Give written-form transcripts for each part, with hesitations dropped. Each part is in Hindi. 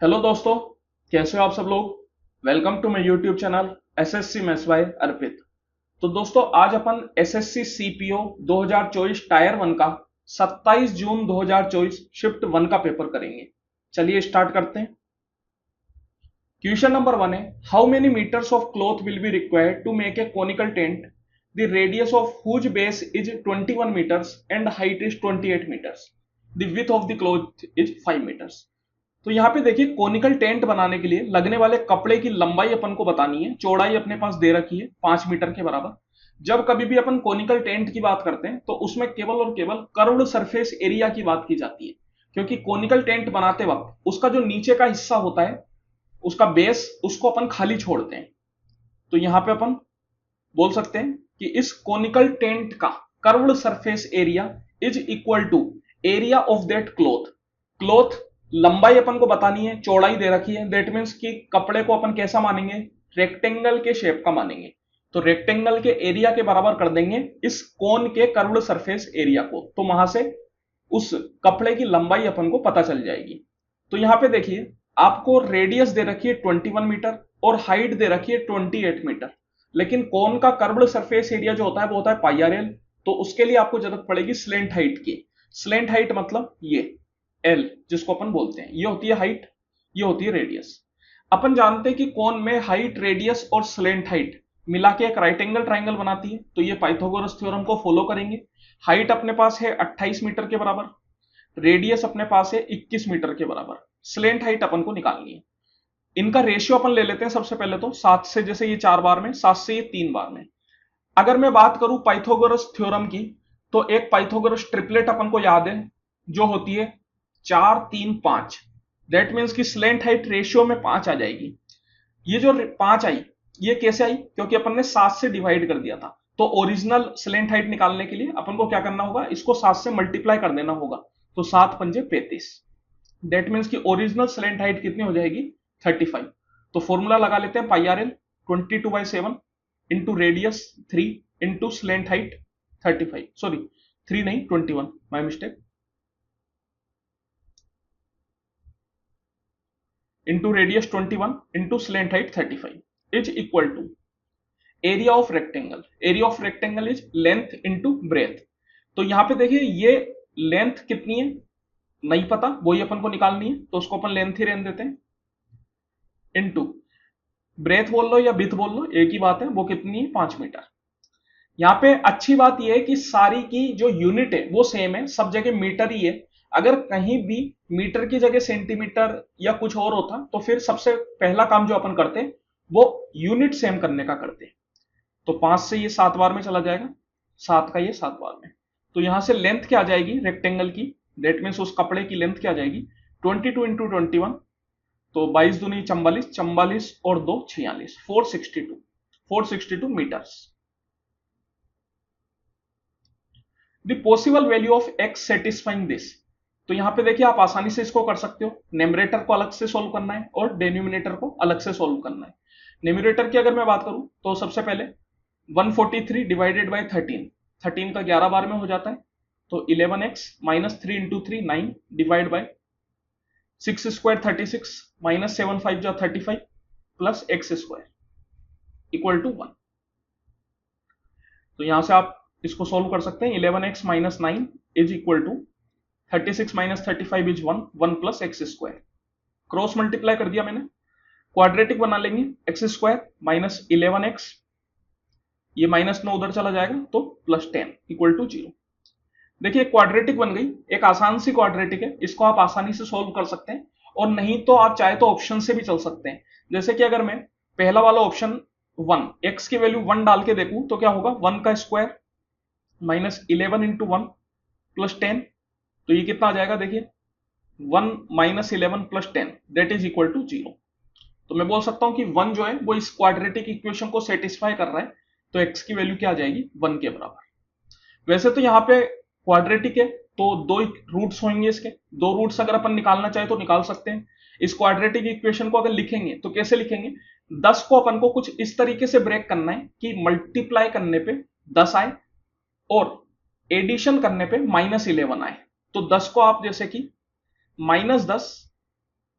हेलो दोस्तों, कैसे हो आप सब लोग। Welcome to my YouTube channel SSC maths by Arpit. तो दोस्तों आज अपन एसएससी सीपीओ 2024 टायर 1 का 27 जून 2024 शिफ्ट 1 का पेपर करेंगे। चलिए स्टार्ट करते हैं। क्वेश्चन नंबर 1 है, how many metres of cloth will be required to make a conical tent the radius of whose base is 21 metres and height is 28 metres, the width of the cloth is 5 metres. तो यहाँ पे देखिए कोनिकल टेंट बनाने के लिए लगने वाले कपड़े की लंबाई अपन को बतानी है। चौड़ाई अपने पास दे रखी है 5 मीटर के बराबर। जब कभी भी अपन कोनिकल टेंट की बात करते हैं तो उसमें केवल और केवल कर्व्ड सरफेस एरिया की बात की जाती है, क्योंकि कोनिकल टेंट बनाते वक्त उसका जो नीचे का हिस्सा होता है, उसका बेस, उसको अपन खाली छोड़ते हैं। तो यहां पे अपन बोल सकते हैं कि इस कोनिकल टेंट का curved surface area is equal to area of that cloth. Cloth लंबाई अपन को बतानी है, चौड़ाई दे रखी है, दैट मीन्स कि कपड़े को अपन कैसा मानेंगे, रेक्टेंगल के शेप का मानेंगे। तो रेक्टेंगल के एरिया के बराबर कर देंगे इस कोन के कर्व्ड सरफेस एरिया को, तो वहां से उस कपड़े की लंबाई अपन को पता चल जाएगी। तो यहां पे देखिए आपको रेडियस दे रखी है 21 मीटर और हाइट दे रखी है 28 मीटर, लेकिन कोन का कर्व्ड सरफेस एरिया जो होता है वो होता है पाई आर एल। तो उसके लिए आपको जरूरत पड़ेगी स्लेंट हाइट की। स्लेंट हाइट मतलब ये एल जिसको अपन बोलते हैं, ये होती है हाइट, ये होती है रेडियस। अपन जानते हैं कि कोन में हाइट, रेडियस और स्लेंट हाइट मिला के एक राइट एंगल ट्राइंगल बनाती है। तो ये पाइथागोरस थ्योरम को फॉलो करेंगे। हाइट अपने पास है 28 मीटर के बराबर, रेडियस अपने पास है 21 मीटर के बराबर, स्लेंट हाइट अपन को निकालनी है। इनका रेशियो अपन ले लेते हैं सबसे पहले तो 7 से, जैसे ये 4 बार में, 7 से ये 3 बार में। अगर मैं बात करूं पाइथागोरस थ्योरम की, तो एक पाइथागोरस ट्रिपलेट अपन को याद है जो होती है 4 3 5। दैट मीन्स कि स्लेंट हाइट रेशियो में 5 आ जाएगी। ये जो 5 आई, ये कैसे आई, क्योंकि अपन ने 7 से डिवाइड कर दिया था। तो ओरिजिनल स्लेंट हाइट निकालने के लिए अपन को क्या करना होगा, इसको 7 से मल्टीप्लाई कर देना होगा। तो 7 पंजे 35। दैट मीन्स कि ओरिजिनल स्लेंट हाइट कितनी हो जाएगी, 35। तो फॉर्मूला लगा लेते हैं, pi r l 22/7 into radius 3 into slant height 35, sorry 3 नहीं 21, my mistake, into radius 21 into slant height 35 is equal to area of rectangle. Area of rectangle is length into breadth. तो यहां पे देखिए ये लेंथ कितनी है नहीं पता, वही अपन को निकालनी है, तो उसको अपन लेंथ ही रहने देते हैं, इंटू ब्रेथ बोल लो या विड्थ बोल लो, एक ही बात है, वो कितनी है 5 मीटर। यहाँ पे अच्छी बात यह है कि सारी की जो यूनिट है वो सेम है, सब जगह मीटर ही है। अगर कहीं भी मीटर की जगह सेंटीमीटर या कुछ और होता तो फिर सबसे पहला काम जो अपन करते वो यूनिट सेम करने का करते। तो 5 से ये 7 बार में चला जाएगा, 7 का ये 7 बार में। तो यहां से लेंथ क्या आ जाएगी रेक्टेंगल की, दैट मीन्स उस कपड़े की लेंथ क्या आ जाएगी, 22 इंटू 21, तो 22 दूनी 44, 44 और 2 46, 462 metres. The possible value of x satisfying this. तो यहां पे देखिए आप आसानी से इसको कर सकते हो, नेमरेटर को अलग से सोल्व करना है और डेन्यूमिनेटर को अलग से सोल्व करना है। नेमरेटर की अगर मैं बात करूं तो सबसे पहले 143 डिवाइडेड बाई 13, 13 का 11 बार में हो जाता है, तो 11x minus 3 into 3 9 divide by 6 square 36 minus 7 5 जा 35 plus x square equal to 1। तो यहां से आप इसको सोल्व कर सकते हैं। 11x minus 9 is equal to 36 minus 35 is 1, 1 plus x square. Cross multiply कर दिया मैंने, क्वाड्रेटिक बना लेंगे, एक्स स्क्वायर माइनस 11x, ये माइनस 9 उधर चला जाएगा तो प्लस 10 इक्वल टू 0। देखिए क्वाड्रेटिक बन गई, एक आसान सी क्वाड्रेटिक है, इसको आप आसानी से सोल्व कर सकते हैं। और नहीं तो आप चाहे तो ऑप्शन से भी चल सकते हैं। जैसे कि अगर मैं पहला वाला ऑप्शन 1, एक्स की वैल्यू 1 डाल के देखूं तो क्या होगा, 1 का स्क्वायर माइनस 11 इंटू 1 प्लस 10, तो ये कितना आ जाएगा देखिए 1 minus 11 plus 10 that is equal to 0। तो मैं बोल सकता हूं कि 1 जो है वो इस क्वाड्रेटिक इक्वेशन को सेटिस्फाई कर रहा है, तो x की वैल्यू क्या आ जाएगी 1 के बराबर। वैसे तो यहाँ पे क्वाड्रेटिक है तो 2 रूट्स होंगे इसके, 2 रूट्स अगर अपन निकालना चाहे तो निकाल सकते हैं। इस क्वाड्रेटिक इक्वेशन को अगर लिखेंगे तो कैसे लिखेंगे, 10 को अपन को कुछ इस तरीके से ब्रेक करना है कि मल्टीप्लाई करने पे 10 आए और एडिशन करने पे -11 आए। तो 10 को आप जैसे कि -10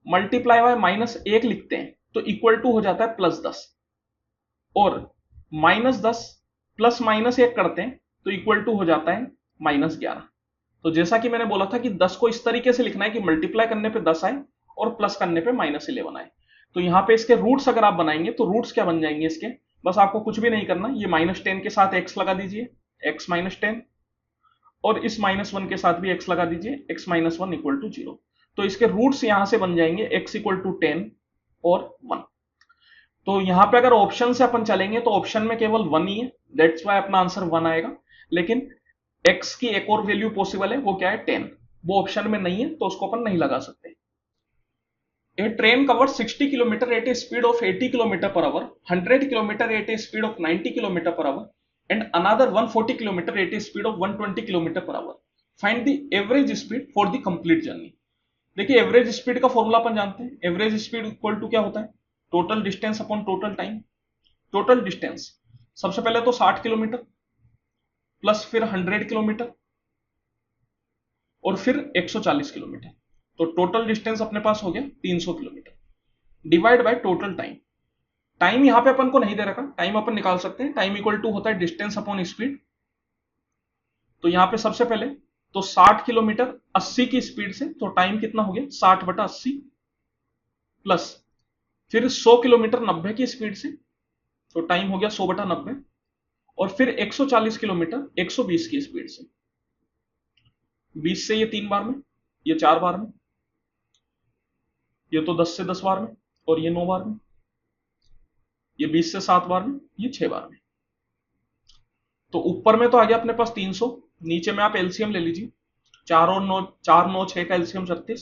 मल्टीप्लाई बाय -1 लिखते हैं तो इक्वल टू हो जाता है +10, और -10 प्लस -1 करते हैं तो इक्वल टू हो जाता है -11। तो जैसा कि मैंने बोला था कि 10 को इस तरीके से लिखना है कि मल्टीप्लाई करने पे 10 आए और प्लस करने पे -11 आए। तो यहां पे इसके रूट्स अगर आप बनाएंगे तो रूट्स क्या बन जाएंगे इसके, बस आपको कुछ भी नहीं करना, ये -10 के साथ x लगा दीजिए, x -10, और इस -1 के साथ भी x लगा दीजिए, x -1 इक्वल टू 0। तो इसके रूट्स यहां से बन जाएंगे x इक्वल टू 10 और 1। तो यहां पे अगर ऑप्शन से अपन चलेंगे तो ऑप्शन में केवल 1 ही है, दैट्स वाई अपना आंसर 1 आएगा। लेकिन x की एक और वैल्यू पॉसिबल है, वो क्या है 10, वो ऑप्शन में नहीं है तो उसको अपन नहीं लगा सकते। A train covers 60 kilometer at a speed of 80 kilometer per hour, 100 kilometer at a speed of 90 kilometer per hour, and another 140 kilometer at a speed of 120 kilometer per hour. Find the average speed for the complete journey. देखिए एवरेज स्पीड का फॉर्मूला अपन जानते हैं, एवरेज स्पीड इक्वल टू क्या होता है, total distance upon total time. Total distance सबसे पहले तो 60 किलोमीटर प्लस फिर 100 किलोमीटर और फिर 140 किलोमीटर, तो टोटल डिस्टेंस अपने पास हो गया 300 kilometre divide by total time. Time यहां पे अपन को नहीं दे रखा, टाइम अपन निकाल सकते हैं, टाइम इक्वल टू होता है डिस्टेंस अपॉन स्पीड। तो यहां पे सबसे पहले तो 60 किलोमीटर 80 की स्पीड से, तो टाइम कितना हो गया 60/80, प्लस फिर 100 किलोमीटर 90 की स्पीड से, तो टाइम हो गया 100/90, और फिर 140 किलोमीटर 120 की स्पीड से, 20 से ये 3 बार में, ये 4 बार में, ये तो 10 से 10 बार में, और ये 9 बार में, ये 20 से 7 बार में, ये 6 बार में। तो ऊपर में तो आ गया अपने पास 300, नीचे में आप एलसीएम ले लीजिए, 4 और 9, 4 9 6 का एलसीएम 36,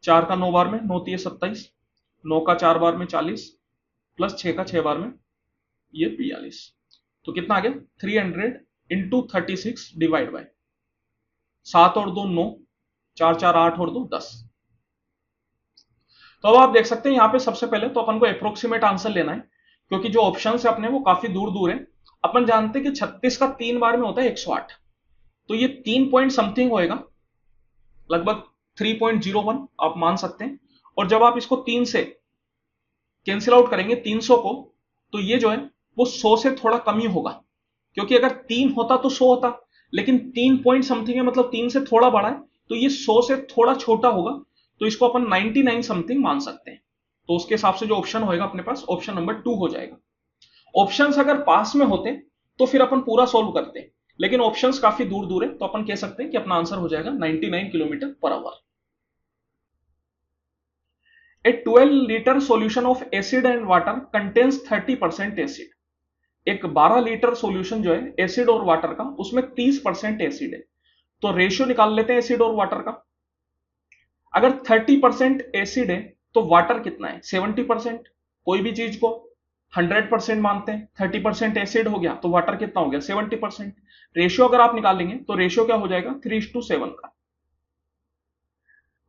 4 का 9 बार में 9 3 27, 9 का 4 बार में 40, प्लस 6 का 6 बार में ये 42। तो कितना आ गया 300 इंटू 36 डिवाइड बाय 7 और 2 9, 4 4 8 और 2 10। तो अब आप देख सकते हैं यहां पे सबसे पहले तो अपन को अप्रोक्सीमेट आंसर लेना है, क्योंकि जो ऑप्शन है अपने वो काफी दूर दूर है। अपन जानते हैं कि 36 का 3 बार में होता है 108, तो ये 3 पॉइंट समथिंग होएगा, लगभग 3.01 आप मान सकते हैं। और जब आप इसको 3 से कैंसिल आउट करेंगे 300 को, तो ये जो है वो 100 से थोड़ा कम ही होगा, क्योंकि अगर 3 होता तो 100 होता, लेकिन 3 पॉइंट समथिंग है, मतलब 3 से थोड़ा बड़ा है, तो ये 100 से थोड़ा छोटा होगा, तो इसको अपन 99 समथिंग मान सकते हैं। तो उसके हिसाब से जो ऑप्शन होएगा अपने पास ऑप्शन नंबर 2 हो जाएगा। ऑप्शंस अगर पास में होते तो फिर अपन पूरा सोल्व करते, लेकिन ऑप्शंस काफी दूर दूर है, तो अपन कह सकते हैं कि अपना आंसर हो जाएगा 99 kilometre per our. A 12-liter solution of acid and water contains 30% acid. एक 12 लीटर सॉल्यूशन जो है एसिड और वाटर का, उसमें 30% एसिड है। तो रेशियो निकाल लेते हैं एसिड और वाटर का। अगर 30% एसिड है तो वाटर कितना है 70%। कोई भी चीज को 100% मानते हैं, 30% एसिड हो गया तो वाटर कितना हो गया 70%। रेशियो अगर आप निकालेंगे तो रेशियो क्या हो जाएगा 3:7 का।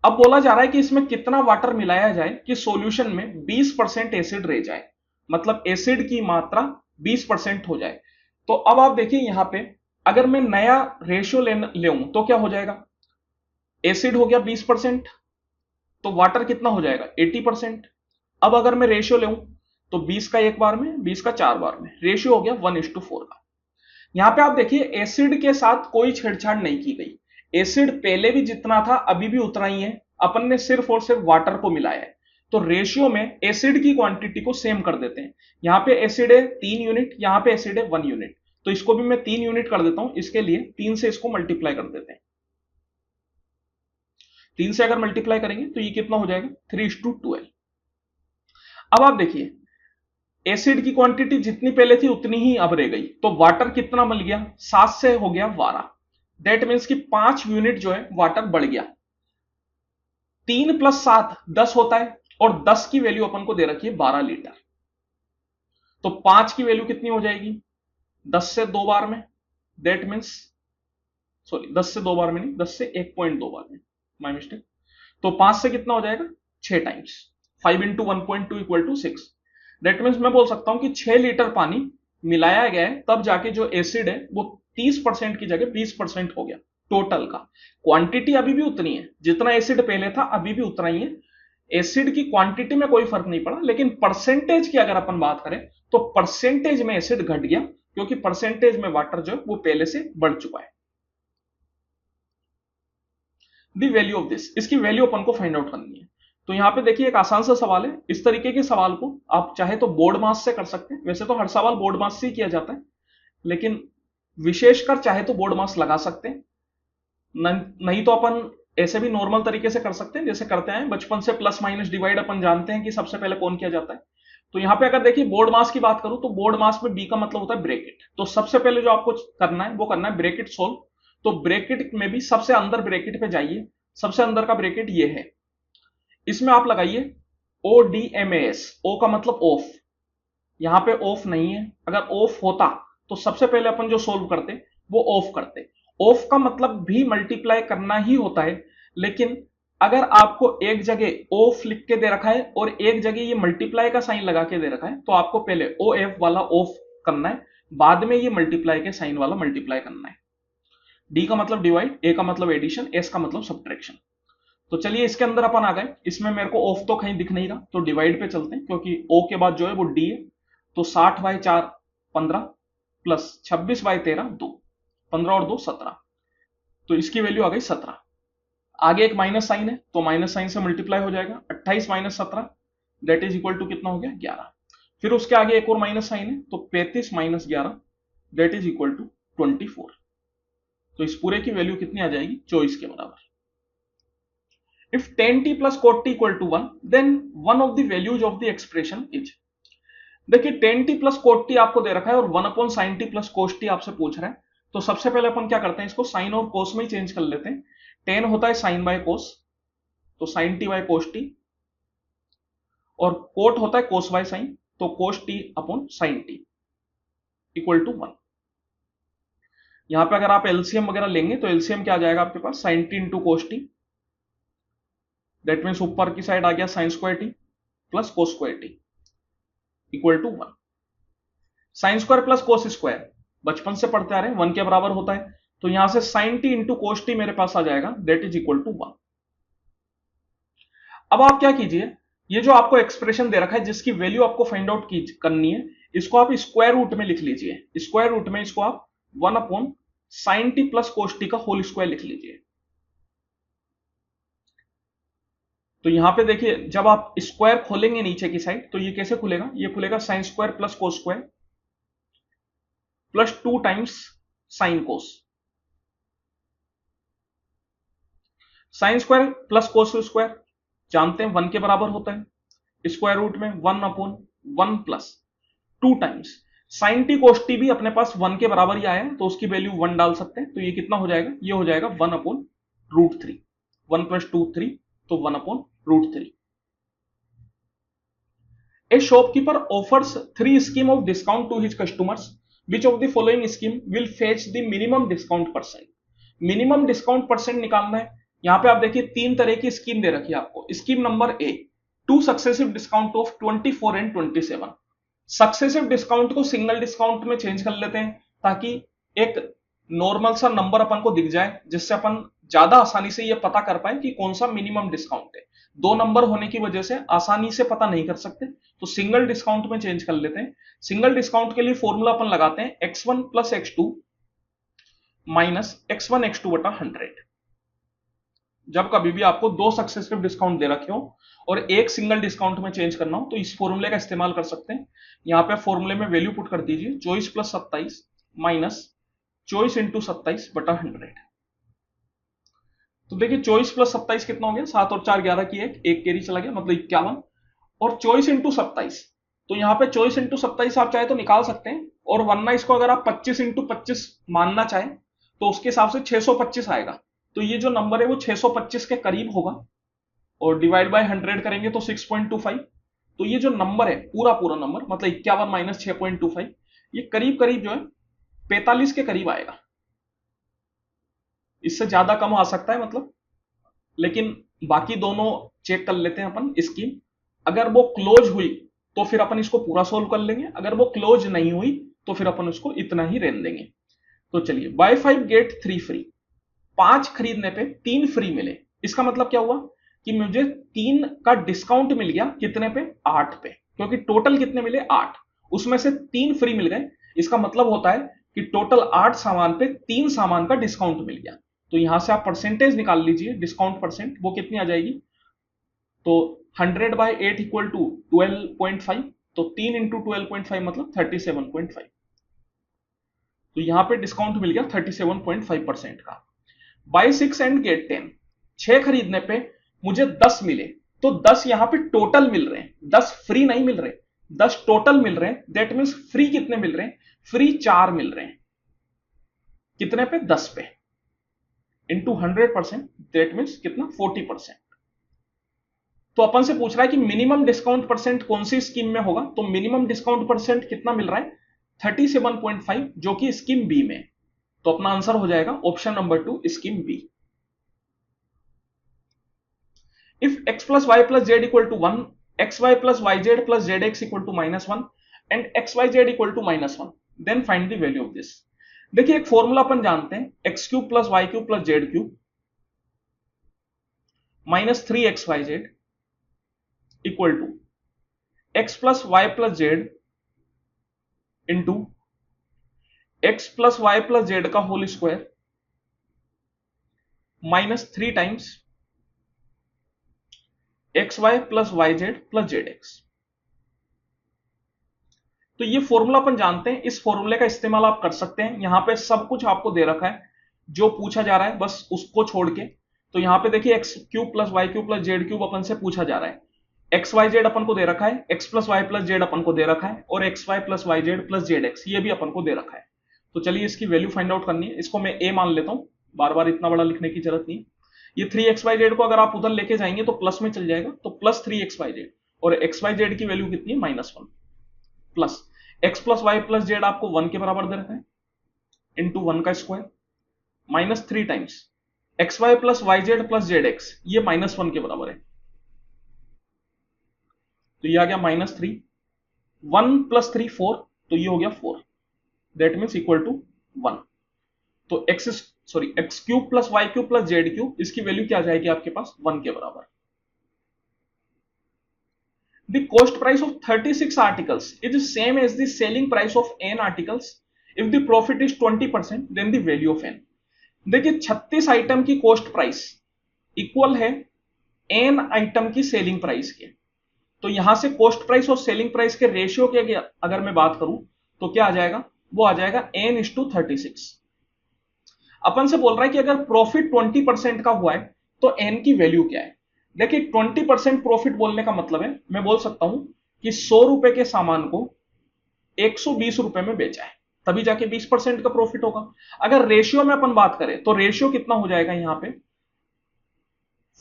अब बोला जा रहा है कि इसमें कितना वाटर मिलाया जाए कि सॉल्यूशन में 20% एसिड रह जाए, मतलब एसिड की मात्रा 20% हो जाए। तो अब आप देखिए यहां पे अगर मैं नया रेशियो ले तो क्या हो जाएगा, एसिड हो गया 20%, तो वाटर कितना हो जाएगा 80%। अब अगर मैं रेशियो ले तो 20 का एक बार में, 20 का 4 बार में, रेशियो हो गया 1:4 का। यहां पे आप देखिए एसिड के साथ कोई छेड़छाड़ नहीं की गई, एसिड पहले भी जितना था अभी भी उतना ही है, अपन ने सिर्फ और सिर्फ वाटर को मिलाया है। तो रेशियो में एसिड की क्वांटिटी को सेम कर देते हैं। यहां पे एसिड है 3 यूनिट, यहां पे एसिड है 1 यूनिट, तो इसको भी मैं 3 यूनिट कर देता हूं, इसके लिए 3 से इसको मल्टीप्लाई कर देते हैं। 3 से अगर मल्टीप्लाई करेंगे तो ये कितना हो जाएगा 3:12। अब आप देखिए एसिड की क्वांटिटी जितनी पहले थी उतनी ही अब रह गई, तो वाटर कितना मिल गया 7 से हो गया 12, दैट मीन्स कि 5 यूनिट जो है वाटर बढ़ गया। 3 + 7 10 होता है, और 10 की वैल्यू अपन को दे रखी है 12 लीटर, तो 5 की वैल्यू कितनी हो जाएगी 10 से 2 बार में, दैट मीन्स सॉरी 10 से 2 बार में नहीं, 10 से 1.2 बार में, माय मिस्टेक। तो 5 से कितना हो जाएगा 6 टाइम्स, 5 × 1.2 = 6। दैट मीन्स मैं बोल सकता हूं कि 6 लीटर पानी मिलाया गया है, तब जाके जो एसिड है वो 30% की जगह 20% हो गया टोटल का। क्वांटिटी अभी भी उतनी है, जितना एसिड पहले था अभी भी उतना ही है, एसिड की क्वांटिटी में कोई फर्क नहीं पड़ा, लेकिन परसेंटेज की अगर अपन बात करें तो परसेंटेज में एसिड घट गया, क्योंकि परसेंटेज में वाटर जो है वो पहले से बढ़ चुका है। द वैल्यू ऑफ दिस, इसकी वैल्यू अपन को फाइंड आउट करनी है। तो यहां पे देखिए एक आसान सा सवाल है। इस तरीके के सवाल को आप चाहे तो बोर्ड मास से कर सकते हैं, वैसे तो हर सवाल बोर्ड मास से ही किया जाता है, लेकिन विशेषकर चाहे तो बोर्ड मास लगा सकते हैं, नहीं तो अपन ऐसे भी नॉर्मल तरीके से कर सकते हैं, जैसे करते हैं बचपन से प्लस माइनस डिवाइड अपन जानते हैं कि सबसे पहले कौन किया जाता है। तो यहां पे अगर देखिए बोर्ड मास की बात करूं तो बोर्ड मास में बी का मतलब होता है ब्रैकेट। तो सबसे पहले जो आपको करना है वो करना है ब्रैकेट सोल्व। तो ब्रैकेट में भी सबसे अंदर ब्रैकेट पे जाइए, सबसे अंदर का ब्रैकेट ये है, इसमें आप लगाइए ODMAS। ओ का मतलब ऑफ, यहां पे ऑफ नहीं है, अगर ऑफ होता तो सबसे पहले अपन जो सोल्व करते वो ऑफ करते। ऑफ का मतलब भी मल्टीप्लाई करना ही होता है, लेकिन अगर आपको एक जगह ऑफ लिख के दे रखा है और एक जगह ये मल्टीप्लाई का साइन लगा के दे रखा है, तो आपको पहले OF वाला ऑफ करना है, बाद में ये मल्टीप्लाई के साइन वाला मल्टीप्लाई करना है। डी का मतलब डिवाइड, ए का मतलब एडिशन, एस का मतलब सब्ट्रैक्शन। तो चलिए इसके अंदर अपन आ गए, इसमें मेरे को ऑफ तो कहीं दिख नहीं रहा, तो डिवाइड पे चलते हैं, क्योंकि ओ के बाद जो है वो डी है। तो 60/4 15 प्लस 26/13 2, 15 और 2 17, तो इसकी वैल्यू आ गई 17। आगे एक माइनस साइन है, तो माइनस साइन से मल्टीप्लाई हो जाएगा, 28 - 17 दैट इज इक्वल टू कितना हो गया 11। फिर उसके आगे एक और माइनस साइन है, तो 35 - 11 दैट इज इक्वल टू 24। तो इस पूरे की वैल्यू कितनी आ जाएगी 24 के बराबर। If 10t plus cot t equal to 1, then one of the values of the expression is। देखिए 10t plus cot t आपको दे रखा है और 1/sin t plus cos t आपसे पूछ रहा है। तो सबसे पहले अपन क्या करते हैं, इसको साइन और कोस में ही चेंज कर लेते हैं। 10 होता है साइन बाय कोस, तो sine t by cos t, और कोट होता है कोस बाय साइन, तो cos t upon sine t equal to 1। यहां पे अगर आप एलसीएम वगैरह लेंगे तो एलसीएम क्या आ जाएगा आपके पास, sine T into cos t, that means ऊपर की साइड आ गया sine square t plus cos square t equal to 1। Sine square plus cos square बचपन से पढ़ते आ रहे हैं 1 के बराबर होता है, तो यहां से sine T into cos T मेरे पास आ जाएगा, दैट इज इक्वल टू 1। अब आप क्या कीजिए, ये जो आपको एक्सप्रेशन दे रखा है जिसकी वैल्यू आपको फाइंड आउट करनी है, इसको आप स्क्वायर रूट में लिख लीजिए। स्क्वायर रूट में इसको आप 1/sin t plus cos t का होल स्क्वायर लिख लीजिए। तो यहां पे देखिए जब आप स्क्वायर खोलेंगे नीचे की साइड, तो ये कैसे खुलेगा, ये खुलेगा sign square plus cos square plus 2 times sine cos. Sign square plus cos square जानते हैं 1 के बराबर होता है, स्क्वायर रूट में 1/1 plus 2 times sign T cos t भी अपने पास 1 के बराबर ही आया है, तो उसकी वैल्यू 1 डाल सकते हैं। तो ये कितना हो जाएगा, ये हो जाएगा 1/√3, 1 + 2 3, तो 1/√3। A shopkeeper offers 3 schemes of discount to his customers. Which of the following scheme will fetch the minimum discount percent? Minimum discount percent निकालना है। यहां पे आप देखिए 3 तरह की स्कीम दे रखी है आपको। Scheme number A, 2 successive discount of 24 and 27। Successive discount को सिंगल डिस्काउंट में चेंज कर लेते हैं, ताकि एक नॉर्मल सा नंबर अपन को दिख जाए, जिससे अपन ज्यादा आसानी से ये पता कर पाए कि कौन सा मिनिमम डिस्काउंट है। 2 नंबर होने की वजह से आसानी से पता नहीं कर सकते, तो सिंगल डिस्काउंट में चेंज कर लेते हैं। सिंगल डिस्काउंट के लिए फॉर्मूला अपन लगाते हैं x1 + x2 minus x1 x2 बटा 100। जब कभी भी आपको 2 सक्सेसिव डिस्काउंट दे रखे हो और एक सिंगल डिस्काउंट में चेंज करना हो, तो इस फॉर्मूले का इस्तेमाल कर सकते हैं। यहां पे फॉर्मूले में वैल्यू पुट कर दीजिए 24 + 27 माइनस 24 × 27 बटा 100। तो देखिए 24 + 27 कितना हो गया, 7 और 4 11 की एक कैरी चला गया, मतलब 51, और 24 × 27, तो यहाँ पे 24 × 27 आप चाहे तो निकाल सकते हैं, और वरना इसको अगर आप 25 × 25 मानना चाहें तो उसके हिसाब से 625 आएगा। तो ये जो नंबर है वो 625 के करीब होगा, और डिवाइड बाय 100 करेंगे तो 6.25। तो ये जो नंबर है पूरा नंबर मतलब 51 - 6.25, ये करीब करीब जो है 45 के करीब आएगा। इससे ज्यादा कम आ सकता है मतलब, लेकिन बाकी दोनों चेक कर लेते हैं अपन स्कीम। अगर वो क्लोज हुई तो फिर अपन इसको पूरा सोल्व कर लेंगे, अगर वो क्लोज नहीं हुई तो फिर अपन उसको इतना ही रहने देंगे। तो चलिए बाय 5 गेट 3 फ्री, 5 खरीदने पे 3 फ्री मिले, इसका मतलब क्या हुआ, कि मुझे 3 का डिस्काउंट मिल गया कितने पे, 8 पे, क्योंकि टोटल कितने मिले, 8, उसमें से 3 फ्री मिल गए। इसका मतलब होता है कि टोटल 8 सामान पे 3 सामान का डिस्काउंट मिल गया। तो यहां से आप परसेंटेज निकाल लीजिए, डिस्काउंट परसेंट, वो कितनी आ जाएगी, तो 100/8 इक्वल टू 12.5, तो 3 इंटू 12.5 मतलब 37.5। तो यहां पे डिस्काउंट मिल गया 37.5% का। बाय 6 एंड गेट 10, 6 खरीदने पे मुझे 10 मिले, तो 10 यहां पे टोटल मिल रहे हैं, 10 फ्री नहीं मिल रहे, 10 टोटल मिल रहे हैं। दैट मीन्स फ्री कितने मिल रहे हैं, फ्री 4 मिल रहे हैं, कितने पे, 10 पे, इंटू 100%, दैट मीन्स कितना, 40%। तो अपन से पूछ रहा है कि मिनिमम डिस्काउंट परसेंट कौन सी स्कीम में होगा, तो मिनिमम डिस्काउंट परसेंट कितना मिल रहा है, 37.5, जो कि स्कीम बी में। तो अपना आंसर हो जाएगा option number 2, scheme B. If x plus y plus z equal to 1, xy plus yz plus zx equal to -1 and xyz equal to -1, then find the value of this। देखिए एक फॉर्मूला अपन जानते हैं, x cube plus y cube plus z cube -3xyz equal to x plus y plus z into x plus y plus z का whole square -3 times x y plus y z plus z x. तो ये फॉर्मूला अपन जानते हैं, इस फॉर्मूले का इस्तेमाल आप कर सकते हैं। यहां पे सब कुछ आपको दे रखा है, जो पूछा जा रहा है बस उसको छोड़ के। तो यहां पे देखिए x cube plus y cube plus z cube अपन से पूछा जा रहा है, एक्स वाई जेड अपन को दे रखा है, x plus y plus z अपन को दे रखा है, और x y plus y z plus z x ये भी अपन को दे रखा है। तो चलिए इसकी वैल्यू फाइंड आउट करनी है। इसको मैं ए मान लेता हूं, बार बार इतना बड़ा लिखने की जरूरत नहीं। ये 3xyz को अगर आप उधर लेके जाएंगे तो प्लस में चल जाएगा, तो प्लस 3xyz, और xyz की वैल्यू कितनी है, -1, plus x plus y plus z आपको 1 के बराबर दे रखा है, इंटू 1 का square, -3 times x y plus y z plus z x, ये -1 के बराबर है। तो ये आ गया -3, 1 + 3 4, तो ये हो गया 4, दैट मीन्स इक्वल टू 1। तो x cube plus y cube plus z cube, इसकी वैल्यू क्या आ जाएगी आपके पास, 1 के बराबर। The cost price of 36 articles is the same as the selling price of n articles. If the profit is 20%, then the value of n। देखिए 36 आइटम की कॉस्ट प्राइस इक्वल है n आइटम की सेलिंग प्राइस के। तो यहां से कॉस्ट प्राइस और सेलिंग प्राइस के रेशियो के अगर मैं बात करूं तो क्या आ जाएगा, वो आ जाएगा n/36। अपन से बोल रहा है कि अगर प्रॉफिट 20% का हुआ है तो n की वैल्यू क्या है। देखिए 20% प्रॉफिट बोलने का मतलब है, मैं बोल सकता हूं कि 100 रुपए के सामान को 120 रुपए में बेचा है, तभी जाके 20% का प्रॉफिट होगा। अगर रेशियो में अपन बात करें तो रेशियो कितना हो जाएगा यहां पे,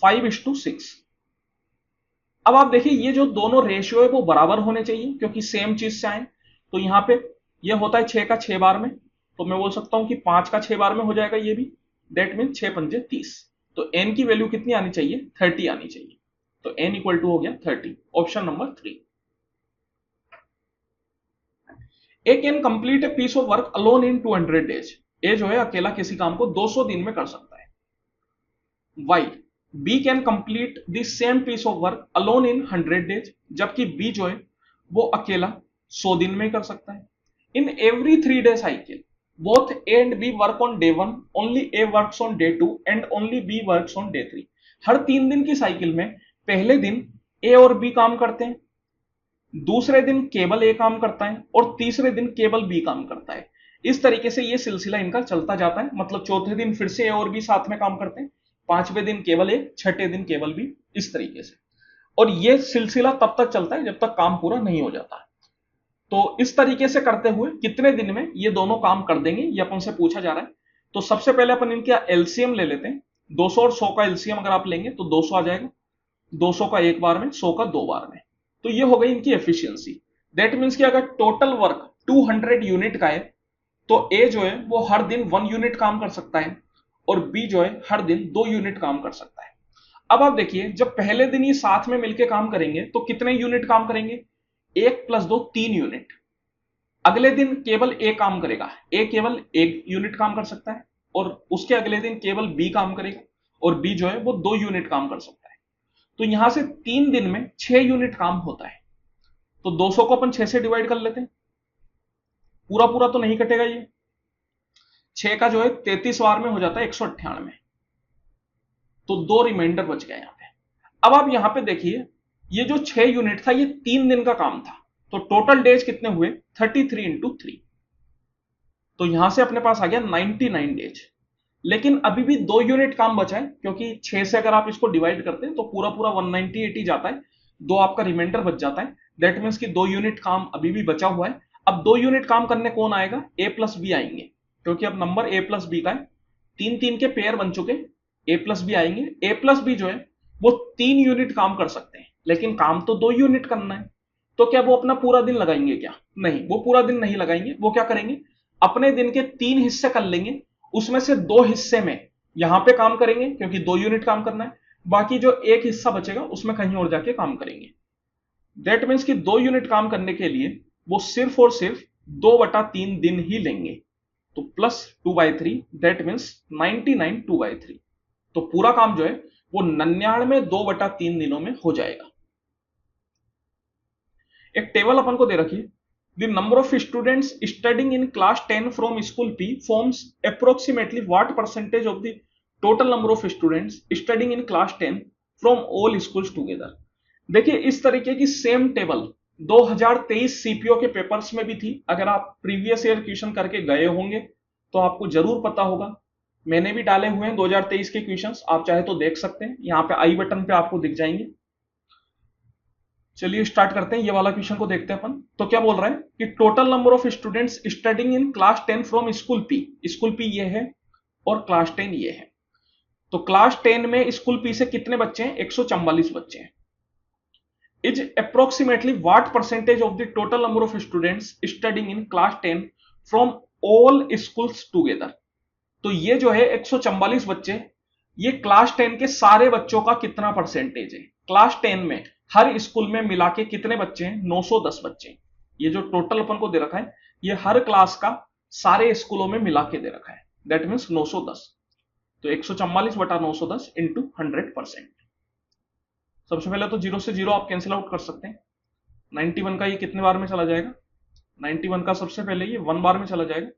5:6। अब आप देखिए ये जो दोनों रेशियो है वो बराबर होने चाहिए, क्योंकि सेम चीज से आए। तो यहां पे ये होता है 6 का 6 बार में, तो मैं बोल सकता हूं कि 5 का 6 बार में हो जाएगा ये भी, दैट मीन 6 पंजे 30। तो n की वैल्यू कितनी आनी चाहिए, 30 आनी चाहिए। तो n इक्वल टू हो गया 30, option number 3। A can complete a piece of work alone in 200 days. A जो है अकेला किसी काम को 200 दिन में कर सकता है। Y B can complete the same piece of work alone in 100 days, जबकि बी जो है वो अकेला 100 दिन में कर सकता है। In every 3 day cycle both A and B work on day 1, only A works on day 2 and only B works on day 3। हर 3 दिन की साइकिल में पहले दिन A और B काम करते हैं, दूसरे दिन केवल A काम करता है, और तीसरे दिन केवल B काम करता है। इस तरीके से ये सिलसिला इनका चलता जाता है। मतलब चौथे दिन फिर से A और B साथ में काम करते हैं, पांचवें दिन केवल A, छठे दिन केवल B, इस तरीके से। और ये सिलसिला तब तक चलता है जब तक काम पूरा नहीं हो जाता। तो इस तरीके से करते हुए कितने दिन में ये दोनों काम कर देंगे, ये अपन से पूछा जा रहा है। तो सबसे पहले अपन इनके एलसीएम ले लेते हैं। 200 और 100 का एलसीएम अगर आप लेंगे तो 200 आ जाएगा, 200 का एक बार में, 100 का 2 बार में। तो ये हो गई इनकी एफिशिएंसी। दैट मीन्स कि अगर टोटल वर्क 200 यूनिट का है तो ए जो है वो हर दिन 1 यूनिट काम कर सकता है, और बी जो है हर दिन 2 यूनिट काम कर सकता है। अब आप देखिए जब पहले दिन ये साथ में मिलकर काम करेंगे तो कितने यूनिट काम करेंगे, 1 + 2 3 यूनिट। अगले दिन केवल ए काम करेगा, ए केवल 1 यूनिट काम कर सकता है, और उसके अगले दिन केवल बी काम करेगा, और बी जो है वो 2 यूनिट काम कर सकता है। तो यहां से 3 दिन में 6 यूनिट काम होता है। तो 200 को अपन 6 से डिवाइड कर लेते हैं, पूरा पूरा तो नहीं कटेगा ये, 6 का जो है 33 बार में हो जाता है 198, तो 2 रिमाइंडर बच गए यहां पे। अब आप यहां पे देखिए, ये जो 6 यूनिट था ये 3 दिन का काम था, तो टोटल डेज कितने हुए 33 इंटू 3, तो यहां से अपने पास आ गया 99 डेज। लेकिन अभी भी 2 यूनिट काम बचा है, क्योंकि 6 से अगर आप इसको डिवाइड करते हैं तो पूरा पूरा 198 ही जाता है, 2 आपका रिमाइंडर बच जाता है। दैट मीन्स कि 2 यूनिट काम अभी भी बचा हुआ है। अब 2 यूनिट काम करने कौन आएगा, ए प्लस बी आएंगे, क्योंकि अब नंबर ए प्लस बी का है, 3 3 के पेयर बन चुके, ए प्लस बी आएंगे। ए प्लस बी जो है वो 3 यूनिट काम कर सकते हैं, लेकिन काम तो 2 यूनिट करना है। तो क्या वो अपना पूरा दिन लगाएंगे क्या, नहीं, वो पूरा दिन नहीं लगाएंगे। वो क्या करेंगे, अपने दिन के 3 हिस्से कर लेंगे, उसमें से 2 हिस्से में यहां पे काम करेंगे, क्योंकि 2 यूनिट काम करना है, बाकी जो एक हिस्सा बचेगा उसमें कहीं और जाके काम करेंगे। दैट मीन्स कि 2 यूनिट काम करने के लिए वो सिर्फ और सिर्फ 2/3 दिन ही लेंगे, तो प्लस 2/3, दैट मीन्स 99 2/3, तो पूरा काम जो है वो 99 2/3 दिनों में हो जाएगा। एक टेबल अपन को दे रखी है, the number of students studying in class 10 from school P forms approximately what percentage of the total number of students studying in class 10 from all schools together. देखिए इस तरीके की सेम टेबल 2023 सीपीओ के पेपर्स में भी थी। अगर आप प्रीवियस ईयर क्वेश्चन करके गए होंगे तो आपको जरूर पता होगा, मैंने भी डाले हुए हैं 2023 के क्वेश्चंस, आप चाहे तो देख सकते हैं, यहाँ पे आई बटन पे आपको दिख जाएंगे। चलिए स्टार्ट करते हैं, ये वाला क्वेश्चन को देखते हैं अपन। तो क्या बोल रहा है कि total number of students studying in class 10 from school P ये है और क्लास 10 ये है। तो क्लास 10 में स्कूल पी से कितने बच्चे हैं, 144 बच्चे हैं। Is approximately what percentage of the total number of students studying in class 10 from all schools together. तो ये जो है 144 बच्चे, ये क्लास 10 के सारे बच्चों का कितना परसेंटेज है। क्लास 10 में हर स्कूल में मिला के कितने बच्चे हैं, 910 बच्चे। ये जो टोटल अपन को दे रखा है ये हर क्लास का सारे स्कूलों में मिला के दे रखा है, दैट मीन्स 910। तो 144/910 इंटू 100%। सबसे पहले तो 0 से 0 आप कैंसिल आउट कर सकते हैं। 91 का ये कितने बार में चला जाएगा, 91 का सबसे पहले ये 1 बार में चला जाएगा।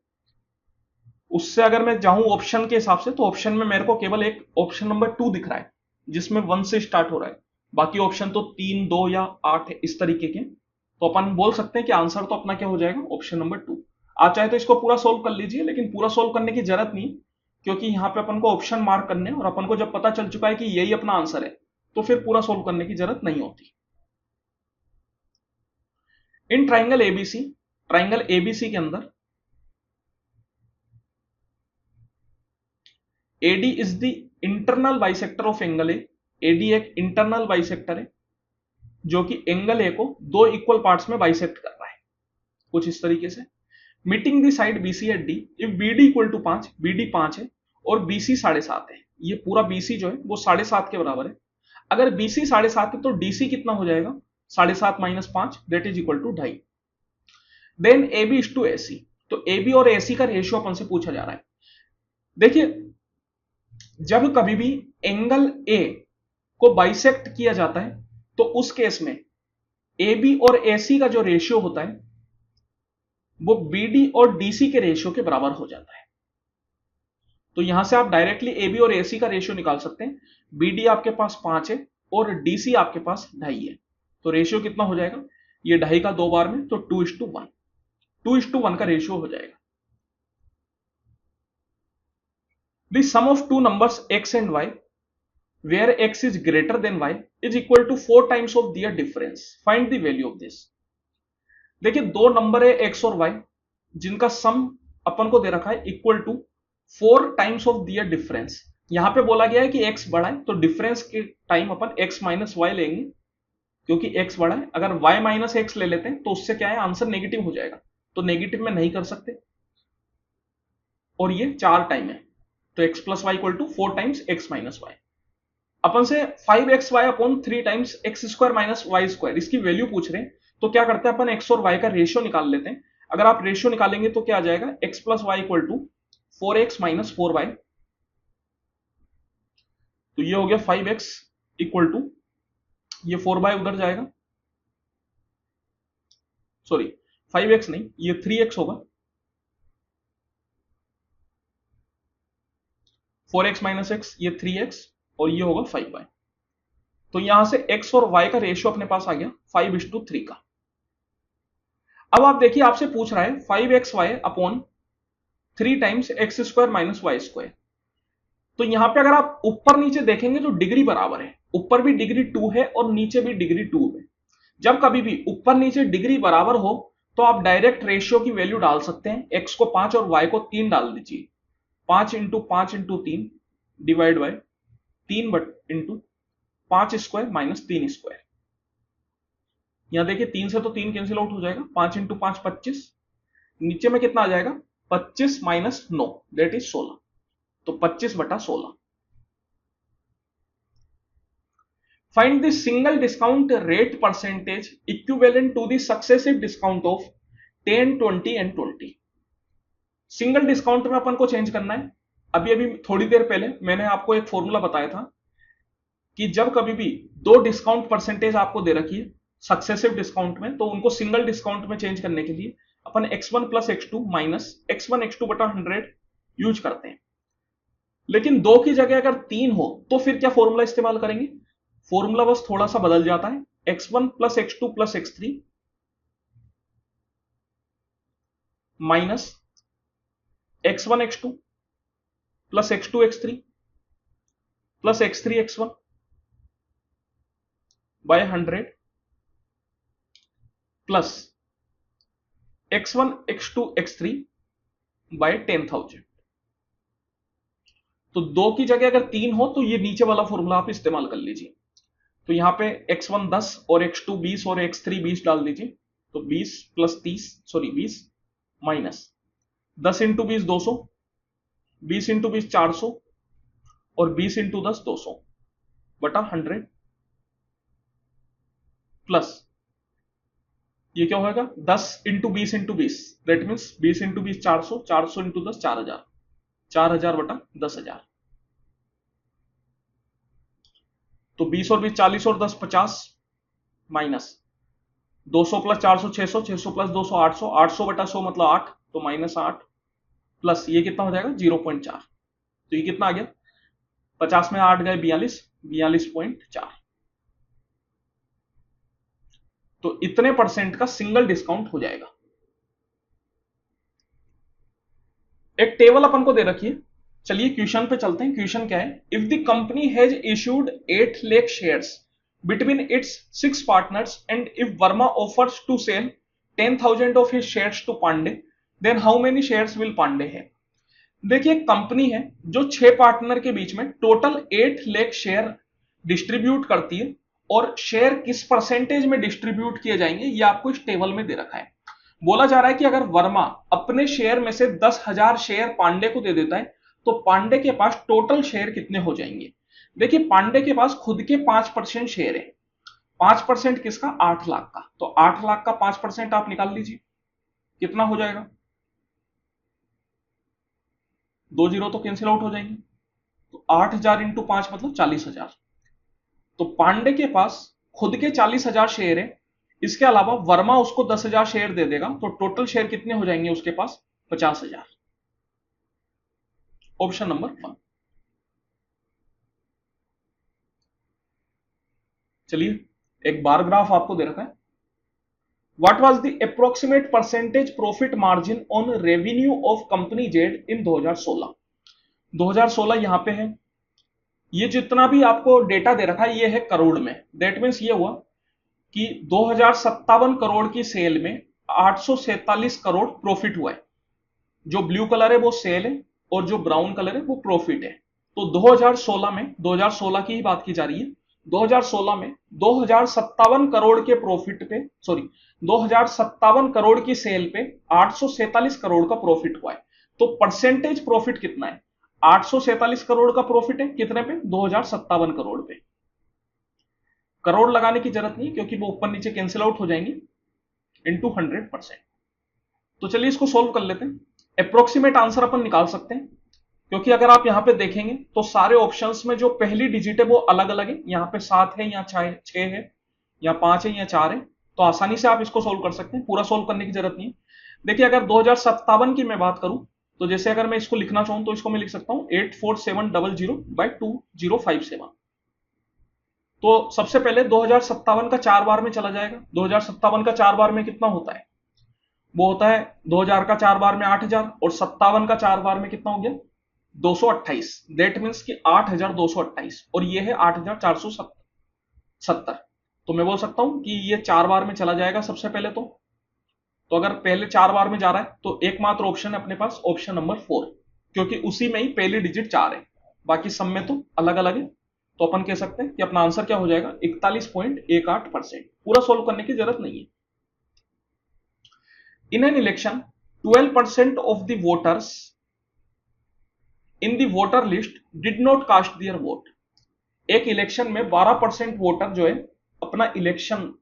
उससे अगर मैं जाऊं ऑप्शन के हिसाब से, तो ऑप्शन में मेरे को केवल एक ऑप्शन नंबर 2 दिख रहा है जिसमें 1 से स्टार्ट हो रहा है, बाकी ऑप्शन तो 3, 2 या 8 इस तरीके के। तो अपन बोल सकते हैं कि आंसर तो अपना क्या हो जाएगा, ऑप्शन नंबर 2। आप चाहे तो इसको पूरा सोल्व कर लीजिए, लेकिन पूरा सोल्व करने की जरूरत नहीं, क्योंकि यहाँ पे अपन को ऑप्शन मार्क करने और अपन को जब पता चल चुका है कि यही अपना आंसर है तो फिर पूरा सोल्व करने की जरूरत नहीं होती। इन ट्राइंगल एबीसी के अंदर AD is the internal bisector of angle A. AD एक इंटरनल बाइसेक्टर है जो कि एंगल ए को 2 इक्वल पार्ट्स में बाइसेक्ट कर रहा है, कुछ इस तरीके से। Meeting the side BC at D if BD equal to 5, BD 5 है और BC 7.5 है। ये पूरा BC जो है वो 7.5 के बराबर है। अगर BC 7.5 है तो DC कितना हो जाएगा, 7.5 - 5 that is equal to 2.5। Then AB is to AC, तो AB और AC का रेशियो अपन से पूछा जा रहा है। देखिए जब कभी भी एंगल A को बाइसेक्ट किया जाता है तो उस केस में AB और AC का जो रेशियो होता है वो BD और DC के रेशियो के बराबर हो जाता है। तो यहां से आप डायरेक्टली AB और AC का रेशियो निकाल सकते हैं। BD आपके पास 5 है और DC आपके पास 2.5 है, तो रेशियो कितना हो जाएगा, ये 2.5 का 2 बार में, तो 2:1, 2:1 का रेशियो हो जाएगा। The sum of two numbers x and y where x is greater than y is equal to 4 times of their difference. Find the value of this. देखिए दो नंबर है x और y जिनका सम अपन को दे रखा है equal to 4 times of their difference. यहां पे बोला गया है कि x बड़ा है तो डिफरेंस के टाइम अपन x माइनस वाई लेंगे, क्योंकि x बड़ा है। अगर y माइनस एक्स ले लेते हैं तो उससे क्या है, आंसर नेगेटिव हो जाएगा, तो नेगेटिव में नहीं कर सकते। और ये 4 टाइम है तो x plus y equal to 4 times x minus y. अपन से 5xy upon 3 times x square minus y square इसकी वैल्यू पूछ रहे हैं, तो क्या करते हैं अपन x और y का रेशियो निकाल लेते हैं। अगर आप रेशियो निकालेंगे तो क्या आ जाएगा, x plus y equal to 4x minus 4y, तो ये हो गया 5x इक्वल टू ये 4 उधर जाएगा, सॉरी 5x नहीं, ये 3x होगा, 4x माइनस एक्स, ये 3x और ये होगा 5y। तो यहां से x और y का रेशियो अपने पास आ गया 5:3 का। अब आप देखिए, आपसे पूछ रहा है 5xy upon 3 times x square minus y square. तो यहां पे अगर आप ऊपर नीचे देखेंगे तो डिग्री बराबर है, ऊपर भी डिग्री 2 है और नीचे भी डिग्री 2 है। जब कभी भी ऊपर नीचे डिग्री बराबर हो तो आप डायरेक्ट रेशियो की वैल्यू डाल सकते हैं, x को 5 और y को 3 डाल दीजिए, 5 into 5 into 3 divide by 3 into 5 square minus 3 square. यहां देखिए 3 से तो 3 कैंसिल आउट हो जाएगा, 5 इंटू 5 25, नीचे में कितना आ जाएगा 25 माइनस 9 दैट इज 16, तो 25/16। Find the single discount rate percentage equivalent to the successive discount of 10, 20 and 20। Single discount में अपन को चेंज करना है। अभी अभी थोड़ी देर पहले मैंने आपको एक फॉर्मूला बताया था कि जब कभी भी दो डिस्काउंट परसेंटेज आपको दे रखी है सक्सेसिव डिस्काउंट में, तो उनको सिंगल डिस्काउंट में चेंज करने के लिए अपन x1 plus x2 minus x1 x2 बटा 100 यूज करते हैं। लेकिन दो की जगह अगर 3 हो तो फिर क्या फॉर्मूला इस्तेमाल करेंगे? फॉर्मूला बस थोड़ा सा बदल जाता है, x1 plus x2 plus x3 minus x1 x2 plus x2 x3 plus x3 x1 by 100 plus x1 x2 x3 by 10,000। तो दो की जगह अगर 3 हो तो ये नीचे वाला फॉर्मूला आप इस्तेमाल कर लीजिए। तो यहां पे x1 10 और x2 20 और x3 20 डाल दीजिए, तो 20 plus 30 sorry 20 minus 10 into 20 200, 20 into 20 400 और 20 इंटू 10 200 बटा 100 प्लस ये क्या होगा 10 into 20 into 20 that means 20 into 20 400, 400 into 10 4000, 4000 बटा 10,000। तो 20 और 20 40 और 10 50 माइनस 200 प्लस 400 600, 600 प्लस 200 800, 800 बटा 100 मतलब 8, तो माइनस 8 प्लस ये कितना हो जाएगा 0.4। तो ये कितना आ गया 50 में 8 गए 42, 42.4। तो इतने परसेंट का सिंगल डिस्काउंट हो जाएगा। एक टेबल अपन को दे रखी है, चलिए क्वेश्चन पे चलते हैं। क्वेश्चन क्या है, if the company has issued 8 lakh shares between its 6 partners and if Verma offers to sell 10,000 of his shares to Pandey, then how many shares will Pandey है। देखिए कंपनी है जो 6 पार्टनर के बीच में टोटल 8 लाख शेयर डिस्ट्रीब्यूट करती है, और शेयर किस परसेंटेज में डिस्ट्रीब्यूट किए जाएंगे ये आपको इस टेबल में दे रखा है। बोला जा रहा है कि अगर वर्मा अपने शेयर में से 10,000 शेयर पांडे को दे देता है तो पांडे के पास टोटल शेयर कितने हो जाएंगे। देखिए पांडे के पास खुद के 5% शेयर है, 5% किसका 8 लाख का, तो 8 लाख का 5% आप निकाल लीजिए कितना हो जाएगा, 2 जीरो तो कैंसिल आउट हो जाएंगे, तो 8,000 इंटू 5 मतलब 40,000। तो पांडे के पास खुद के 40,000 शेयर है, इसके अलावा वर्मा उसको 10,000 शेयर दे देगा, तो टोटल शेयर कितने हो जाएंगे उसके पास 50,000। Option number 1। चलिए एक बार ग्राफ आपको दे रखा है, what was the approximate percentage profit margin on revenue of company Z in 2016। 2016 यहां पे है, ये जितना भी आपको डेटा दे रखा है ये है करोड़ में, दैट मीन्स ये हुआ कि 2057 करोड़ की सेल में 847 करोड़ प्रॉफिट हुआ है। जो ब्लू कलर है वो सेल है और जो ब्राउन कलर है वो प्रॉफिट है। तो 2016 में, 2016 की ही बात की जा रही है, 2016 में 2057 करोड़ के प्रॉफिट पे, सॉरी 2057 करोड़ की सेल पे 847 करोड़ का प्रॉफिट हुआ है। तो परसेंटेज प्रॉफिट कितना है, 847 करोड़ का प्रॉफिट है कितने पे 2057 करोड़ पे। करोड़ लगाने की जरूरत नहीं क्योंकि वो ऊपर नीचे कैंसिल आउट हो जाएंगे, इंटू 100%। तो चलिए इसको सोल्व कर लेते हैं। अप्रोक्सीमेट आंसर अपन निकाल सकते हैं, क्योंकि अगर आप यहां पे देखेंगे तो सारे ऑप्शंस में जो पहली डिजिट है वो अलग अलग है, यहाँ पे 7 है या 6 है या 5 है या 4 है। तो आसानी से आप इसको सोल्व कर सकते हैं, पूरा सोल्व करने की जरूरत नहीं है। देखिए अगर 2057 की मैं बात करूं तो जैसे अगर मैं इसको लिखना चाहूं तो इसको मैं लिख सकता हूं 84700/2057। तो सबसे पहले 2057 का 4 बार में चला जाएगा। 2057 का 4 बार में कितना होता है, वो होता है 2000 का 4 बार में 8000, और 57 का 4 बार में कितना हो गया 228। दैट मीन्स कि 8228, और ये है 8470। तो मैं बोल सकता हूं कि ये 4 बार में चला जाएगा सबसे पहले। तो अगर पहले 4 बार में जा रहा है तो एकमात्र ऑप्शन है अपने पास ऑप्शन नंबर 4, क्योंकि उसी में ही पहली डिजिट 4 है, बाकी सब में तो अलग अलग है। तो अपन कह सकते हैं कि अपना आंसर क्या हो जाएगा 41.18%। पूरा सोल्व करने की जरूरत नहीं है। In an election 12% of the voters in the voter list did not cast their vote. एक इलेक्शन में 12% वोटर जो है अपना इलेक्शन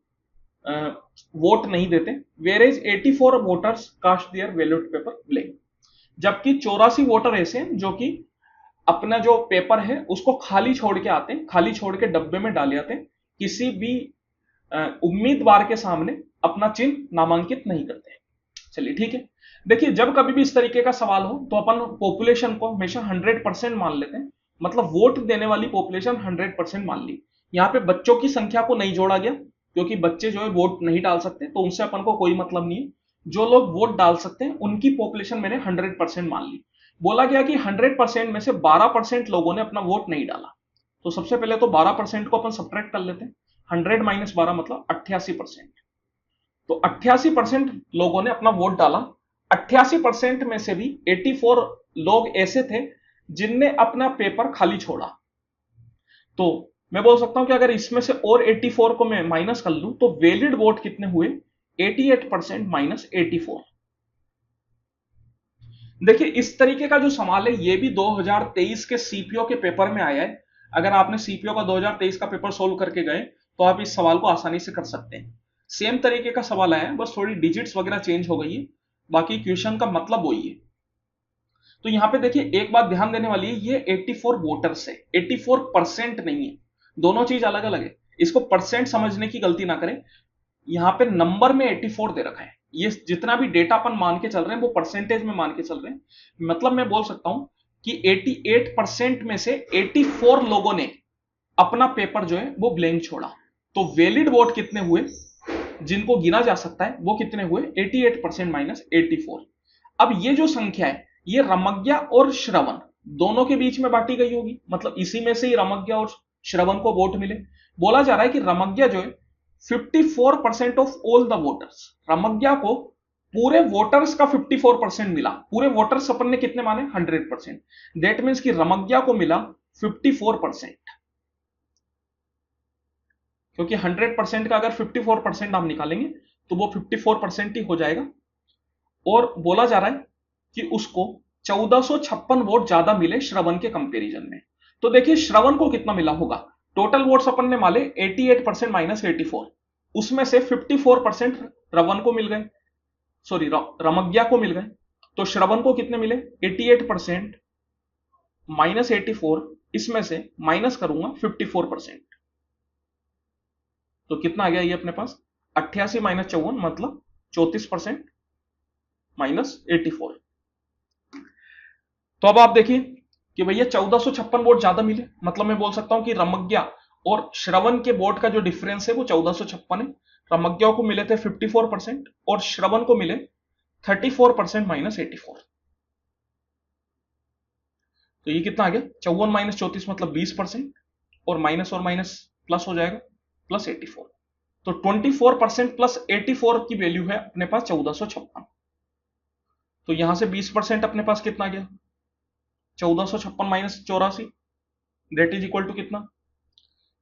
वोट नहीं देते, where as 84 voters cast their ballot paper blank. जबकि 84 वोटर ऐसे हैं जो कि अपना जो पेपर है उसको खाली छोड़ के आते हैं, खाली छोड़ के डब्बे में डाले आते हैं, किसी भी उम्मीदवार के सामने अपना चिन्ह नामांकित नहीं करते हैं। चलिए ठीक है। देखिए जब कभी भी इस तरीके का सवाल हो तो अपन पॉपुलेशन को हमेशा 100% मान लेते हैं, मतलब वोट देने वाली पॉपुलेशन 100% मान ली। यहाँ पे बच्चों की संख्या को नहीं जोड़ा गया, क्योंकि बच्चे जो है वोट नहीं डाल सकते, तो उनसे अपन को कोई मतलब नहीं है। जो लोग वोट डाल सकते हैं उनकी पॉपुलेशन मैंने 100% मान ली। बोला गया कि 100% में से 12% लोगों ने अपना वोट नहीं डाला। तो सबसे पहले तो 12% को अपन सब्ट्रैक्ट कर लेते हैं। 100 माइनस 12 मतलब 88%। तो 88% लोगों ने अपना वोट डाला। 88% में से भी 84 लोग ऐसे थे जिनने अपना पेपर खाली छोड़ा। तो मैं बोल सकता हूं कि अगर इसमें से और 84 को मैं माइनस कर लूं तो वैलिड वोट कितने हुए 88% माइनस 84। देखिए इस तरीके का जो सवाल है ये भी 2023 के सीपीओ के पेपर में आया है। अगर आपने सीपीओ का 2023 का पेपर सोल्व करके गए तो आप इस सवाल को आसानी से कर सकते हैं। सेम तरीके का सवाल आया है, बस थोड़ी डिजिट्स वगैरह चेंज हो गई है, बाकी क्वेश्चन का मतलब वही है। तो यहां पे देखिए एक बात ध्यान देने वाली है, ये 84 वोटर्स है, 84% नहीं है, दोनों चीज अलग अलग है। इसको परसेंट समझने की गलती ना करें। यहां पे नंबर में 84 दे रखा है, ये जितना भी डेटा अपन मान के चल रहे हैं वो परसेंटेज में मान के चल रहे हैं। मतलब मैं बोल सकता हूं कि 88% में से 84 लोगों ने अपना पेपर जो है वो ब्लैंक छोड़ा। तो वैलिड वोट कितने हुए जिनको गिना जा सकता है वो कितने हुए 88% माइनस 84। अब ये जो संख्या है ये रमज्ञा और श्रवण दोनों के बीच में बांटी गई होगी, मतलब इसी में से ही रमज्ञा और श्रवण को वोट मिले। बोला जा रहा है कि रमज्ञा जो है 54% ऑफ ऑल द वोटर्स, रमज्ञा को पूरे वोटर्स का 54% मिला। पूरे वोटर्स अपन ने कितने माने 100%। दैट मीन्स कि रमज्ञा को मिला 54%, क्योंकि 100% का अगर 54% आप निकालेंगे तो वो 54% ही हो जाएगा। और बोला जा रहा है कि उसको 1456 वोट ज्यादा मिले श्रवण के कंपैरिजन में। तो देखिए श्रवण को कितना मिला होगा, टोटल वोट्स अपन ने माले 88% माइनस 84, उसमें से 54% रवन को मिल गए, सॉरी रमज्ञा को मिल गए। तो श्रवण को कितने मिले 88% माइनस 84, इसमें से माइनस करूंगा 54%। तो कितना आ गया ये अपने पास 88 माइनस 54 मतलब 34% माइनस 84। तो अब आप देखिए कि भैया 1456 वोट ज्यादा मिले, मतलब मैं बोल सकता हूं कि रमज्ञा और श्रवण के वोट का जो डिफरेंस है वो 1456 है। रमज्ञा को मिले थे 54% और श्रवण को मिले 34% माइनस 84। तो ये कितना आ गया 54 माइनस 34 मतलब 20%, और माइनस प्लस हो जाएगा प्लस 84। तो 24% प्लस 84 की वैल्यू है अपने पास 1456। तो यहां से 20% अपने पास कितना आ गया 1456 minus 84, that is equal to कितना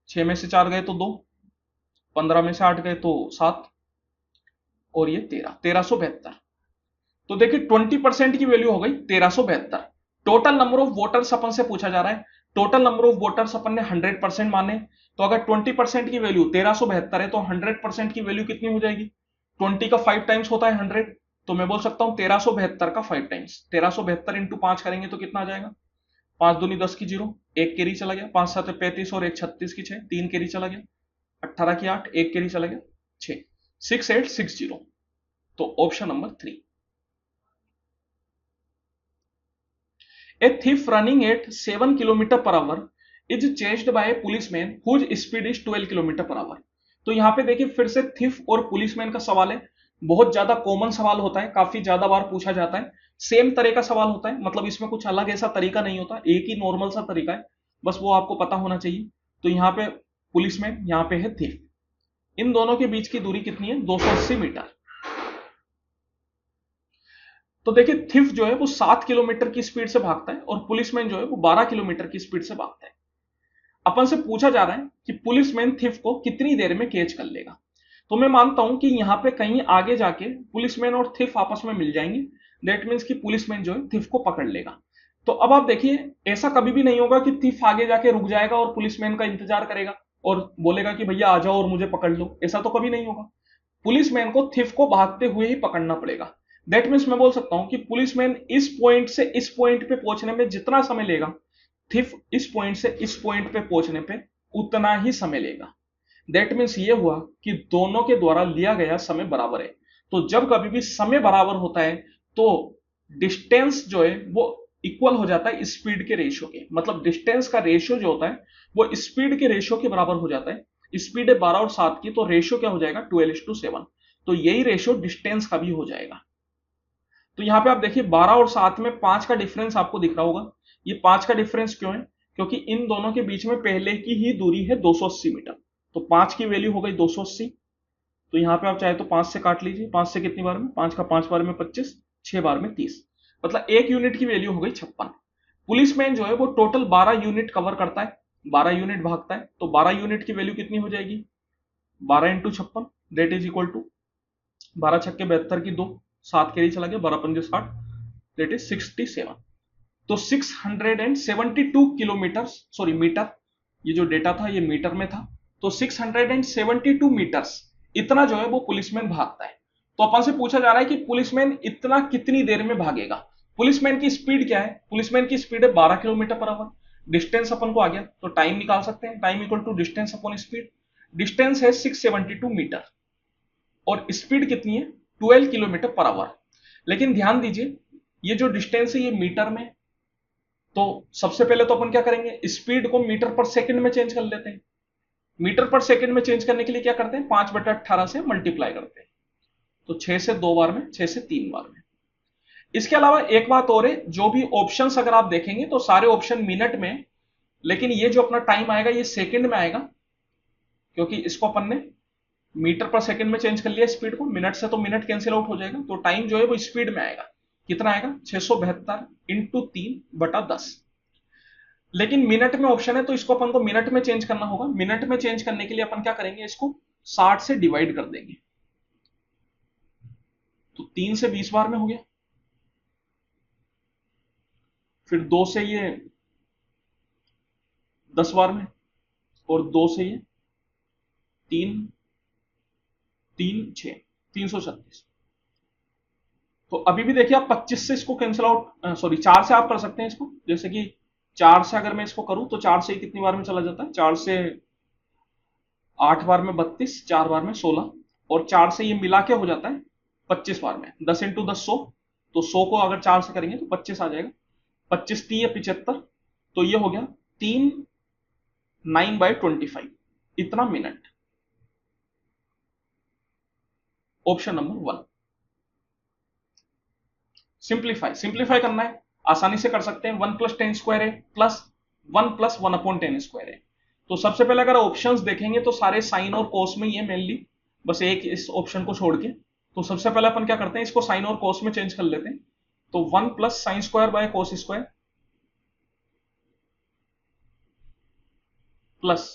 6 में से 4 गए तो 2, 15 में से 8 गए तो 7, और ये 1372। तो देखिए 20% की वैल्यू हो गई 1372। टोटल नंबर ऑफ वोटर्स अपन से पूछा जा रहा है, टोटल नंबर ऑफ वोटर्स अपन ने 100% माने, तो अगर 20% की वैल्यू 1372 है तो 100% की वैल्यू कितनी हो जाएगी 20 का 5 टाइम्स होता है 100। तो मैं बोल सकता हूं 1372 का 5 टाइम्स, 1372 इंटू 5 करेंगे तो कितना आ जाएगा 5 दूनी 10 की 0, एक कैरी चला गया, 5 7 35 और एक 36 की 6, 3 कैरी चला गया, 18 की 8, एक कैरी चला गया 6, 6860। तो option number 3। A thief running at 7 kilometre per hour is chased by a policeman whose speed is 12 kilometre per hour. तो यहां पे देखिए फिर से थिफ और पुलिसमैन का सवाल है। बहुत ज्यादा कॉमन सवाल होता है, काफी ज्यादा बार पूछा जाता है, सेम तरह का सवाल होता है, मतलब इसमें कुछ अलग ऐसा तरीका नहीं होता, एक ही नॉर्मल सा तरीका है, बस वो आपको पता होना चाहिए। तो यहाँ पे पुलिसमैन, यहाँ पे है थिफ। इन दोनों के बीच की दूरी कितनी है? 280 मीटर। तो देखिए थिफ जो है वो 7 किलोमीटर की स्पीड से भागता है और पुलिसमैन जो है वो 12 किलोमीटर की स्पीड से भागता है। अपन से पूछा जा रहा है कि पुलिसमैन थिफ को कितनी देर में कैच कर लेगा। तो मैं मानता हूं कि यहां पे कहीं आगे जाके पुलिसमैन और थिफ आपस में मिल जाएंगे। दैट मीन्स कि पुलिसमैन जो है थिफ को पकड़ लेगा। तो अब आप देखिए, ऐसा कभी भी नहीं होगा कि थिफ आगे जाके रुक जाएगा और पुलिसमैन का इंतजार करेगा और बोलेगा कि भैया आ जाओ और मुझे पकड़ लो। ऐसा तो कभी नहीं होगा। पुलिसमैन को थिफ को भागते हुए ही पकड़ना पड़ेगा। दैट मीन्स मैं बोल सकता हूं कि पुलिसमैन इस पॉइंट से इस पॉइंट पे पहुंचने में जितना समय लेगा, थिफ इस पॉइंट से इस पॉइंट पे पहुंचने पे उतना ही समय लेगा। दैट मीन्स ये हुआ कि दोनों के द्वारा लिया गया समय बराबर है। तो जब कभी भी समय बराबर होता है तो डिस्टेंस जो है वो इक्वल हो जाता है स्पीड के रेशियो के। मतलब डिस्टेंस का रेशियो जो होता है वो स्पीड के रेशियो के बराबर हो जाता है। स्पीड है 12 और 7 की, तो रेशियो क्या हो जाएगा? 12:7। तो यही रेशियो डिस्टेंस का भी हो जाएगा। तो यहां पे आप देखिए 12 और 7 में 5 का डिफरेंस आपको दिख रहा होगा। ये 5 का डिफरेंस क्यों है? क्योंकि इन दोनों के बीच में पहले की ही दूरी है 280 मीटर। तो 5 की वैल्यू हो गई 280। तो यहां पे आप चाहे तो 5 से काट लीजिए। 5 से कितनी बार में? 5 का 5 बार में 25, 6 बार में 30, मतलब 1 यूनिट की वैल्यू हो गई 56। पुलिसमैन जो है वो टोटल 12 यूनिट कवर करता है, 12 यूनिट भागता है। तो 12 यूनिट की वैल्यू कितनी हो जाएगी? 12 into 56 that is equal to 12 छक्के 72 की 2, 7 कैरी चला गया, 12 पंजे 60, दैट इज 67। तो 672 किलोमीटर, सॉरी मीटर, ये जो डेटा था ये मीटर में था। तो 672 मीटर्स इतना जो है वो पुलिसमैन भागता है। तो अपन से पूछा जा रहा है कि पुलिसमैन इतना कितनी देर में भागेगा। पुलिसमैन की स्पीड क्या है? पुलिसमैन की स्पीड है 12 किलोमीटर पर आवर। डिस्टेंस अपन को आ गया तो टाइम निकाल सकते हैं। Time equal to distance upon speed. Distance है 672 मीटर और स्पीड कितनी है? 12 किलोमीटर पर आवर। लेकिन ध्यान दीजिए, ये जो डिस्टेंस है ये मीटर में। तो सबसे पहले तो अपन क्या करेंगे? स्पीड को मीटर पर सेकंड में चेंज कर लेते हैं। मीटर पर सेकंड में चेंज करने के लिए क्या करते हैं? 5/18 से मल्टीप्लाई करते हैं। तो 6 से 2 बार में, 6 से 3 बार में। इसके अलावा एक बात और है, जो भी ऑप्शंस अगर आप देखेंगे तो सारे ऑप्शन मिनट में, लेकिन ये जो अपना टाइम आएगा ये सेकंड में आएगा, क्योंकि इसको अपन ने मीटर पर सेकंड में चेंज कर लिया स्पीड को। मिनट से तो मिनट कैंसिल आउट हो जाएगा, तो टाइम जो है वो स्पीड में आएगा। कितना आएगा? 672 इंटू 3/10। लेकिन मिनट में ऑप्शन है तो इसको अपन को मिनट में चेंज करना होगा। मिनट में चेंज करने के लिए अपन क्या करेंगे? इसको 60 से डिवाइड कर देंगे। तो 3 से 20 बार में हो गया, फिर 2 से ये 10 बार में, और 2 से ये 3, 3 6, 336। तो अभी भी देखिए आप 25 से इसको कैंसिल आउट, सॉरी 4 से आप कर सकते हैं इसको। जैसे कि 4 से अगर मैं इसको करूं तो 4 से कितनी बार में चला जाता है? 4 से 8 बार में 32, 4 बार में 16, और 4 से ये मिला के हो जाता है 25 बार में। 10 इंटू 10 100। तो 100 को अगर 4 से करेंगे तो 25 आ जाएगा। 25 3 75। तो ये हो गया 3 9/25, इतना मिनट। Option number 1। सिंप्लीफाई करना है, आसानी से कर सकते हैं। 1 + 10 स्क्वायर है प्लस 1 + 1/10 स्क्वायर है। तो सबसे पहले अगर ऑप्शंस देखेंगे तो सारे साइन और कोस में ही है मेनली, बस एक इस ऑप्शन को छोड़ के। तो सबसे पहले अपन क्या करते हैं? इसको साइन और कोस में चेंज कर लेते हैं। तो 1 + sin square by cos square plus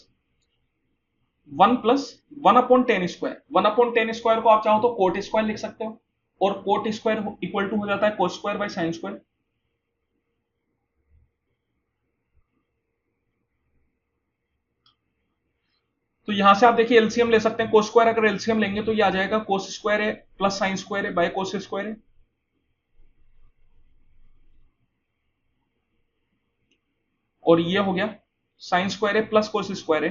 1 + 1/10 square. 1/10 square को आप चाहो तो कोट स्क्वायर लिख सकते हो, और कोट स्क्वायर इक्वल टू हो जाता है cos square by sine square. तो यहां से आप देखिए एलसीएम ले सकते हैं। कोस स्क्वायर अगर एलसीएम लेंगे तो ये आ जाएगा कोस स्क्वायर है प्लस साइन स्क्वायर है बाय कोस स्क्वायर है। और ये हो गया साइन स्क्वायर ए प्लस कोस स्क्वायर ए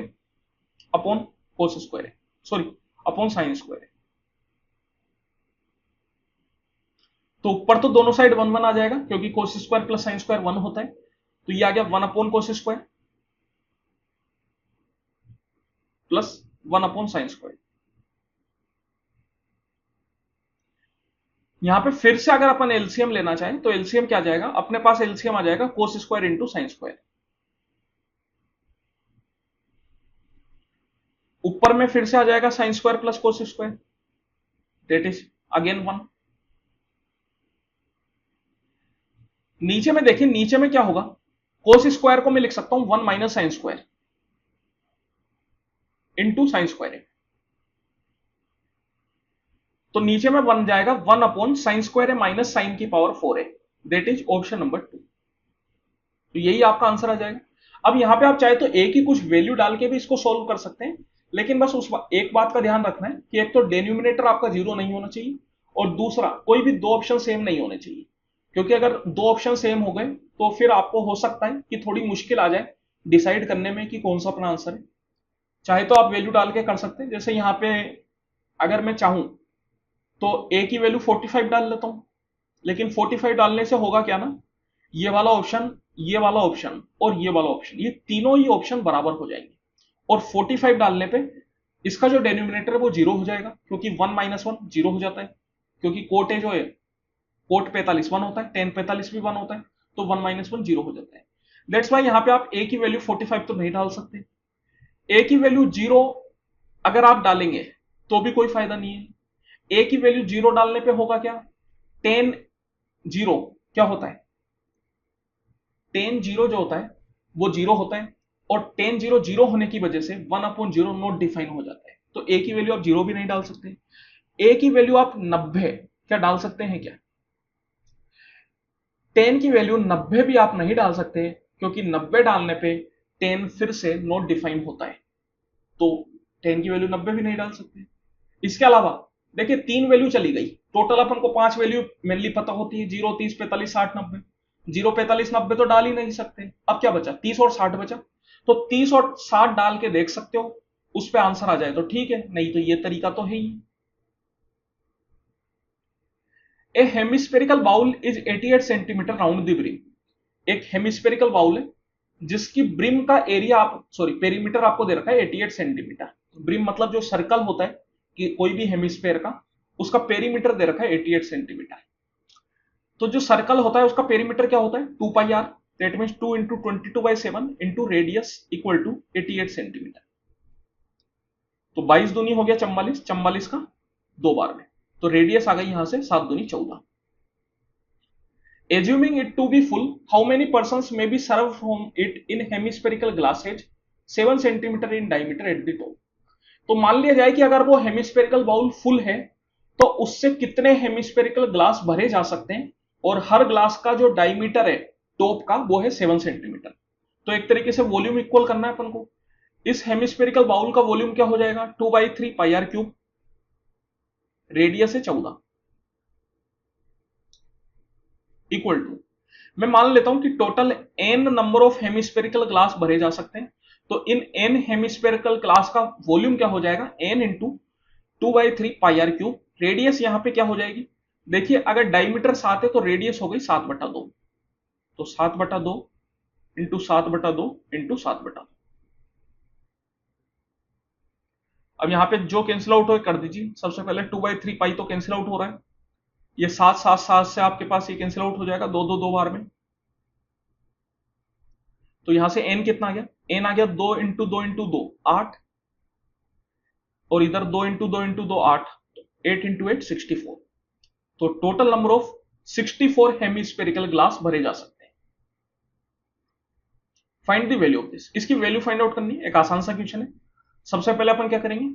अपॉन कोस स्क्वायर ए, सॉरी अपॉन साइन स्क्वायर ए। तो ऊपर तो दोनों साइड 1 1 आ जाएगा क्योंकि cos square plus sine square 1 होता है, तो ये आ गया 1 upon cos square plus 1 upon sine square. यहां पे फिर से अगर अपन एलसीएम लेना चाहें तो एलसीएम क्या जाएगा, अपने पास एलसीएम आ जाएगा cos square into sine square. ऊपर में फिर से आ जाएगा sign square plus cos square, that is again 1। नीचे में देखिए, नीचे में क्या होगा, कोस स्क्वायर को मैं लिख सकता हूं 1 minus sine square into sine square. तो नीचे में बन जाएगा 1 अपॉन साइन स्क्वायर है माइनस साइन की पावर 4 है, दैट इज ऑप्शन नंबर 2। तो यही आपका आंसर आ जाएगा। अब यहां पे आप चाहे तो एक ही कुछ वैल्यू डाल के भी इसको सोल्व कर सकते हैं, लेकिन बस उस एक बात का ध्यान रखना है कि एक तो डिनोमिनेटर आपका 0 नहीं होना चाहिए और दूसरा कोई भी दो ऑप्शन सेम नहीं होने चाहिए, क्योंकि अगर दो ऑप्शन सेम हो गए तो फिर आपको हो सकता है कि थोड़ी मुश्किल आ जाए डिसाइड करने में कि कौन सा अपना आंसर है। चाहे तो आप वैल्यू डाल के कर सकते हैं, जैसे यहां पे अगर मैं चाहूं तो ए की वैल्यू 45 डाल लेता हूं, लेकिन 45 डालने से होगा क्या ना, ये वाला ऑप्शन, ये वाला ऑप्शन और ये वाला ऑप्शन, ये तीनों ही ऑप्शन बराबर हो जाएंगे। और 45 डालने पे इसका जो डेनोमिनेटर है वो 0 हो जाएगा, क्योंकि 1 माइनस 1 0 हो जाता है, क्योंकि कोट ए जो है कोट 45 1 होता है, टेन 45 भी 1 होता है, तो 1 माइनस 1 0 हो जाता है। दैट्स वाई यहां पे आप ए की वैल्यू 45 तो नहीं डाल सकते। ए की वैल्यू 0 अगर आप डालेंगे तो भी कोई फायदा नहीं है। ए की वैल्यू 0 डालने पे होगा क्या, टेन 0 क्या होता है, टेन 0 जो होता है वो 0 होता है, और टेन 0 0 होने की वजह से 1 अपॉन 0 नॉट डिफाइन हो जाता है। तो ए की वैल्यू आप 0 भी नहीं डाल सकते। ए की वैल्यू आप 90 क्या डाल सकते हैं क्या, टेन की वैल्यू 90 भी आप नहीं डाल सकते, क्योंकि 90 डालने पे टेन फिर से नॉट डिफाइन होता है, तो टेन की वैल्यू 90 भी नहीं डाल सकते। इसके अलावा देखिए तीन वैल्यू चली गई, टोटल अपन को 5 वैल्यू मेनली पता होती है, 0 30 45 60 90। 0 45 90 तो डाल ही नहीं सकते, अब क्या बचा 30 और 60 बचा, तो 30 और 60 डाल के देख सकते हो, उस पे आंसर आ जाए तो ठीक है, नहीं तो ये तरीका तो है ही। A hemispherical bowl is 88 centimetre round the brim. एक हेमिस्फेरिकल बाउल है जिसकी ब्रिम का एरिया आप सॉरी पेरीमीटर आपको दे रखा है 88 सेंटीमीटर। ब्रिम मतलब जो सर्कल होता है कि कोई भी हेमिस्फेयर का, उसका पेरीमीटर दे रखा है 88 सेंटीमीटर। तो जो सर्कल होता है उसका पेरीमीटर क्या होता है 2 pi r, that means 2 into 22/7 into radius equal to 88 centimetre. तो 22 दूनी हो गया 44, 44 का 2 बार में, तो रेडियस आ गई यहां से 7 दूनी 14। Assuming it to be full, how many persons may be served from it in hemispherical glasses 7 centimetre in diameter at the top। तो मान लिया जाए कि अगर वो हेमिस्फेरिकल बाउल फुल है तो उससे कितने हेमिस्फेरिकल ग्लास भरे जा सकते हैं, और हर ग्लास का जो डायमीटर है टॉप का वो है 7 सेंटीमीटर। तो एक तरीके से वॉल्यूम इक्वल करना है अपन को। इस हेमिस्फेरिकल बाउल का वॉल्यूम क्या हो जाएगा 2/3 पाई आर क्यूब, रेडियस है 14, इक्वल टू, मैं मान लेता हूं कि total n number of hemispherical glass भरे जा सकते हैं, तो इन n हेमिस्फेरिकल ग्लास का वॉल्यूम क्या हो जाएगा n into 2/3 pi r cube. Radius यहां पे क्या हो जाएगी, देखिए अगर डायमीटर 7 है तो रेडियस हो गई 7/2, तो 7/2 इंटू 7/2 इंटू 7/2। अब यहां पे जो कैंसिल आउट हो कर दीजिए, सबसे पहले 2/3 पाई तो कैंसिल आउट हो रहा है, ये 7 7 7 से आपके पास ये कैंसिल आउट हो जाएगा, 2 2 2 बार में। तो यहां से n कितना आ गया, n आ गया 2 इंटू 2 इंटू 2 8, और इधर 2 इंटू 2 इंटू 2 8, 8 इंटू 8 64। तो total number of 64 hemispherical glass भरे जा सकते हैं। Find the value of this, इसकी वैल्यू फाइंड आउट करनी है, एक आसान सा क्वेश्चन है। सबसे पहले अपन क्या करेंगे,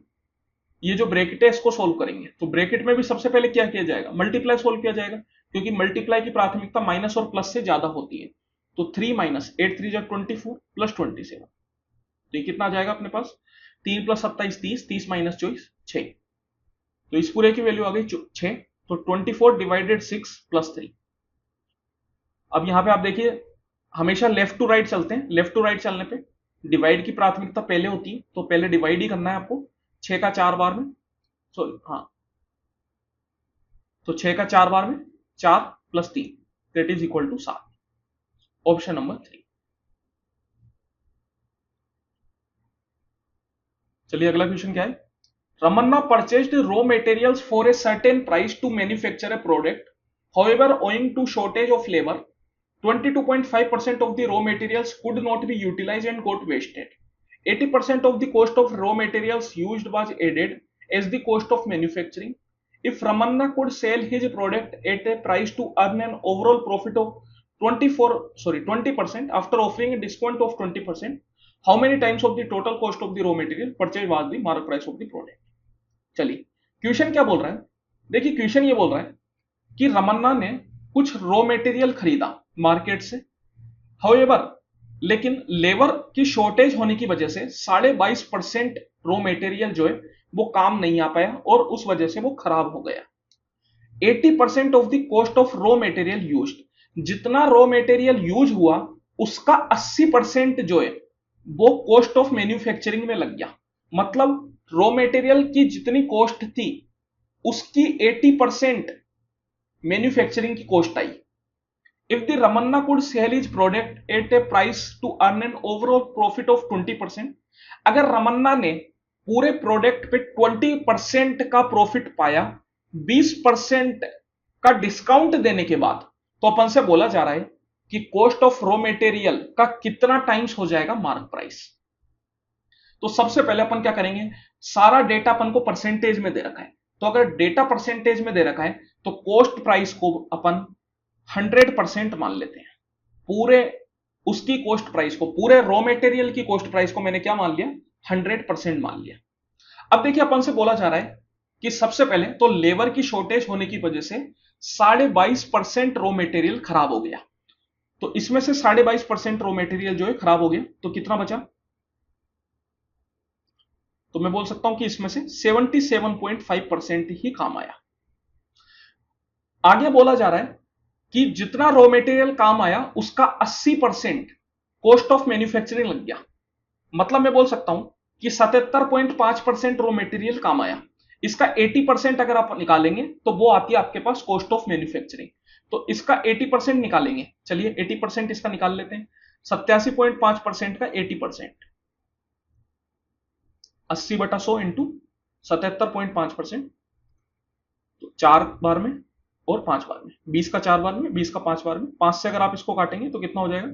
ये जो ब्रैकेट है इसको सोल्व करेंगे। तो ब्रैकेट में भी सबसे पहले क्या किया जाएगा, मल्टीप्लाई सोल्व किया जाएगा, क्योंकि मल्टीप्लाई की प्राथमिकता माइनस और प्लस से ज्यादा होती है। तो 3 माइनस 8 3 24 प्लस 27, तो ये कितना आ जाएगा अपने पास 3 + 27 30, 30 - 24 6, तो इस पूरे की वैल्यू आ गई 6। तो 24 डिवाइडेड 6 + 3। अब यहां पे आप देखिए हमेशा लेफ्ट टू राइट चलते हैं, लेफ्ट टू राइट चलने पे डिवाइड की प्राथमिकता पहले होती है, तो पहले डिवाइड ही करना है आपको 6 का 4 बार में, सॉरी हाँ, तो 6 का 4 बार में 4 plus 3 that is equal to 7, option number 3। चलिए अगला क्वेश्चन क्या है, Ramanna purchased raw materials for a certain price to manufacture a product. However, owing to shortage of labor, 22.5% of the raw materials could not be utilized and got wasted. 80% of the cost of raw materials used was added as the cost of manufacturing. If Ramanna could sell his product at a price to earn an overall profit of 20% after offering a discount of 20%, how many times of the total cost of the raw material purchased was the market price of the product? चलिए क्वेश्चन क्या बोल रहा है, देखिए क्वेश्चन ये बोल रहा है कि रमन्ना ने कुछ रॉ मटेरियल खरीदा मार्केट से, हाउएवर लेकिन लेबर की शॉर्टेज होने की वजह से 22.5% रॉ मटेरियल जो है वो काम नहीं आ पाया और उस वजह से वो खराब हो गया। 80% of the cost of raw material used, जितना रॉ मटेरियल यूज हुआ उसका 80% जो है वो कॉस्ट ऑफ मैन्युफैक्चरिंग में लग गया, मतलब रॉ मटेरियल की जितनी कॉस्ट थी उसकी 80% मैन्युफैक्चरिंग की कॉस्ट आई। If the Ramanna could sell his product at a price to earn an overall profit of 20%, अगर रमन्ना ने पूरे प्रोडक्ट पे 20% का प्रॉफिट पाया 20% का डिस्काउंट देने के बाद, तो अपन से बोला जा रहा है कि कॉस्ट ऑफ रॉ मटेरियल का कितना टाइम्स हो जाएगा मार्क प्राइस। तो सबसे पहले अपन क्या करेंगे, सारा डेटा अपन को परसेंटेज में दे रखा है, तो अगर डेटा परसेंटेज में दे रखा है तो कॉस्ट प्राइस को अपन 100% मान लेते हैं, पूरे उसकी कॉस्ट प्राइस को, पूरे रॉ मटेरियल की कॉस्ट प्राइस को मैंने क्या मान लिया, 100% मान लिया। अब देखिए अपन से बोला जा रहा है कि सबसे पहले तो लेबर की शॉर्टेज होने की वजह से 22.5% रॉ मटेरियल खराब हो गया, तो इसमें से 22.5% रॉ मटेरियल जो है खराब हो गया, तो कितना बचा, तो मैं बोल सकता हूं कि इसमें से 77.5% ही काम आया। आगे बोला जा रहा है कि जितना रॉ मटेरियल काम आया उसका 80% कॉस्ट ऑफ मैन्युफैक्चरिंग लग गया, मतलब मैं बोल सकता हूं कि 77.5% रॉ मटेरियल काम आया, इसका 80% अगर आप निकालेंगे तो वो आती है आपके पास कॉस्ट ऑफ मैन्युफैक्चरिंग, तो इसका 80% निकालेंगे, चलिए 80% इसका निकाल लेते हैं, 87.5% का 80%, 80/100 इंटू 77.5%, तो 4 बार में और 5 बार में, 20 का 4 बार में, 20 का 5 बार में, 5 से अगर आप इसको काटेंगे तो कितना हो जाएगा,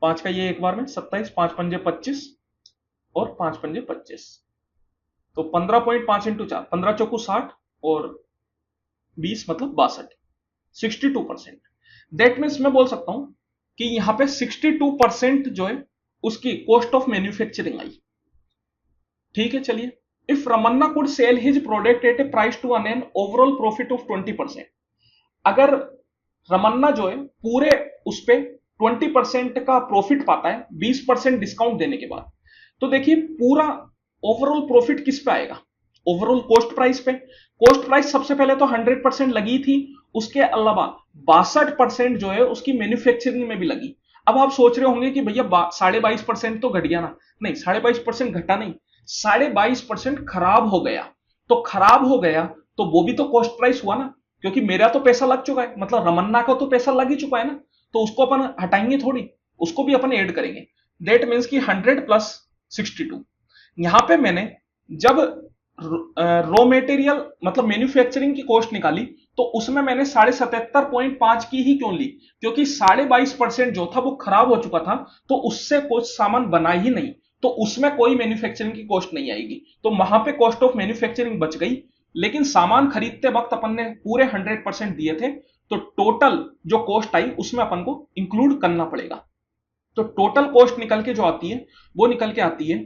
5 का ये एक बार में 27, 5 पंजे 25 और 5 पंजे 25, तो 15.5 इंटू 4, 15 चौकू 60 और 20 मतलब 62, 62%। दैट मीन्स मैं बोल सकता हूं कि यहां पे 62% जो है उसकी कॉस्ट ऑफ मैन्युफैक्चरिंग आई। ठीक है, चलिए if Ramanna could sell his product at a price to earn an overall profit of 20%, अगर रमन्ना जो है पूरे उस पे 20% का प्रॉफिट पाता है 20% डिस्काउंट देने के बाद, तो देखिए पूरा ओवरऑल प्रॉफिट किस पे आएगा, ओवरऑल कॉस्ट प्राइस पे। कॉस्ट प्राइस सबसे पहले तो 100% लगी थी, उसके अलावा 62% जो है उसकी मैन्युफैक्चरिंग में भी लगी। अब आप सोच रहे होंगे कि भैया 22.5% तो घट गया ना, नहीं 22.5% घटा नहीं, 22.5% खराब हो गया, तो खराब हो गया तो वो भी तो कॉस्ट प्राइस हुआ ना, क्योंकि मेरा तो पैसा लग चुका है, मतलब रमन्ना का तो पैसा लग ही चुका है ना, तो उसको अपन हटाएंगे थोड़ी, उसको भी अपन ऐड करेंगे। दैट मीन्स कि 100 प्लस 62, यहां पे मैंने जब रॉ मटेरियल मतलब मैन्युफैक्चरिंग की कॉस्ट निकाली तो उसमें मैंने 77.5 की ही क्यों ली, क्योंकि 22.5% जो था वो खराब हो चुका था, तो उससे कुछ सामान बना ही नहीं, तो उसमें कोई मैन्युफैक्चरिंग की कॉस्ट नहीं आएगी, तो वहां पे कॉस्ट ऑफ मैन्युफैक्चरिंग बच गई, लेकिन सामान खरीदते वक्त अपन ने पूरे 100% दिए थे, तो टोटल जो कॉस्ट आई उसमें अपन को इंक्लूड करना पड़ेगा। तो टोटल कॉस्ट निकल के जो आती है वो निकल के आती है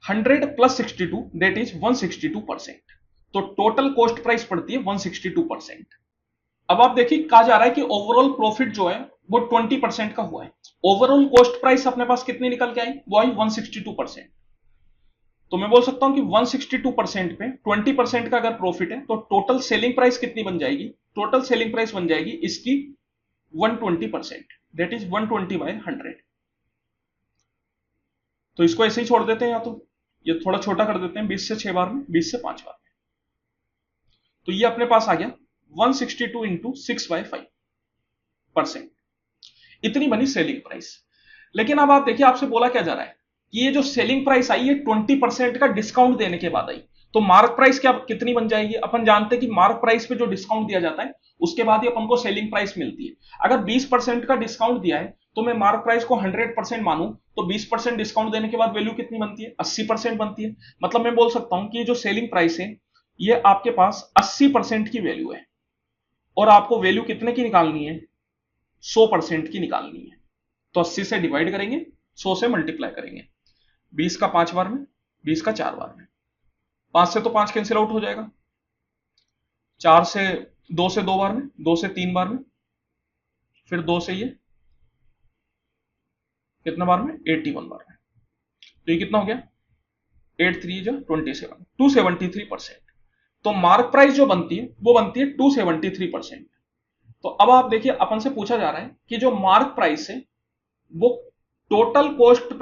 100 प्लस 62 दैट इज 162%, तो टोटल कॉस्ट प्राइस पड़ती है 162%। अब आप देखिए कहा जा रहा है कि ओवरऑल प्रॉफिट जो है वो 20% का हुआ है, ओवरऑल कॉस्ट प्राइस अपने पास कितनी निकल के आई, वो आई 162%। तो मैं बोल सकता हूं कि 162% पे 20% का अगर प्रॉफिट है तो टोटल सेलिंग प्राइस कितनी बन जाएगी? टोटल सेलिंग प्राइस बन जाएगी इसकी 120%, दैट इज 120/100। तो इसको ऐसे ही छोड़ देते हैं, या तो ये थोड़ा छोटा कर देते हैं, 20 से 6 बार में, 20 से 5 बार में। तो ये अपने पास आ गया 162 इंटू 6/5%। इतनी बनी सेलिंग प्राइस। लेकिन अब आप देखिए, आपसे बोला क्या जा रहा है कि ये जो सेलिंग प्राइस आई है 20% का डिस्काउंट देने के बाद आई। तो मार्क प्राइस क्या कितनी बन जाएगी? अपन जानते हैं कि मार्क प्राइस पे जो डिस्काउंट दिया जाता है उसके बाद ही अपन को सेलिंग प्राइस मिलती है। अगर 20% का डिस्काउंट दिया है तो मैं मार्क प्राइस को 100% मानूं तो 20% डिस्काउंट देने के बाद वैल्यू कितनी बनती है? 80% बनती है। मतलब मैं बोल सकता हूं कि ये जो सेलिंग प्राइस है ये आपके पास 80% की वैल्यू है, और आपको वैल्यू कितने की निकालनी है? 100% की निकालनी है। तो 80 से डिवाइड करेंगे, 100 से मल्टीप्लाई करेंगे। 20 का 5 बार में, 20 का 4 बार में, 5 से तो 5 कैंसिल आउट हो जाएगा, 4 से 2 से 2 बार में, 2 से 3 बार में, फिर 2 से ये कितना बार में? 81 बार में। तो ये कितना हो गया? 8 3 जो 27, 273%। तो मार्क प्राइस जो बनती है वो बनती है 273%। तो अब आप देखिए, अपन से पूछा जा रहा है कि जो मार्क प्राइस है वो total cost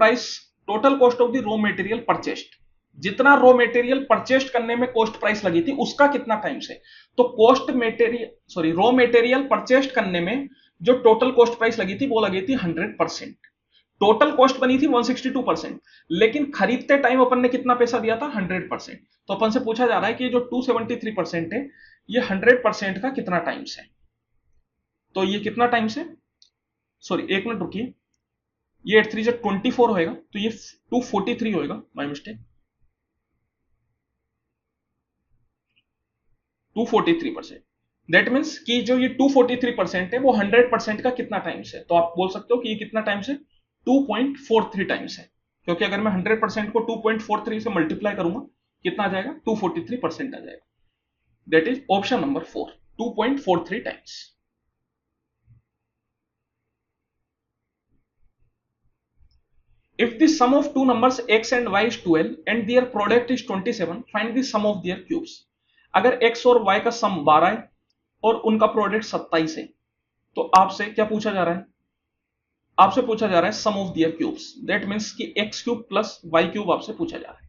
of the raw material purchased, जितना रॉ मटेरियल परचेस्ड करने में कॉस्ट प्राइस लगी थी उसका कितना टाइम से। तो रॉ मटेरियल परचेस्ड करने में जो टोटल कॉस्ट प्राइस लगी थी वो लगी थी 100%। टोटल कॉस्ट बनी थी 162%, लेकिन खरीदते टाइम अपन ने कितना पैसा दिया था? 100%। तो अपन से पूछा जा रहा है कि जो 273% है ये 100% का कितना टाइम्स है। तो ये कितना टाइम्स है? सॉरी, एक मिनट रुकिए, ये 8 3 जब 24 होएगा तो ये 243 होएगा, माय मिस्टेक, 243%। दैट मीन्स कि जो ये 243% है वो 100% का कितना टाइम्स है? तो आप बोल सकते हो कि ये कितना टाइम्स है? 2.43 टाइम्स है, क्योंकि अगर मैं 100% को 2.43 से मल्टीप्लाई करूंगा कितना आ जाएगा? 243% आ जाएगा। That is option number 4, 2.43 times. If the sum of two numbers x and y is 12 and their product is 27, find the sum of their cubes. अगर x और y का सम 12 है और उनका प्रोडक्ट 27 है तो आपसे क्या पूछा जा रहा है? आपसे पूछा जा रहा है sum of their cubes. That means कि x cube plus y cube आपसे पूछा जा रहा है।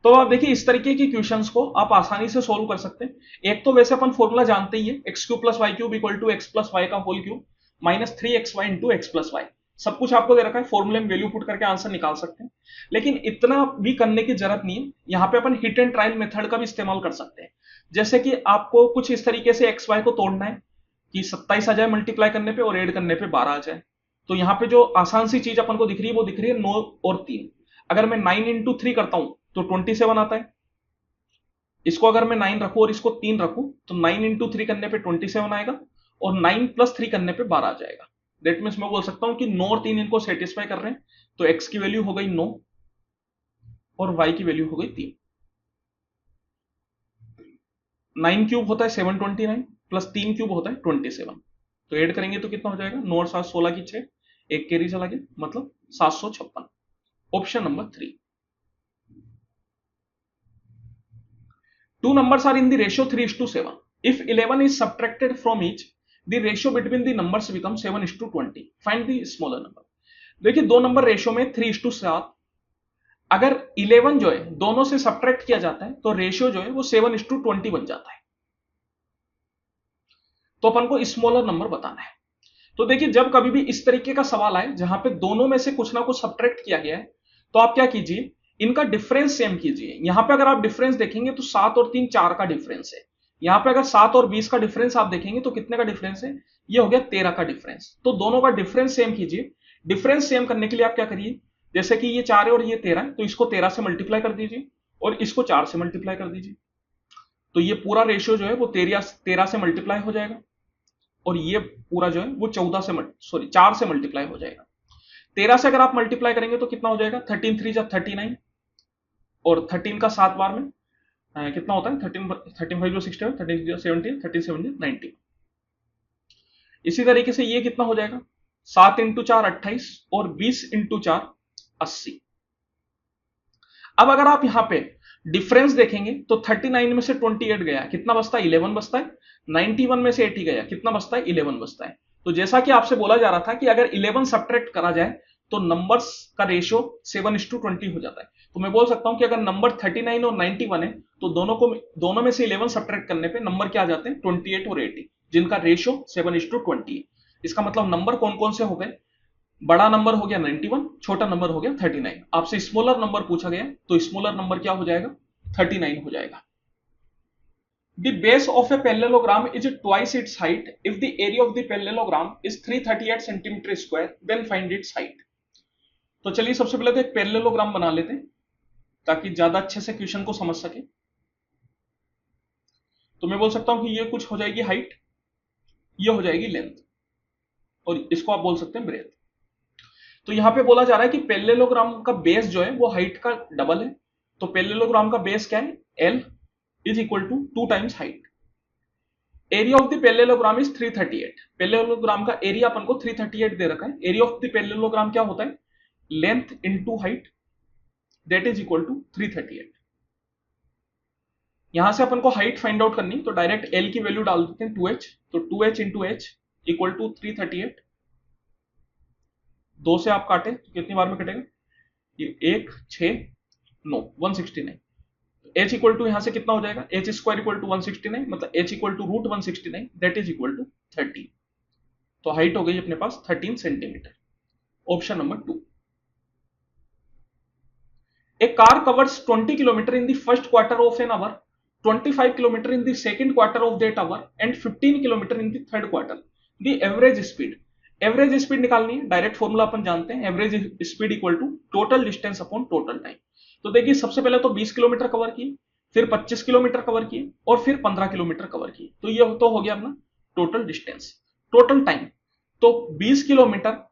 तो आप देखिए, इस तरीके की क्वेश्चंस को आप आसानी से सोल्व कर सकते हैं। एक तो वैसे अपन फॉर्मूला जानते ही है, x cube plus y cube equal to x plus y का whole cube minus 3xy into x plus y. सब कुछ आपको दे रखा है, फॉर्मूले में वैल्यू पुट करके आंसर निकाल सकते हैं। लेकिन इतना भी करने की जरूरत नहीं है, यहाँ पे अपन हिट एंड ट्रायल मेथड का भी इस्तेमाल कर सकते हैं। जैसे कि आपको कुछ इस तरीके से एक्स वाई को तोड़ना है कि 27 आ जाए मल्टीप्लाई करने पे और ऐड करने पे 12 आ जाए। तो यहाँ पे जो आसान सी चीज अपन को दिख रही है वो दिख रही है 9 और 3। अगर मैं 9 इंटू 3 करता हूं तो 27 आता है। इसको अगर मैं 9 रखूं और इसको 3 रखूं तो 9 इंटू 3 करने पे 27 आएगा और 9 प्लस 3 करने पे 12 आ जाएगा। दैट मीन्स मैं बोल सकता हूं कि 9 और 3 इनको सेटिस्फाई कर रहे हैं। तो x की वैल्यू हो गई 9 और y की वैल्यू हो गई 3। 9 क्यूब होता है 729 प्लस 3 क्यूब होता है 27। तो ऐड करेंगे तो कितना हो जाएगा? 9 और 7 16 की 6, एक कैरी चला गया, मतलब 756। Option number 3। Two numbers are in the ratio 3:7. If 11 is subtracted from each, the ratio between the numbers becomes 7:20. Find the smaller number. देखिए, दो नंबर रेशियो में 3:7, अगर 11 जो है दोनों से सब्ट्रैक्ट किया जाता है तो रेशियो जो है वो 7:20 बन जाता है। तो अपन को स्मॉलर नंबर बताना है। तो देखिए, जब कभी भी इस तरीके का सवाल आए जहां पे दोनों में से कुछ ना कुछ सब्ट्रैक्ट किया गया है तो आप क्या कीजिए, इनका डिफरेंस सेम कीजिए। यहां पे अगर आप डिफरेंस देखेंगे तो 7 और 3 4 का डिफरेंस है। यहां पे अगर 7 और 20 का डिफरेंस आप देखेंगे तो कितने का डिफरेंस है? ये हो गया 13 का डिफरेंस। तो दोनों का डिफरेंस सेम कीजिए। डिफरेंस सेम करने के लिए आप क्या करिए, जैसे कि ये 4 है और ये 13 है तो इसको 13 से मल्टीप्लाई कर दीजिए और इसको 4 से मल्टीप्लाई कर दीजिए। तो ये पूरा रेशियो जो है वो 13 से मल्टीप्लाई हो जाएगा और ये पूरा जो है वो 4 से मल्टीप्लाई हो जाएगा। 13 से अगर आप मल्टीप्लाई करेंगे तो कितना हो जाएगा? 13 3 जा 39 और 13 का 7 बार में कितना होता है? 13 5 जो 60, 13 जो 70, 37 जो 90। इसी तरीके से ये कितना हो जाएगा? 7 इंटू 4 28 और 20 इंटू 4 80। अब अगर आप यहाँ पे डिफरेंस देखेंगे तो 39 में से 28 गया, कितना बचता है? 11 बचता है। 91 में से 80 गया, कितना बचता है? 11 बचता है। तो जैसा कि आपसे बोला जा रहा था कि अगर 11 सब्ट्रैक्ट करा जाए तो नंबर्स का रेशियो 7:20 हो जाता है। तो मैं बोल सकता हूं कि अगर नंबर 39 और 91 है तो दोनों में से 11 सब्ट्रैक्ट करने पे नंबर क्या आ जाते हैं? 28 और 80, जिनका रेशियो 7:20 है। इसका मतलब नंबर कौन कौन से हो गए? बड़ा नंबर हो गया 91, छोटा नंबर हो गया 39। आपसे स्मॉलर नंबर पूछा गया तो स्मॉलर नंबर क्या हो जाएगा? 39 हो जाएगा। The base of a parallelogram is twice its height if the area of the parallelogram is 338 centimeter square, then find its height। तो चलिए सबसे पहले तो एक पैरेललोग्राम बना लेते हैं ताकि ज्यादा अच्छे से क्वेश्चन को समझ सके। तो मैं बोल सकता हूं कि ये कुछ हो जाएगी हाइट, ये हो जाएगी लेंथ, और इसको आप बोल सकते हैं ब्रेथ। तो यहां पे बोला जा रहा है कि पैरेललोग्राम का बेस जो है वो हाइट का डबल है। तो पैरेललोग्राम का बेस क्या है? L is equal to 2 times height. Area of the parallelogram is 338। Parallelogram का एरिया अपन को 338 दे रखा है। एरिया ऑफ द पैरेललोग्राम क्या होता है? Length into height, that is equal to 338। यहां से अपन को हाइट फाइंड आउट करनी, तो डायरेक्ट L की वैल्यू डाल देते हैं 2h। तो 2h into H equal to 338। 2 से आप काटे तो कितनी बार में कटेगा? ये 1 6 9 169। h इक्वल टू यहां से कितना हो जाएगा? h स्क्वायर इक्वल टू 169, मतलब h equal to root 169, that is equal to 13। तो हाइट हो गई अपने पास 13 centimetre. Option number 2। A car covers 20 kilometer in the first quarter of an hour, 25 kilometer in the second quarter of that hour, and 15 kilometer in the third quarter. The average speed। Average speed निकालनी है, डायरेक्ट फॉर्मूला अपन जानते हैं, average speed equal to total distance upon total time. तो देखिए सबसे पहले तो 20 किलोमीटर कवर किए, फिर 25 किलोमीटर कवर किए, और फिर 15 किलोमीटर कवर किए। तो ये तो हो गया अपना टोटल डिस्टेंस। टोटल टाइम तो 20 किलोमीटर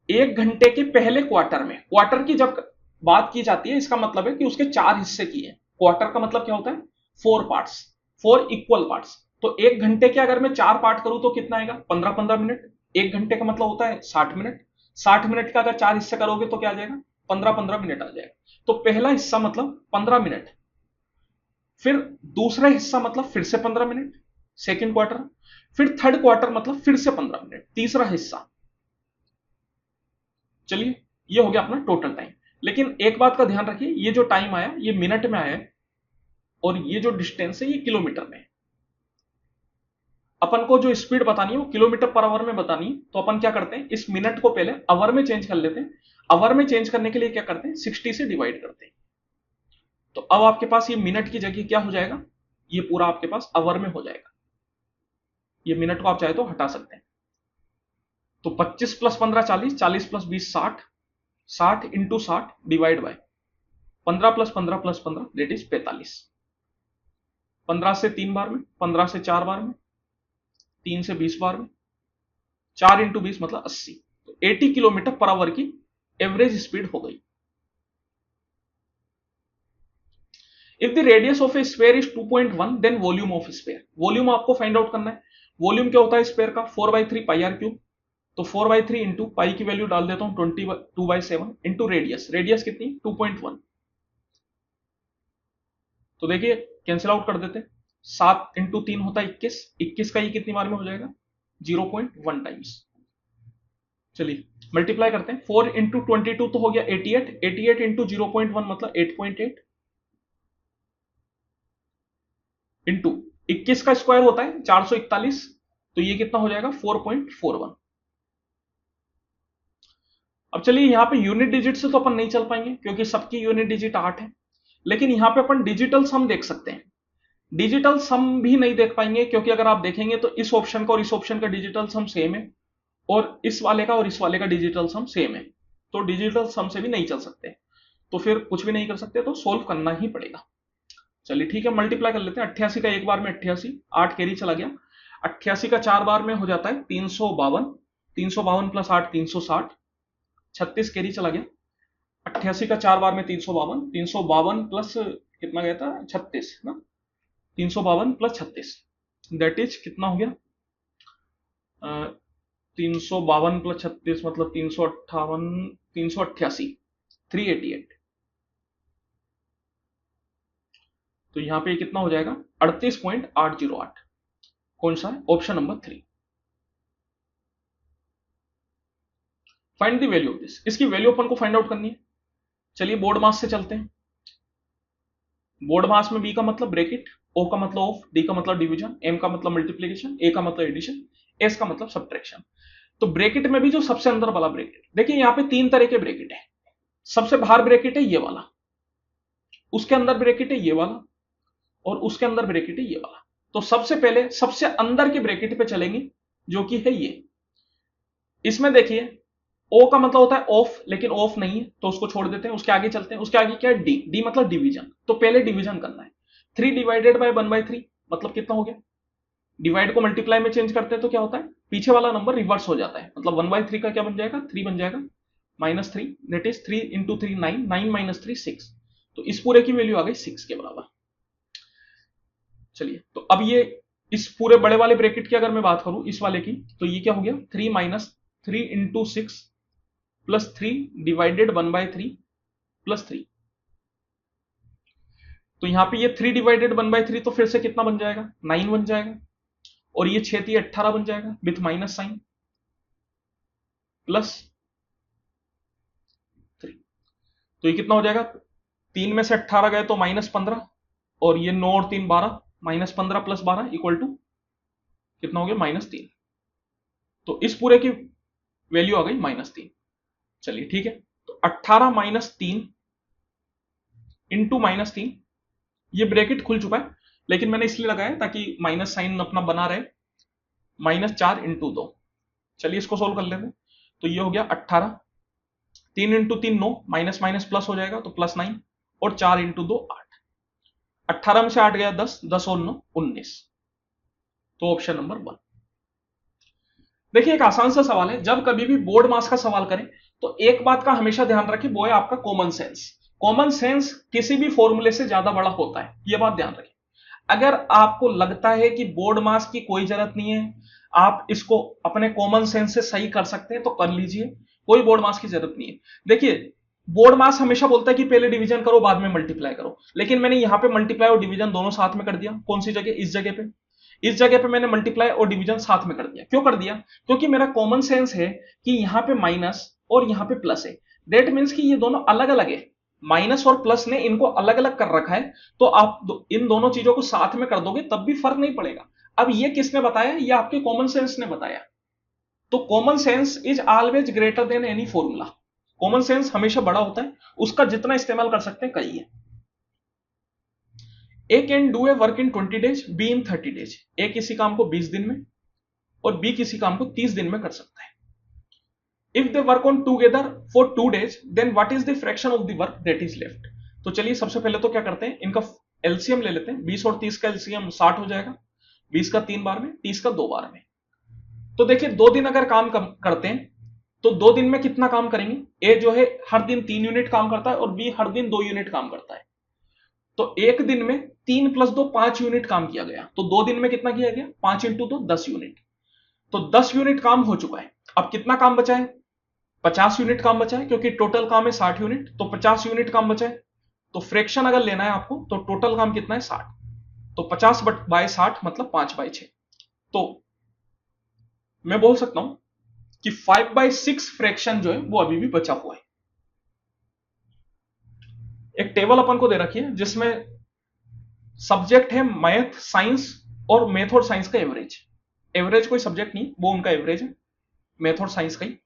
1 घंटे के पहले क्वार्टर में। क्वार्टर की जब बात की जाती है इसका मतलब है कि उसके 4 हिस्से किए। क्वार्टर का मतलब क्या होता है? 4 पार्ट्स, 4 इक्वल पार्ट्स। तो 1 घंटे के अगर मैं 4 पार्ट करूं तो कितना आएगा? 15-15 मिनट। 1 घंटे का मतलब होता है 60 मिनट। 60 मिनट का अगर 4 हिस्से करोगे तो क्या आ जाएगा? 15-15 मिनट आ जाएगा। तो पहला हिस्सा मतलब 15 मिनट, फिर दूसरा हिस्सा मतलब फिर से 15 मिनट, सेकेंड क्वार्टर, फिर थर्ड क्वार्टर मतलब फिर से 15 मिनट, तीसरा हिस्सा। चलिए ये हो गया अपना टोटल टाइम। लेकिन एक बात का ध्यान रखिए, ये जो टाइम आया ये मिनट में आया है, और ये जो डिस्टेंस है ये किलोमीटर में है। अपन को जो स्पीड बतानी है वो किलोमीटर पर आवर में बतानी है, तो अपन क्या करते हैं, इस मिनट को पहले आवर में चेंज कर लेते हैं। आवर में चेंज करने के लिए क्या करते हैं? 60 से डिवाइड करते हैं। तो अब आपके पास ये मिनट की जगह क्या हो जाएगा? ये पूरा आपके पास आवर में हो जाएगा। ये मिनट को आप चाहे तो हटा सकते हैं। तो 25 plus 15 40, 40 plus 20 60, 60 into 60 divide by 15 plus 15 plus 15 that is 45। 15 से 3 बार में, 15 से 4 बार में, 3 से 20 बार में, 4 इंटू 20 मतलब 80। तो 80 किलोमीटर पर आवर की एवरेज स्पीड हो गई। If the radius of a sphere is 2.1 then volume of sphere. Volume आपको फाइंड आउट करना है। वॉल्यूम क्या होता है स्फीयर का? 4/3 पाई आर क्यूब। तो 4/3 इंटू पाई की वैल्यू डाल देता हूं 22/7 इंटू रेडियस। रेडियस कितनी? 2.1। तो देखिए कैंसिल आउट कर देते हैं। 7 इंटू 3 होता है 21। 21 का ये कितनी बार में हो जाएगा? 0.1 टाइम्स। चलिए मल्टीप्लाई करते हैं। 4 इंटू 22 तो हो गया 88। 88 इंटू 0.1 मतलब 8.8 इंटू 21 का स्क्वायर होता है 441। तो ये कितना हो जाएगा? 4.41। अब चलिए यहां पे यूनिट डिजिट से तो अपन नहीं चल पाएंगे क्योंकि सबकी यूनिट डिजिट 8 है, लेकिन यहां पे अपन डिजिटल सम देख सकते हैं। डिजिटल सम भी नहीं देख पाएंगे क्योंकि अगर आप देखेंगे तो इस ऑप्शन का और इस ऑप्शन का डिजिटल सम सेम है, और इस वाले का और इस वाले का डिजिटल सम सेम है। तो डिजिटल सम से भी नहीं चल सकते, तो फिर कुछ भी नहीं कर सकते, तो सोल्व करना ही पड़ेगा। चलिए ठीक है, मल्टीप्लाई कर लेते हैं। 88 का एक बार में 88, 8 कैरी चला गया। 88 का 4 बार में हो जाता है 352। 352 प्लस 8 360। 36 कैरी चला गया। 88 का 4 बार में 352, 352 प्लस कितना गया था? 36 ना। 352 प्लस 36 दैट इज कितना हो गया? 352 प्लस 36 मतलब 358, 388, 388। तो यहां पे कितना हो जाएगा 38.808। कौन सा है? Option number 3। Find the value of this. इसकी वैल्यू अपन को फाइंड आउट करनी है। चलिए बोर्ड मास से चलते हैं। बोर्ड मास में बी का मतलब ब्रैकेट, ओ का मतलब ऑफ, डी का मतलब डिवीजन, एम का मतलब मल्टीप्लीकेशन, ए का मतलब एडिशन, एस का मतलब सब्ट्रैक्शन। तो ब्रैकेट में भी जो सबसे अंदर वाला ब्रैकेट, देखिए यहां पे 3 तरह के ब्रैकेट है। सबसे बाहर ब्रैकेट है ये वाला, उसके अंदर ब्रैकेट है ये वाला, और उसके अंदर ब्रैकेट है ये वाला। तो सबसे पहले सबसे अंदर के ब्रैकेट पे चलेंगे, जो कि है ये। इसमें देखिए ओ का मतलब होता है ऑफ, लेकिन ऑफ नहीं है तो उसको छोड़ देते हैं। उसके आगे चलते हैं। उसके आगे क्या है? डी। डी मतलब डिवीजन। तो पहले डिवीजन करना है। 3 डिवाइडेड बाय 1/3 मतलब कितना हो गया? डिवाइड को मल्टीप्लाई में चेंज करते हैं तो क्या होता है? पीछे वाला नंबर रिवर्स हो जाता है। मतलब 1/3 का क्या बन जाएगा? 3 बन जाएगा, -3, दैट इज 3 × 3 9, 9 - 3 6। तो इस पूरे की वैल्यू आ गई 6 के बराबर। चलिए, तो अब ये इस पूरे बड़े वाले ब्रैकेट की अगर मैं बात करूं इस वाले की, तो ये क्या हो गया? 3 - 3 × 6 प्लस 3 डिवाइडेड 1/3 प्लस 3। तो यहां पे ये 3 डिवाइडेड 1/3 तो फिर से कितना बन जाएगा? 9 बन जाएगा। और ये 6 3 18 बन जाएगा विथ माइनस साइन, प्लस 3। तो ये कितना हो जाएगा? 3 में से 18 गए तो -15, और ये 9 और 3 12, -15 प्लस 12 इक्वल टू कितना हो गया? -3। तो इस पूरे की वैल्यू आ गई -3। चलिए ठीक है, तो 18 - 3 इंटू -3, ये ब्रैकेट खुल चुका है, लेकिन मैंने इसलिए लगाया ताकि माइनस साइन अपना बना रहे। -4 × 2। चलिए इसको सोल्व कर लेते हैं। तो ये हो गया 18, 3 × 3 9, माइनस माइनस प्लस हो जाएगा तो +9, और 4 × 2 8। 18 में से 8 गया 10, 10 और 9 19। तो ऑप्शन नंबर 1। देखिए एक आसान सा सवाल है। जब कभी भी बोर्ड मास का सवाल करें तो एक बात का हमेशा ध्यान रखें, वो है आपका कॉमन सेंस। कॉमन सेंस किसी भी फॉर्मूले से ज्यादा बड़ा होता है, यह बात ध्यान रखें। अगर आपको लगता है कि बोर्ड मास की कोई जरूरत नहीं है, आप इसको अपने कॉमन सेंस से सही कर सकते हैं, तो कर लीजिए, कोई बोर्ड मास की जरूरत नहीं है। देखिए बोर्ड मास हमेशा बोलता है कि पहले डिवीजन करो बाद में मल्टीप्लाई करो, लेकिन मैंने यहां पे मल्टीप्लाई और डिवीजन दोनों साथ में कर दिया। कौन सी जगह? इस जगह पे। इस जगह पे मैंने मल्टीप्लाई और डिवीजन साथ में कर दिया। क्यों कर दिया? क्योंकि मेरा कॉमन सेंस है कि यहां पे माइनस और यहां पे प्लस है। दैट मीन्स कि ये दोनों अलग अलग है। माइनस और प्लस ने इनको अलग अलग कर रखा है, तो आप इन दोनों चीजों को साथ में कर दोगे तब भी फर्क नहीं पड़ेगा। अब ये किसने बताया? ये आपके कॉमन सेंस ने बताया। तो common sense is always greater than any formula. Common sense हमेशा बड़ा होता है, उसका जितना इस्तेमाल कर सकते हैं करिए। A can do a work in 20 days, B in 30 days। A किसी काम को 20 दिन में और बी किसी काम को 30 दिन में कर सकता है। If they work on together for 2 days, then what is the fraction of the work that is left. तो चलिए सबसे पहले तो क्या करते हैं, इनका एलसीएम ले लेते हैं। 20 और 30 का एलसीएम 60 हो जाएगा। 20 का 3 बार में, 30 का 2 बार में। तो देखिए 2 दिन अगर काम करते हैं तो 2 दिन में कितना काम करेंगे? ए जो है हर दिन 3 यूनिट काम करता है और बी हर दिन 2 यूनिट काम करता है। तो एक दिन में 3 + 2 5 यूनिट काम किया गया। तो 2 दिन में कितना किया गया? 5 × 2 10 यूनिट। तो 10 यूनिट काम हो चुका है। अब कितना काम बचा है? 50 यूनिट काम बचा है, क्योंकि टोटल काम है 60 यूनिट, तो 50 यूनिट काम बचा है। तो फ्रैक्शन अगर लेना है आपको तो टोटल काम कितना है? 60। तो 50/60 मतलब 5/6। तो मैं बोल सकता हूं कि 5/6 फ्रैक्शन जो है वो अभी भी बचा हुआ है। एक टेबल अपन को दे रखी है जिसमें सब्जेक्ट है मैथ, साइंस, और मैथ और साइंस का एवरेज। एवरेज कोई सब्जेक्ट नहीं, वो उनका एवरेज है, मैथ और साइंस का ही।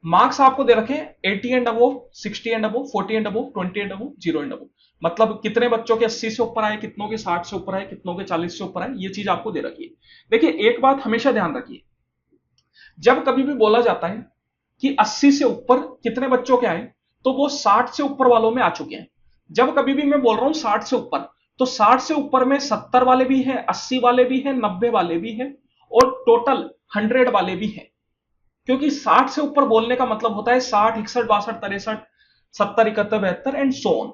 मार्क्स आपको दे रखे हैं 80 and above, 60 and above, 40 and above, 20 and above, 0 and above. मतलब कितने बच्चों के 80 से ऊपर आए, कितनों के 60 से ऊपर आए, कितनों के 40 से ऊपर आए, ये चीज आपको दे रखी है। देखिए एक बात हमेशा ध्यान रखिए, जब कभी भी बोला जाता है कि 80 से ऊपर कितने बच्चों के आए, तो वो 60 से ऊपर वालों में आ चुके हैं। जब कभी भी मैं बोल रहा हूं 60 से ऊपर, तो 60 से ऊपर में 70 वाले भी हैं, 80 वाले भी हैं, 90 वाले भी हैं, और टोटल 100 वाले भी हैं। क्योंकि 60 से ऊपर बोलने का मतलब होता है 60, 61, 62, 63, 70, 71, 72 एंड सो ऑन।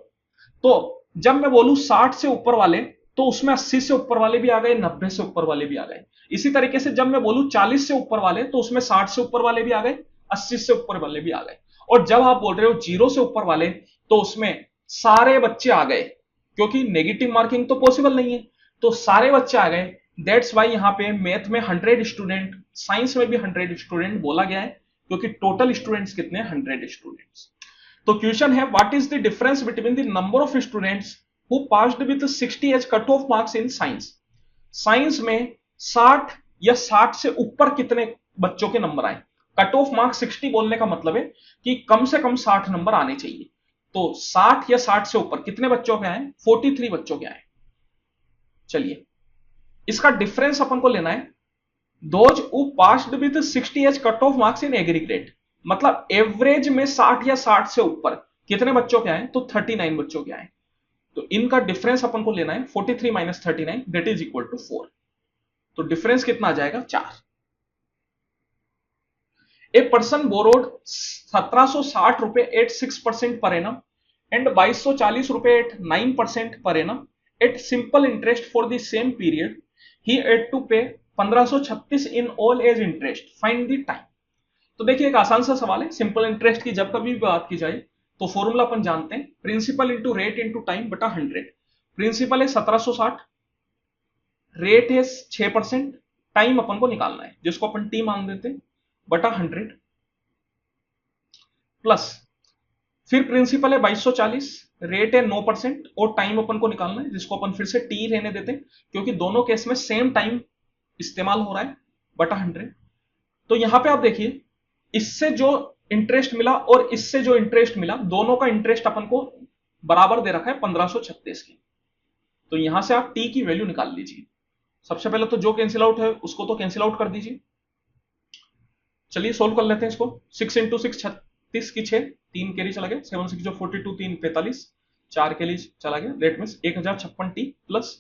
तो जब मैं बोलूं 60 से ऊपर वाले, तो उसमें 80 से ऊपर वाले भी आ गए, 90 से ऊपर वाले भी आ गए। इसी तरीके से जब मैं बोलूं 40 से ऊपर वाले, तो उसमें 60 से ऊपर वाले भी आ गए, 80 से ऊपर वाले भी आ गए। और जब आप बोल रहे हो 0 से ऊपर वाले, तो उसमें सारे बच्चे आ गए, क्योंकि नेगेटिव मार्किंग तो पॉसिबल नहीं है, तो सारे बच्चे आ गए। दैट्स वाई यहाँ पे मैथ में 100 स्टूडेंट, साइंस में भी 100 स्टूडेंट बोला गया है, क्योंकि टोटल स्टूडेंट्स कितने, 100 स्टूडेंट्स। तो क्वेश्चन है, what is the difference between the number of students who passed with 60 as cut off marks in science. Science में 60 या 60 से ऊपर कितने बच्चों के नंबर आए। कट ऑफ मार्क्स 60 बोलने का मतलब है कि कम से कम 60 नंबर आने चाहिए। तो 60 या 60 से ऊपर कितने बच्चों के आए, 43 बच्चों के आए। चलिए इसका डिफरेंस अपन को लेना है, those who passed with 60 as cut off marks in aggregate, मतलब एवरेज में 60 या 60 से ऊपर कितने बच्चों के आए, तो 39 बच्चों के आए। तो इनका डिफरेंस अपन को लेना है 43 minus 39 that is equal to 4। तो डिफरेंस कितना आ जाएगा, 4। ए पर्सन बोरोड 1760 रुपए एट 6% पर एनम एंड 2240 रुपए at 9% per annum at simple interest for the same period, he had to pay 1536 in all as interest, find the time. तो देखिए एक आसान सा सवाल है, सिंपल इंटरेस्ट की जब कभी भी बात की जाए तो फॉर्मूला अपन जानते हैं, principal into rate into time बटा 100। प्रिंसिपल है 1760, रेट है 6%, टाइम अपन को निकालना है जिसको अपन टी मान देते हैं, बटा 100 प्लस फिर प्रिंसिपल है 2240, रेट है 9% और टाइम अपन को निकालना है जिसको अपन फिर से टी रहने देते हैं क्योंकि दोनों केस में सेम टाइम इस्तेमाल हो रहा है, बटा 100। तो यहां पे आप देखिए इससे जो इंटरेस्ट मिला और इससे जो इंटरेस्ट मिला, दोनों का इंटरेस्ट अपन को बराबर दे रखा है 1536 की। तो यहां से आप टी की वैल्यू निकाल लीजिए। सबसे पहले तो जो कैंसिल आउट है उसको तो कैंसिल आउट कर दीजिए। चलिए सोल्व कर लेते हैं इसको। 6 इंटू 6 36 की 6, 3 कैरी चला गया, 7 6 जो 42, 3 45, 4 कैरी चला गया, दैट मींस 1056 टी प्लस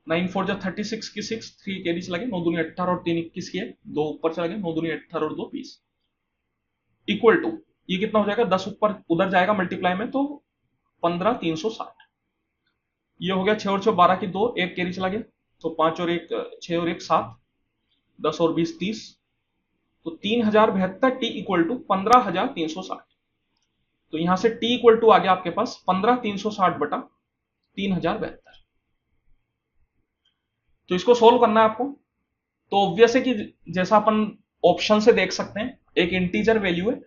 9 4 जो 36 की 6, 3 कैरी चला गया, 9 दूनी 18 और 3 21 की है, 2 ऊपर चला गया, 9 दूनी 18 और 2 20 इक्वल टू, ये कितना हो जाएगा, 10 ऊपर उधर जाएगा मल्टीप्लाई में तो 15 360। ये हो गया 6 और 6 12 की 2, 1 कैरी चला गया तो 5 और 1 6 और 1 7, 10 और 20 30, तो 3072 टी इक्वल टू 15360। तो यहां से टी इक्वल टू आ गया आपके पास 15360 बटा 3072। तो इसको सोल्व करना है आपको। तो ऑब्वियस है कि जैसा अपन ऑप्शन से देख सकते हैं एक इंटीजर वैल्यू है,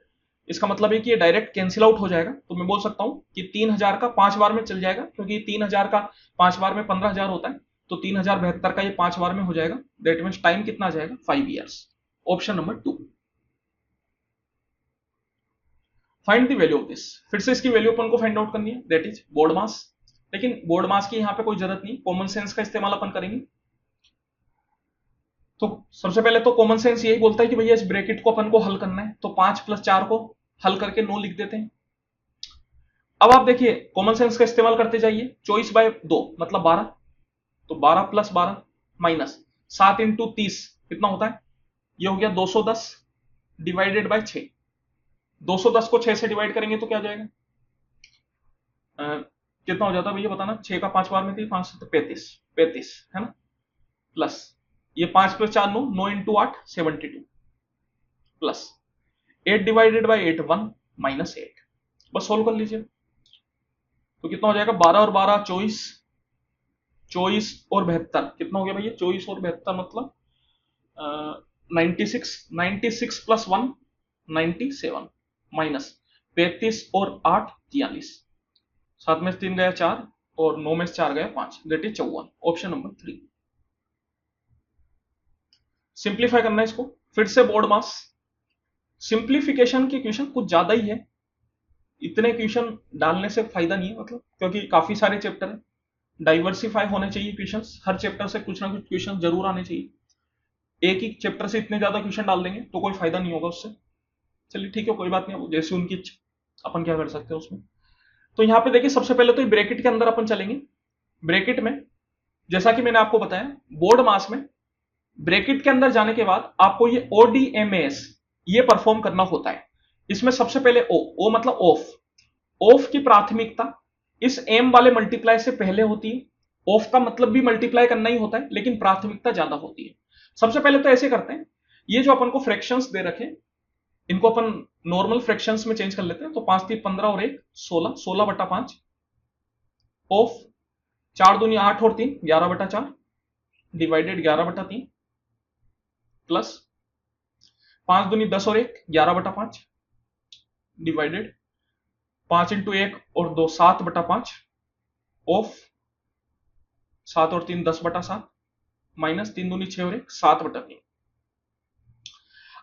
इसका मतलब है कि ये डायरेक्ट कैंसिल आउट हो जाएगा। तो मैं बोल सकता हूं कि 3000 का 5 बार में चल जाएगा, क्योंकि 3000 का 5 बार में 15000 होता है, तो 3072 का ये 5 बार में हो जाएगा। दैट मीन्स टाइम कितना आ जाएगा, 5 years. Option number 2। Find the value of this, फिर से इसकी वैल्यू अपन को फाइंड आउट करनी है, दैट इज बोर्ड मास। लेकिन बोर्ड मास की यहां पे कोई जरूरत नहीं, कॉमन सेंस का इस्तेमाल अपन करेंगे। तो सबसे पहले तो कॉमन सेंस यही बोलता है कि भैया इस ब्रैकेट को अपन को हल करना है, तो 5 + 4 को हल करके 9 लिख देते हैं। अब आप देखिए कॉमन सेंस का इस्तेमाल करते जाइए, 24/2 मतलब 12, तो 12 + 12 माइनस 7 इंटू 30 कितना होता है, ये हो गया 210 डिवाइडेड बाय 6। 210 को 6 से डिवाइड करेंगे तो क्या हो जाएगा, कितना हो जाता है भैया बताना, 6 का 5 बार में थी, 5 से 35 35 है ना, प्लस ये 5 + 4 9, 9 into 8 72 plus 8 divided by 8 1 minus 8। बस सोल्व कर लीजिए तो कितना हो जाएगा, 12 और 12 24, 24 और 72 कितना हो गया भैया, 24 और 72 मतलब 96, 96 + 1 97 माइनस 35 और 8 43, 7 में से 3 गया 4 और 9 में से 4 गया 5, that is 54। Option number 3। Simplify करना है इसको, फिर से बोर्ड मास। सिंप्लीफिकेशन के क्वेश्चन कुछ ज्यादा ही है, इतने क्वेश्चन डालने से फायदा नहीं है, मतलब क्योंकि काफी सारे चैप्टर है, डाइवर्सिफाई होने चाहिए क्वेश्चंस, हर चैप्टर से कुछ ना कुछ क्वेश्चन जरूर आने चाहिए। एक ही चैप्टर से इतने ज्यादा क्वेश्चन डाल देंगे तो कोई फायदा नहीं होगा उससे। चलिए ठीक है कोई बात नहीं, जैसे उनकी अपन क्या कर सकते हैं उसमें। तो यहाँ पे देखिए सबसे पहले तो ब्रैकेट के अंदर अपन चलेंगे। ब्रैकेट में जैसा कि मैंने आपको बताया बोर्ड मास में ब्रैकेट के अंदर जाने के बाद आपको ये ODMAS ये परफॉर्म करना होता है। इसमें सबसे पहले ओ मतलब ऑफ, ऑफ की प्राथमिकता इस एम वाले मल्टीप्लाई से पहले होती है। ऑफ का मतलब भी मल्टीप्लाई करना ही होता है लेकिन प्राथमिकता ज्यादा होती है। सबसे पहले तो ऐसे करते हैं, ये जो अपन को फ्रैक्शंस दे रखे इनको अपन नॉर्मल फ्रैक्शंस में चेंज कर लेते हैं। तो 5 3 15 और 1 16, 16/5 ऑफ 4 दूनी 8 और 3 11/4 डिवाइडेड 11/3 प्लस 5 दूनी 10 और 1 11/5 डिवाइडेड 5 इंटू 1 और 2 7/5 ऑफ 7 और 3 10/7 माइनस 3 दूनी 6 और 1 7/3।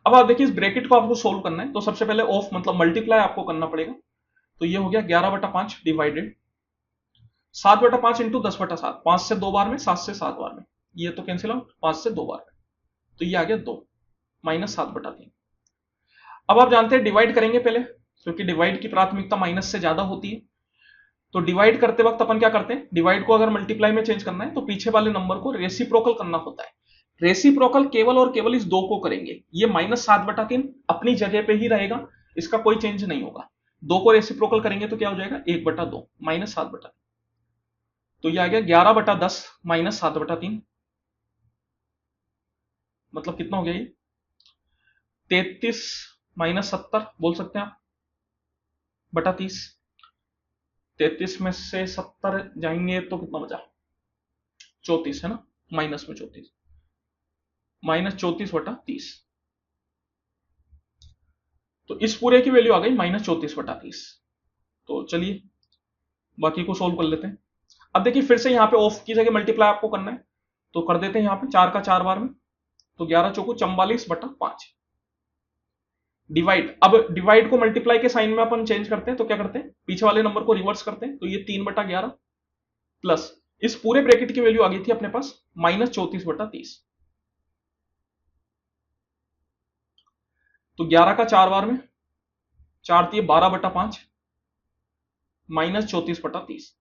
अब आप देखिए इस ब्रैकेट को आपको सोल्व करना है, तो सबसे पहले ऑफ मतलब मल्टीप्लाई आपको करना पड़ेगा। तो ये हो गया 11/5 डिवाइडेड 7/5 इंटू 10/7, 5 से 2 बार में 7 से 7 बार में, ये तो कैंसिल आउट 5 से 2 बार में, तो ये आ गया 2 माइनस 7/3। अब आप जानते हैं डिवाइड करेंगे पहले, क्योंकि डिवाइड की प्राथमिकता माइनस से ज्यादा होती है। तो डिवाइड करते वक्त अपन क्या करते हैं, डिवाइड को अगर मल्टीप्लाई में चेंज करना है तो पीछे वाले नंबर को रेसिप्रोकल करना होता है। रेसिप्रोकल केवल और केवल इस 2 को करेंगे। ये -7/3 अपनी जगह पे ही रहेगा, इसका कोई चेंज नहीं होगा। 2 को रेसिप्रोकल करेंगे तो क्या हो जाएगा 1/2 -7/3। तो ये आ गया 11/10 -7/3, मतलब कितना हो गया ये 33 -70 बोल सकते हैं आप बटा 30। 33 में से 70 जाएंगे तो कितना बचा 34 है ना, माइनस में 34 -34/30। तो इस पूरे की वैल्यू आ गई -34/30। तो चलिए बाकी को सोल्व कर लेते हैं। अब देखिए फिर से यहाँ पे ऑफ की जगह मल्टीप्लाई आपको करना है, तो कर देते हैं यहाँ पे 4 का 4 बार में, तो 11 चौको 44/5 डिवाइड। अब डिवाइड को मल्टीप्लाई के साइन में अपन चेंज करते हैं, तो क्या करते हैं पीछे वाले नंबर को रिवर्स करते हैं, तो ये 3/11 प्लस इस पूरे ब्रैकेट की वैल्यू आ गई थी अपने पास -34/30। तो 11 का 4 बार में 4 दिए 12/5 -34/30।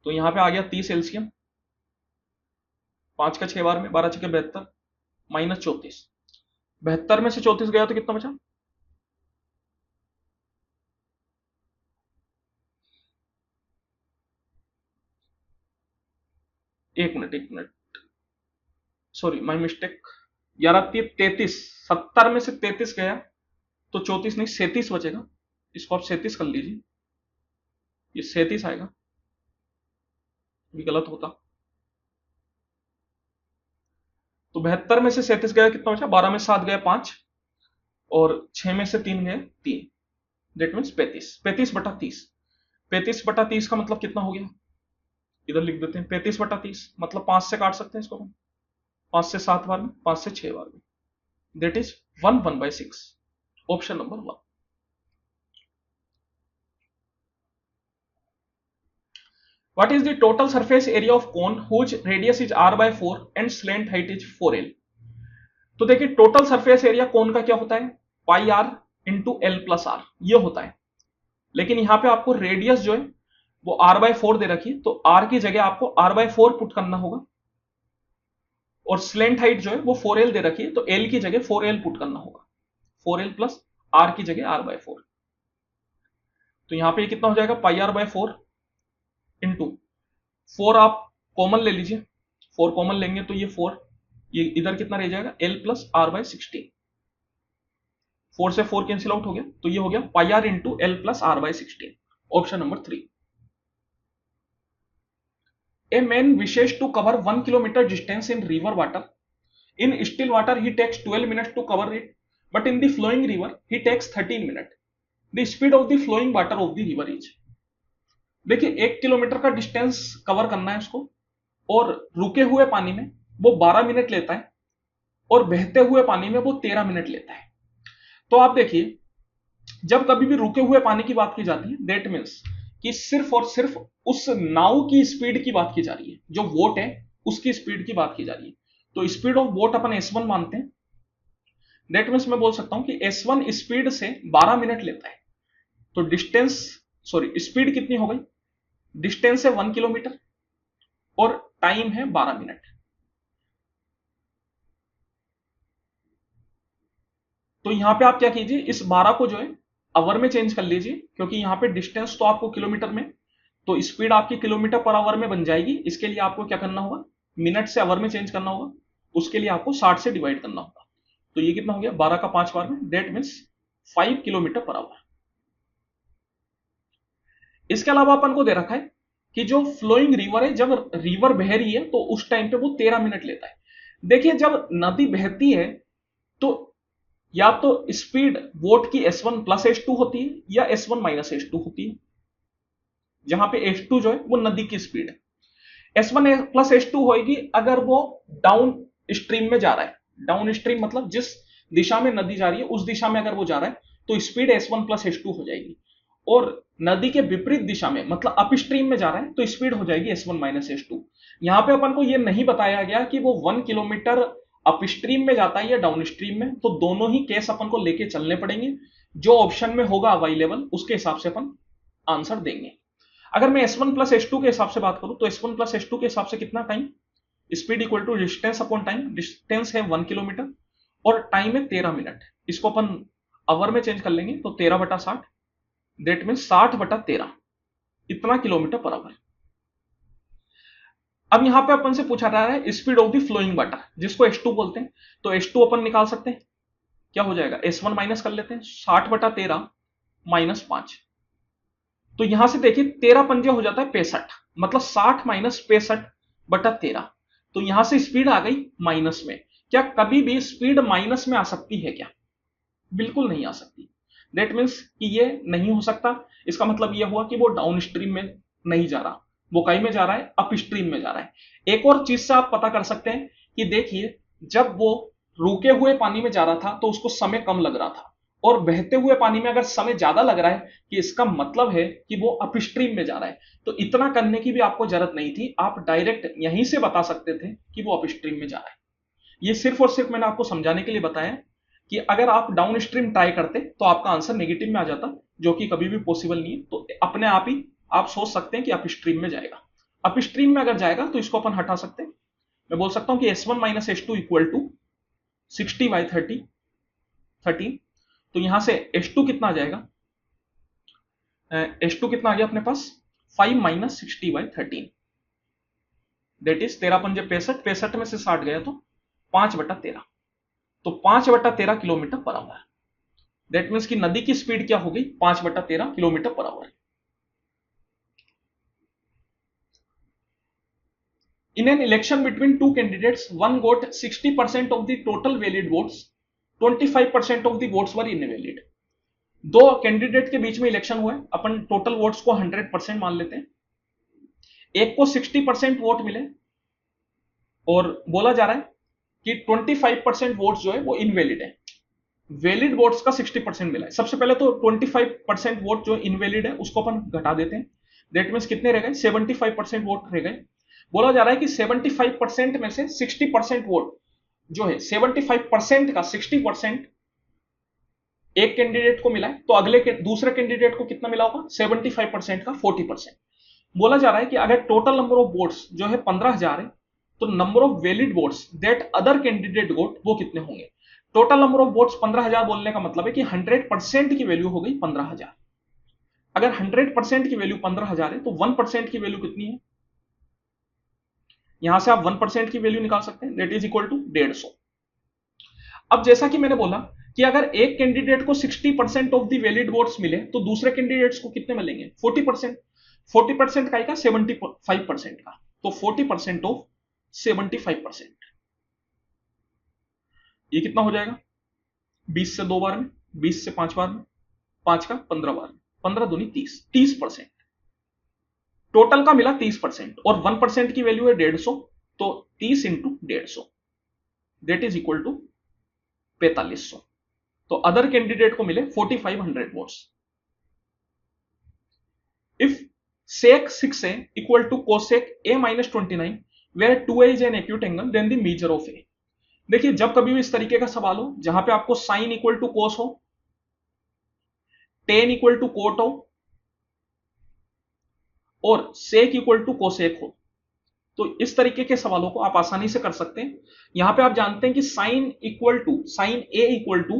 तो यहां पे आ गया 30 एलसीएम, 5 का 6 बार में 12 छके 72 -34। 72 में से 34 गया तो कितना बचा 1 मिनट सॉरी माय मिस्टेक, 11 33 70 में से 33 गया तो 34 नहीं 37 बचेगा, इसको आप 37 कर लीजिए, ये 37 आएगा, भी गलत होता। तो 72 में से 37 गया कितना बचा 12 में 7 गया 5 और 6 में से 3 गया 3, दैट मीन्स 35। 35/30, 35/30 का मतलब कितना हो गया, इधर लिख देते हैं 35/30 मतलब 5 से काट सकते हैं इसको, 5 से 7 बार में 5 से 6 बार में, that is 1/6, option number 1। What is the total surface area of cone whose radius is r/4 and slant height is 4l? तो देखिए टोटल सरफेस एरिया कोन का क्या होता है pi r into l plus r, ये होता है। लेकिन यहां पे आपको रेडियस जो है वो r/4 दे रखी है, तो r की जगह आपको r/4 पुट करना होगा, और स्लेंट हाइट जो है वो 4l दे रखी है, तो l की जगह 4l पुट करना होगा, 4l प्लस r की जगह r/4। तो यहां पे कितना हो जाएगा पाई r/4 इंटू 4, आप कॉमन ले लीजिए, 4 कॉमन लेंगे तो ये 4, ये इधर कितना रह जाएगा l प्लस r/16, 4 से 4 कैंसिल आउट हो गया, तो ये हो गया pi r into l plus r/16, option number 3। A man wishes to cover 1 kilometre distance in river water, in still water he takes 12 minutes to cover it, but in the flowing river he takes 13 minute, the speed of the flowing water of the river is. देखिए 1 किलोमीटर का डिस्टेंस कवर करना है उसको, और रुके हुए पानी में वो 12 मिनट लेता है, और बहते हुए पानी में वो 13 मिनट लेता है। तो आप देखिए जब कभी भी रुके हुए पानी की बात की जाती है, दैट मीन्स कि सिर्फ और सिर्फ उस नाव की स्पीड की बात की जा रही है, जो बोट है उसकी स्पीड की बात की जा रही है। तो speed of boat upon S1 मानते हैं, दैट मीन्स मैं बोल सकता हूं कि S1 स्पीड से 12 मिनट लेता है। तो डिस्टेंस सॉरी स्पीड कितनी हो गई, डिस्टेंस है 1 किलोमीटर और टाइम है 12 मिनट। तो यहां पे आप क्या कीजिए इस 12 को जो है आवर में चेंज कर लीजिए, क्योंकि यहां पे डिस्टेंस तो आपको किलोमीटर में, तो स्पीड आपकी किलोमीटर पर आवर में बन जाएगी। इसके लिए आपको क्या करना होगा, मिनट से आवर में चेंज करना होगा, उसके लिए आपको 60 से डिवाइड करना होगा। तो ये कितना हो गया 12 का 5 बार में, that means 5 kilometre per our. इसके अलावा अपन को दे रखा है कि जो फ्लोइंग रिवर है, जब रिवर बह रही है तो उस टाइम पे वो 13 मिनट लेता है। देखिए जब नदी बहती है तो या तो स्पीड बोट की S1 प्लस S2 होती है या S1 माइनस S2 होती है, जहां पे S2 जो है वो नदी की स्पीड है। S1 प्लस S2 होगी अगर वो डाउन स्ट्रीम में जा रहा है। डाउन स्ट्रीम मतलब जिस दिशा में नदी जा रही है उस दिशा में अगर वो जा रहा है तो स्पीड S1 प्लस S2 हो जाएगी, और नदी के विपरीत दिशा में मतलब अप स्ट्रीम में जा रहा है तो स्पीड हो जाएगी S1 माइनस S2। यहां पे अपन को ये नहीं बताया गया कि वो 1 किलोमीटर अप स्ट्रीम में जाता है या डाउन स्ट्रीम में, तो दोनों ही केस अपन को लेके चलने पड़ेंगे। जो ऑप्शन में होगा अवेलेबल उसके हिसाब से अपन आंसर देंगे। अगर मैं S1 प्लस S2 के हिसाब से बात करूं तो S1 प्लस S2 के हिसाब से कितना time, speed equal to distance upon time. Distance है 1 किलोमीटर और टाइम है 13 मिनट। इसको अपन आवर में चेंज कर लेंगे तो 13/60, दैट मीन 60/13, इतना किलोमीटर पर आवर। अब यहां पे अपन से पूछा जा रहा है speed of the flowing water, जिसको S2 बोलते हैं। तो S2 अपन निकाल सकते हैं, क्या हो जाएगा, S1 माइनस कर लेते हैं, 60/13 माइनस 5। तो यहां से देखिए 13 पंजे हो जाता है 65, मतलब 60 माइनस 65/13। तो यहां से स्पीड आ गई माइनस में। क्या कभी भी स्पीड माइनस में आ सकती है क्या? बिल्कुल नहीं आ सकती। दैट मीन्स कि ये नहीं हो सकता। इसका मतलब यह हुआ कि वो डाउन स्ट्रीम में नहीं जा रहा, वो कहीं में जा रहा है, अप स्ट्रीम में जा रहा है। एक और चीज से आप पता कर सकते हैं कि देखिए जब वो रुके हुए पानी में जा रहा था तो उसको समय कम लग रहा था, और बहते हुए पानी में अगर समय ज्यादा लग रहा है कि इसका मतलब है कि वो अप स्ट्रीम में जा रहा है। तो इतना करने की भी आपको जरूरत नहीं थी, आप डायरेक्ट यहीं से बता सकते थे कि वो अप स्ट्रीम में जा रहा है। ये सिर्फ और सिर्फ मैंने आपको समझाने के लिए बताया कि अगर आप डाउन स्ट्रीम ट्राई करते तो आपका आंसर नेगेटिव में आ जाता, जो कि कभी भी पॉसिबल नहीं है। तो अपने आप ही आप सोच सकते हैं कि अप स्ट्रीम में जाएगा। अप स्ट्रीम में अगर जाएगा तो इसको अपन हटा सकते हैं। मैं बोल सकता हूं कि S1 minus S2 equal to 60/30। तो यहां से S2 कितना आ जाएगा, S2 कितना आ गया अपने पास, 5 माइनस 60/13, दैट इज 13 पंजे 65, 65 में से 60 गया तो 5/13। तो 5/13 kilometre per our. That means कि नदी की स्पीड क्या हो गई, 5/13 kilometre per our. In an election between two candidates, one got 60% of the total valid votes, 25% of the votes were invalid. दो कैंडिडेट के बीच में इलेक्शन हुआ है, अपन टोटल वोट्स को 100% मान लेते हैं। एक को 60% वोट मिले और बोला जा रहा है कि 25% वोट्स जो है वो इनवैलिड है। वैलिड वोट्स का 60% मिला है। सबसे पहले तो 25% वोट जो इनवैलिड है उसको अपन घटा देते हैं। दैट मीन्स कितने रह गए, 75% वोट रह गए। बोला जा रहा है कि 75% में से 60% वोट जो है, 75% का 60% एक कैंडिडेट को मिला है, तो अगले के दूसरे कैंडिडेट को कितना मिला होगा, 75% का 40%। बोला जा रहा है कि अगर टोटल नंबर ऑफ वोट्स जो है 15,000 है, तो number of valid votes that other candidate got वो कितने होंगे। टोटल नंबर ऑफ वोट्स 15,000 बोलने का मतलब है कि 100% की वैल्यू हो गई 15,000। अगर 100% की वैल्यू 15,000 है तो 1% की वैल्यू कितनी है, यहां से आप 1% की वैल्यू निकाल सकते हैं, दैट इज इक्वल टू 150। अब जैसा कि मैंने बोला कि अगर एक कैंडिडेट को 60% ऑफ द वैलिड वोट्स मिले तो दूसरे कैंडिडेट्स को कितने मिलेंगे, 40%। 40% का ही का 75% का, तो 40% ऑफ 75%, ये कितना हो जाएगा, 20 से 2 बार में, 20 से 5 बार में, 5 का 15 बार में, 15 दूनी 30, 30%। टोटल का मिला 30% और 1% की वैल्यू है 150, तो 30 into 150 that is equal to 4500। तो अदर कैंडिडेट को मिले 4500 votes. If sec 6a equal to cosec a minus 29 where 2a is an acute angle then the measure of a। देखिए जब कभी भी इस तरीके का सवाल हो जहां पे आपको साइन इक्वल टू कोस हो, टेन इक्वल टू कोट हो और सेक इक्वल टू कोसेक हो, तो इस तरीके के सवालों को आप आसानी से कर सकते हैं। यहां पे आप जानते हैं कि साइन ए इक्वल टू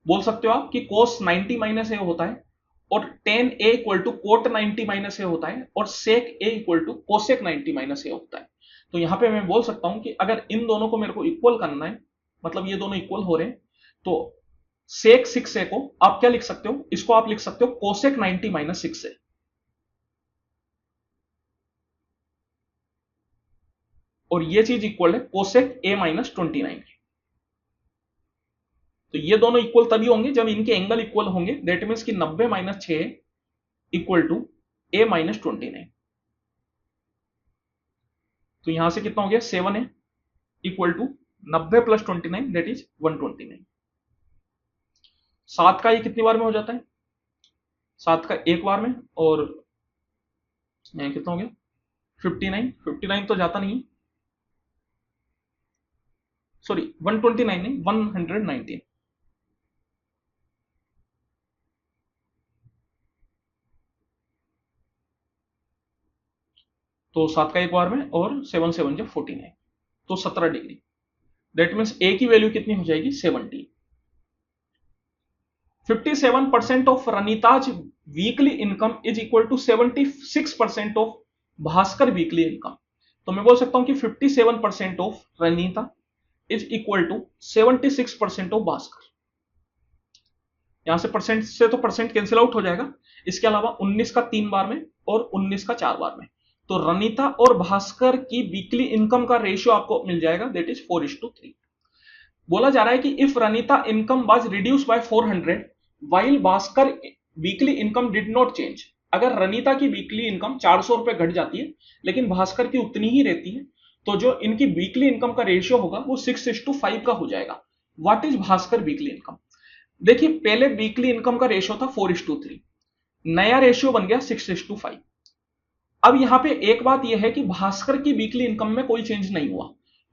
बोल सकते हो आप कि कोस 90 माइनस ए होता है, और tan A equal to cot 90 minus A होता है, और sec A equal to cosec 90 minus A होता है। तो यहां पे मैं बोल सकता हूं कि अगर इन दोनों को मेरे को इक्वल करना है, मतलब ये दोनों इक्वल हो रहे हैं, तो सेक 6 ए को आप क्या लिख सकते हो, इसको आप लिख सकते हो कोसेक 90 माइनस 6 ए। और ये चीज इक्वल है कोसेक a माइनस 29 के। तो ये दोनों इक्वल तभी होंगे जब इनके एंगल इक्वल होंगे। दैट मीन्स कि 90 minus 6 equal to a minus 29। तो यहां से कितना हो गया 7 है equal to 90 plus 29 that is 129। 7 का ये कितनी बार में हो जाता है? 7 का एक बार में, और कितना हो गया 59। 59 तो जाता नहीं, सॉरी 129 नहीं 119। तो 7 का एक बार में और 7 7 जब 49, तो 17 डिग्री। दैट मीन्स ए की वैल्यू कितनी हो जाएगी 70। 57% of Ranita's weekly income is equal to 76% of Bhaskar weekly income. तो मैं बोल सकता हूं कि 57% of Ranita is equal to 76% of Bhaskar. यहां से परसेंट से तो परसेंट कैंसिल आउट हो जाएगा। इसके अलावा 19 का 3 बार में और 19 का 4 बार में। तो रनीता और भास्कर की वीकली इनकम का रेशियो आपको मिल जाएगा दैट इज 4:3। बोला जा रहा है कि if Ranita income was reduce by 400 while Bhaskar weekly income did not change. अगर रनीता की वीकली इनकम 400 रुपए घट जाती है लेकिन भास्कर की उतनी ही रहती है, तो जो इनकी वीकली इनकम का रेशियो होगा वो 6:5 का हो जाएगा। What is Bhaskar weekly income? देखिए पहले वीकली इनकम का रेशियो था 4:3, नया रेशियो बन गया 6:5। अब यहां पे एक बात यह है कि भास्कर की वीकली इनकम में कोई चेंज नहीं हुआ।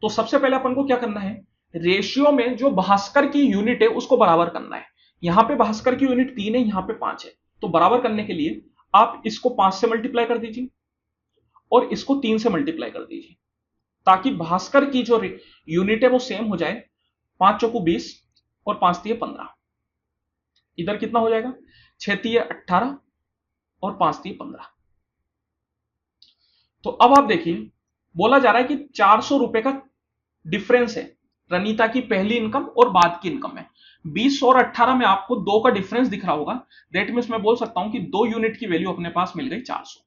तो सबसे पहले अपन को क्या करना है, रेशियो में जो भास्कर की यूनिट है उसको बराबर करना है। यहां पे भास्कर की यूनिट 3 है, यहां पे 5 है। तो बराबर करने के लिए आप इसको 5 से मल्टीप्लाई कर दीजिए और इसको 3 से मल्टीप्लाई कर दीजिए, ताकि भास्कर की जो यूनिट है वो सेम हो जाए। 5 चौको 20 और 5 तिये 15। इधर कितना हो जाएगा 6 तिये 18 और 5 तिये 15। तो अब आप देखिए बोला जा रहा है कि 400 रुपए का डिफरेंस है रनीता की पहली इनकम और बाद की इनकम में। 20 और 18 में आपको 2 का डिफरेंस दिख रहा होगा। दैट मीन्स मैं बोल सकता हूं कि 2 यूनिट की वैल्यू अपने पास मिल गई 400।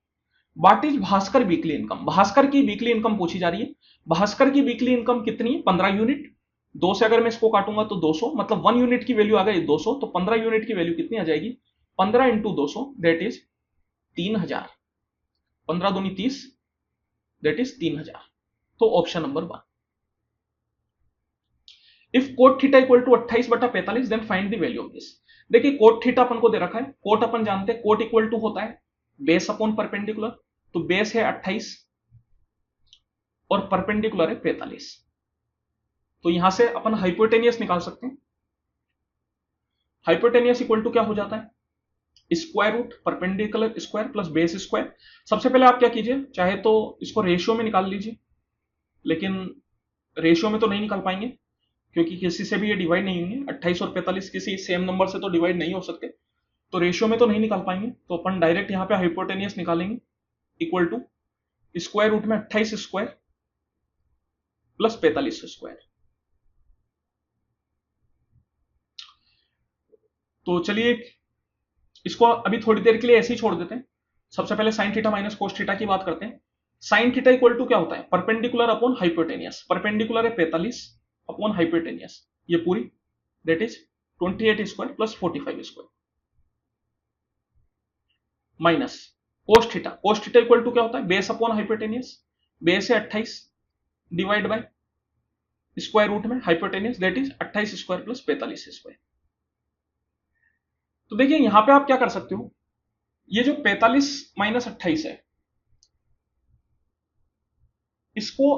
What is Bhaskar weekly income? Bhaskar की वीकली इनकम पूछी जा रही है। भास्कर की वीकली इनकम कितनी है 15 यूनिट। 2 से अगर मैं इसको काटूंगा तो 200, मतलब 1 यूनिट की वैल्यू आ गई 200। तो 15 यूनिट की वैल्यू कितनी आ जाएगी 15 इंटू 200 दैट इज 3000। 15 दूनी 30 दैट इज 3000। तो option number 1। If cot theta equal to 28/45 then find the value of this. देखिए कोट थीटा अपन को दे रखा है। कोट अपन जानते हैं, कोट इक्वल टू होता है बेस अपॉन परपेंडिकुलर। तो बेस है 28 और परपेंडिकुलर है 45। तो यहां से अपन हाइपोटेनियस निकाल सकते हैं। हाइपोटेनियस इक्वल टू क्या हो जाता है square root perpendicular square plus base square. सबसे पहले आप क्या कीजिए, चाहे तो इसको रेशियो में निकाल लीजिए, लेकिन रेशियो में तो नहीं निकाल पाएंगे क्योंकि किसी से भी ये डिवाइड नहीं होंगे। 28 और 45 किसी सेम नंबर से तो डिवाइड नहीं हो सकते, तो रेशियो में तो नहीं निकाल पाएंगे। तो अपन डायरेक्ट यहां पे हाइपोटेनियस निकालेंगे इक्वल टू स्क्वायर रूट में 28 स्क्वायर प्लस 45 स्क्वायर। तो चलिए इसको अभी थोड़ी देर के लिए ऐसे ही छोड़ देते हैं। सबसे पहले sine theta minus cos theta की बात करते हैं। साइन थीटा इक्वल टू क्या होता है परपेंडिकुलर अपॉन हाइपोटेनियस। परपेंडिकुलर है 45 अपॉन हाइपोटेनियस ये पूरी that is 28 square plus 45 square minus cos theta. Cos theta equal to क्या होता है बेस अपॉन हाइपोटेनियस। बेस है 28 डिवाइड बाय स्क्वायर रूट में hypotenuse that is 28 square plus 45 square. तो देखिए यहां पे आप क्या कर सकते हो, ये जो 45 माइनस 28 है इसको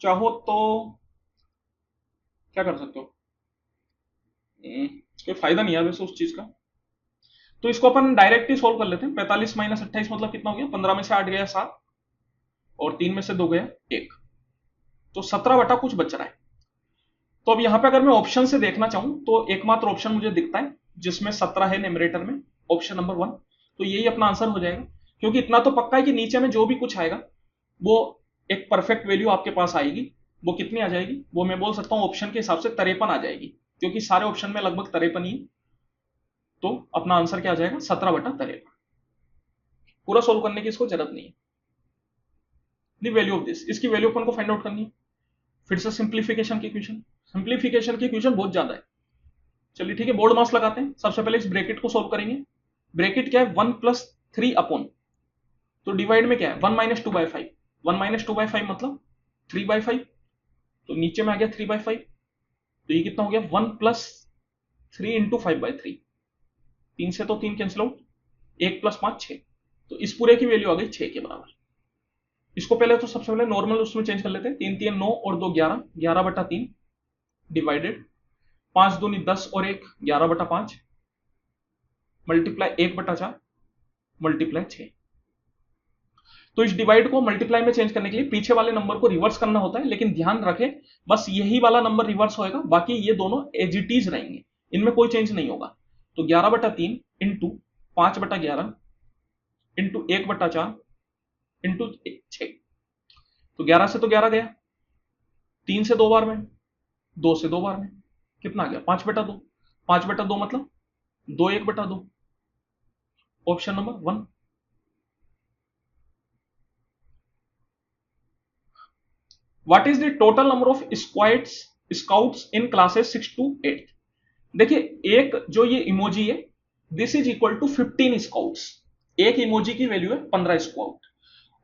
चाहो तो क्या कर सकते हो, कोई फायदा नहीं है वैसे उस चीज का। तो इसको अपन डायरेक्ट ही सोल्व कर लेते हैं। 45 माइनस 28 मतलब कितना हो गया 15 में से 8 गया 7 और 3 में से 2 गया 1, तो 17 बटा कुछ बच रहा है। तो अब यहां पे अगर मैं ऑप्शन से देखना चाहूं तो एकमात्र ऑप्शन मुझे दिखता है जिसमें 17 है न्यूमरेटर में, ऑप्शन नंबर 1। तो यही अपना आंसर हो जाएगा, क्योंकि इतना तो पक्का है कि नीचे में जो भी कुछ आएगा वो एक परफेक्ट वैल्यू आपके पास आएगी। वो कितनी आ जाएगी, वो मैं बोल सकता हूं ऑप्शन के हिसाब से 53 आ जाएगी, क्योंकि सारे ऑप्शन में लगभग 53 ही है। तो अपना आंसर क्या आ जाएगा 17/53। पूरा सोल्व करने की इसको जरूरत नहीं है। द वैल्यू ऑफ दिस, इसकी वैल्यू अपन को फाइंड आउट करनी है। फिर से सिंप्लीफिकेशन की इक्वेशन, सिंप्लीफिकेशन की इक्वेशन बहुत ज्यादा है। चलिए ठीक है, बोर्ड मास लगाते हैं। सबसे पहले इस ब्रैकेट को सोल्व करेंगे। ब्रैकेट क्या है, 1+3 अपॉन, तो डिवाइड में क्या है 1 - 2/5, 1 - 2/5 मतलब 3/5, तो नीचे में आ गया 3/5, तो ये कितना हो गया 1+3 × 5/3, 3 से तो 3 कैंसिल आउट, 1 + 5 6, तो इस पूरे की वैल्यू आ गई 6 के बराबर। इसको पहले तो सबसे पहले नॉर्मल उसमें चेंज कर लेते हैं। 3 3 9 और 2 11, 11/3 डिवाइडेड 5 दूनी 10 और 1 11/5 मल्टीप्लाई 1/4 मल्टीप्लाई 6। तो इस डिवाइड को मल्टीप्लाई में चेंज करने के लिए पीछे वाले नंबर को रिवर्स करना होता है, लेकिन ध्यान रखें बस यही वाला नंबर रिवर्स होएगा, बाकी ये दोनों एज इट इज रहेंगे, इनमें कोई चेंज नहीं होगा। तो 11/3 इंटू 5/11 इंटू 1/4 इंटू 6, तो 11 से तो 11 गया, 3 से 2 बार में, 2 से 2 बार में, कितना आ गया 5/2, 5/2 मतलब 2 1/2, option number 1। What is the total number of scouts in classes 6 to 8? देखिए, एक जो ये इमोजी है, this is equal to 15 scouts. एक इमोजी की वैल्यू है 15 स्काउट,